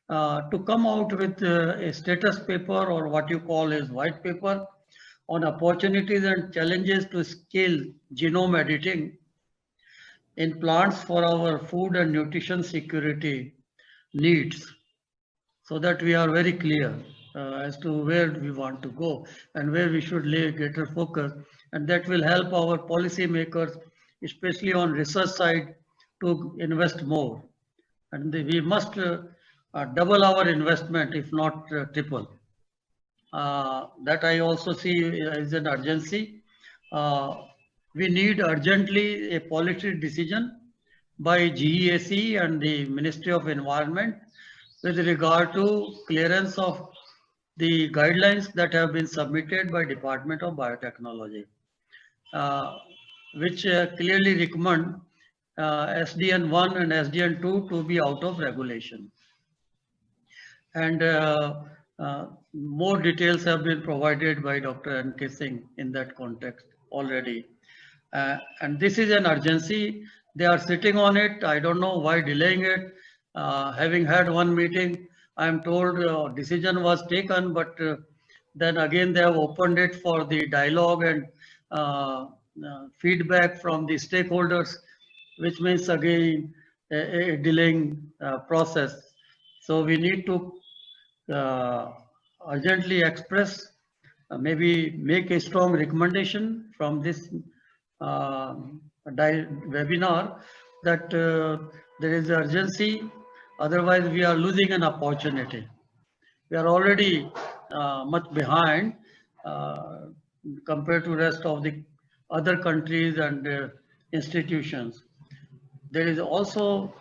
S2: to come out with a status paper, or what you call as white paper, on opportunities and challenges to scale genome editing in plants for our food and nutrition security needs, so that we are very clear as to where we want to go and where we should lay greater focus. And that will help our policy makers, especially on research side, to invest more. And we must double our investment, if not triple. That I also see as an urgency. We need urgently a policy decision by GEAC and the Ministry of Environment with regard to clearance of the guidelines that have been submitted by Department of Biotechnology, which clearly recommend SDN1 and SDN2 to be out of regulation. And more details have been provided by Dr. N.K. Singh in that context already. And this is an urgency. They are sitting on it. I don't know why delaying it. Having had one meeting, I am told decision was taken, but then again they have opened it for the dialogue and feedback from the stakeholders, which means again a delaying process. So we need to urgently express, maybe make a strong recommendation from this webinar that there is urgency, otherwise we are losing an opportunity. We are already much behind compared to rest of the other countries and institutions. There is also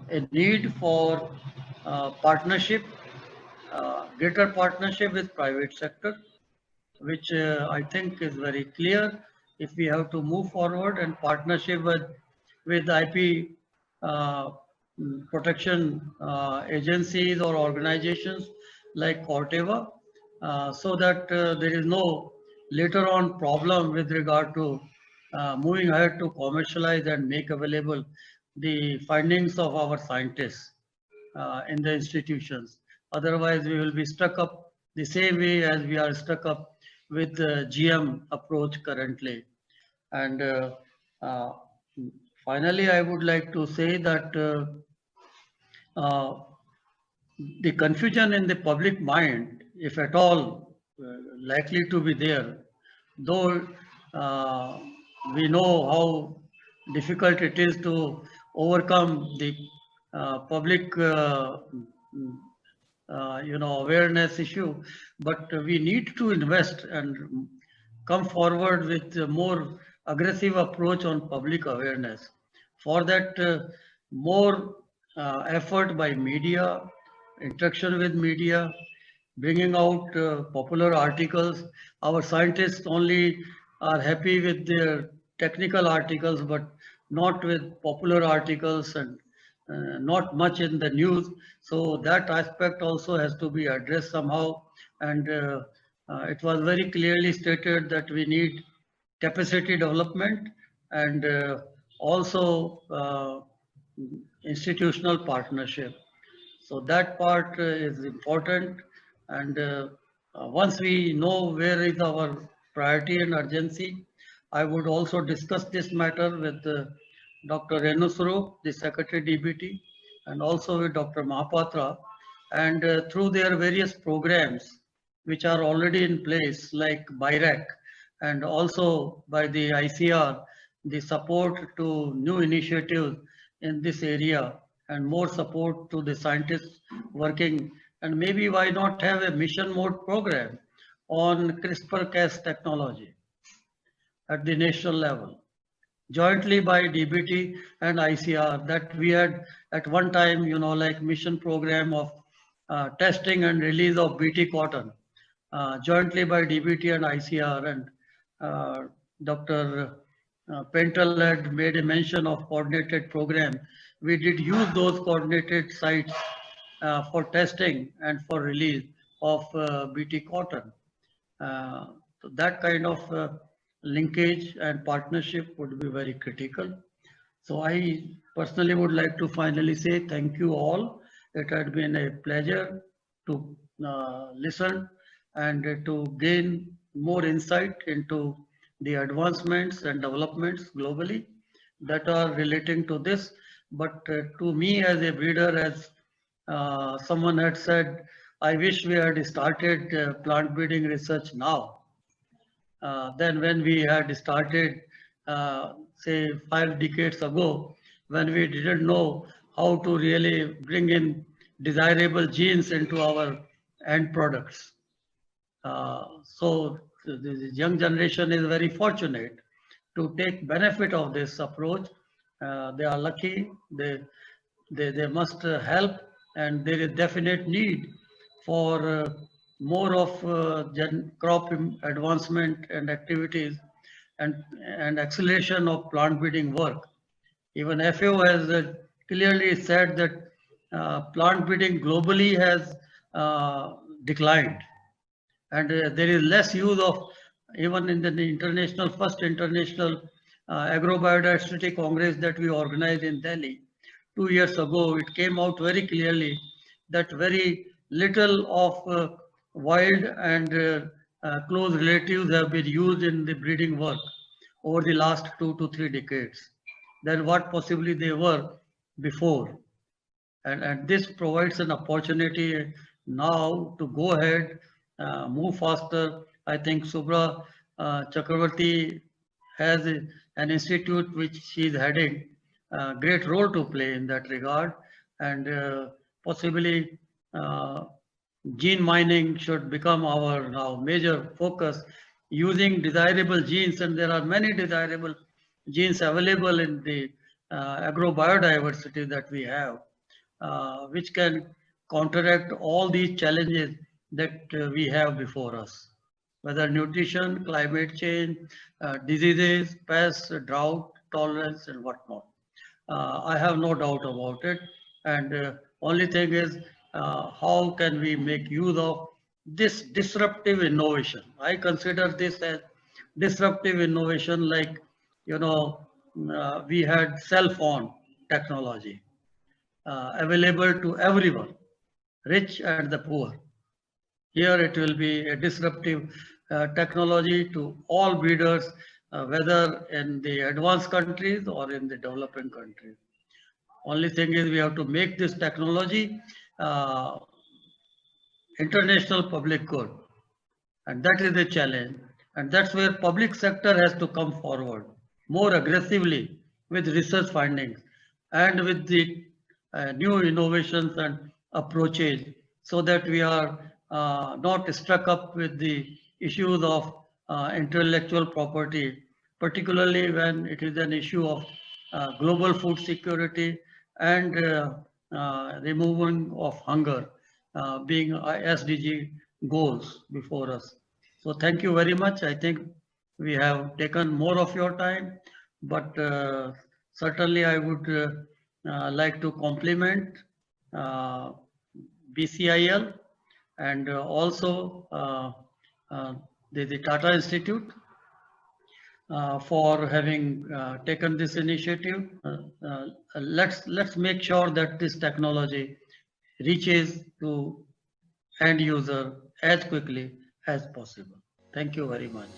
S2: a need for partnership, greater partnership with private sector, which I think is very clear. If we have to move forward and partnership with IP protection agencies or organizations like Corteva, so that there is no later on problem with regard to moving ahead to commercialize and make available the findings of our scientists in the institutions. Otherwise, we will be stuck up the same way as we are stuck up with the GM approach currently. And uh, finally, I would like to say that the confusion in the public mind, if at all likely to be there, though we know how difficult it is to overcome the public awareness issue, but we need to invest and come forward with a more aggressive approach on public awareness. For that, more effort by media, interaction with media, bringing out popular articles. Our scientists only are happy with their technical articles, but not with popular articles and not much in the news. So that aspect also has to be addressed somehow. And it was very clearly stated that we need capacity development and also institutional partnership. So that part is important. And once we know where is our priority and urgency, I would also discuss this matter with Dr. Renusuru, the Secretary DBT, and also with Dr. Mahapatra. And through their various programs, which are already in place, like BIRAC, and also by the ICR, the support to new initiatives in this area, and more support to the scientists working, and maybe why not have a mission mode program on CRISPR-Cas technology at the national level, jointly by DBT and ICR, that we had at one time, like mission program of testing and release of BT cotton, jointly by DBT and ICR, and Dr. Pentel had made a mention of coordinated program. We did use those coordinated sites for testing and for release of BT cotton. So that kind of linkage and partnership would be very critical. So I personally would like to finally say thank you all. It had been a pleasure to listen and to gain more insight into the advancements and developments globally that are relating to this. But to me as a breeder, as someone had said, I wish we had started plant breeding research now. Then when we had started, say 5 decades ago, when we didn't know how to really bring in desirable genes into our end products. So the young generation is very fortunate to take benefit of this approach. They are lucky, they must help, and there is definite need for more of crop advancement and activities and acceleration of plant breeding work. Even FAO has clearly said that plant breeding globally has declined, and there is less use of, even in the first international Agrobiodiversity Congress that we organized in Delhi 2 years ago. It came out very clearly that very little of wild and close relatives have been used in the breeding work over the last 2 to 3 decades than what possibly they were before. And this provides an opportunity now to go ahead, move faster. I think Subra Chakravarti has an institute which she is heading, a great role to play in that regard, and possibly gene mining should become our now major focus, using desirable genes, and there are many desirable genes available in the agrobiodiversity that we have, which can counteract all these challenges that we have before us, whether nutrition, climate change, diseases, pests, drought, tolerance, and whatnot. I have no doubt about it. And only thing is, how can we make use of this disruptive innovation? I consider this as disruptive innovation, like, you know, we had cell phone technology available to everyone, rich and the poor. Here it will be a disruptive technology to all breeders, whether in the advanced countries or in the developing countries. Only thing is we have to make this technology uh, international public good. And that is the challenge. And that's where public sector has to come forward more aggressively with research findings and with the new innovations and approaches, so that we are not struck up with the issues of intellectual property, particularly when it is an issue of global food security and removing of hunger, being SDG goals before us. So thank you very much. I think we have taken more of your time, but certainly I would like to compliment BCIL and also the Tata Institute for having taken this initiative. Let's make sure that this technology reaches to end user as quickly as possible. Thank you very much.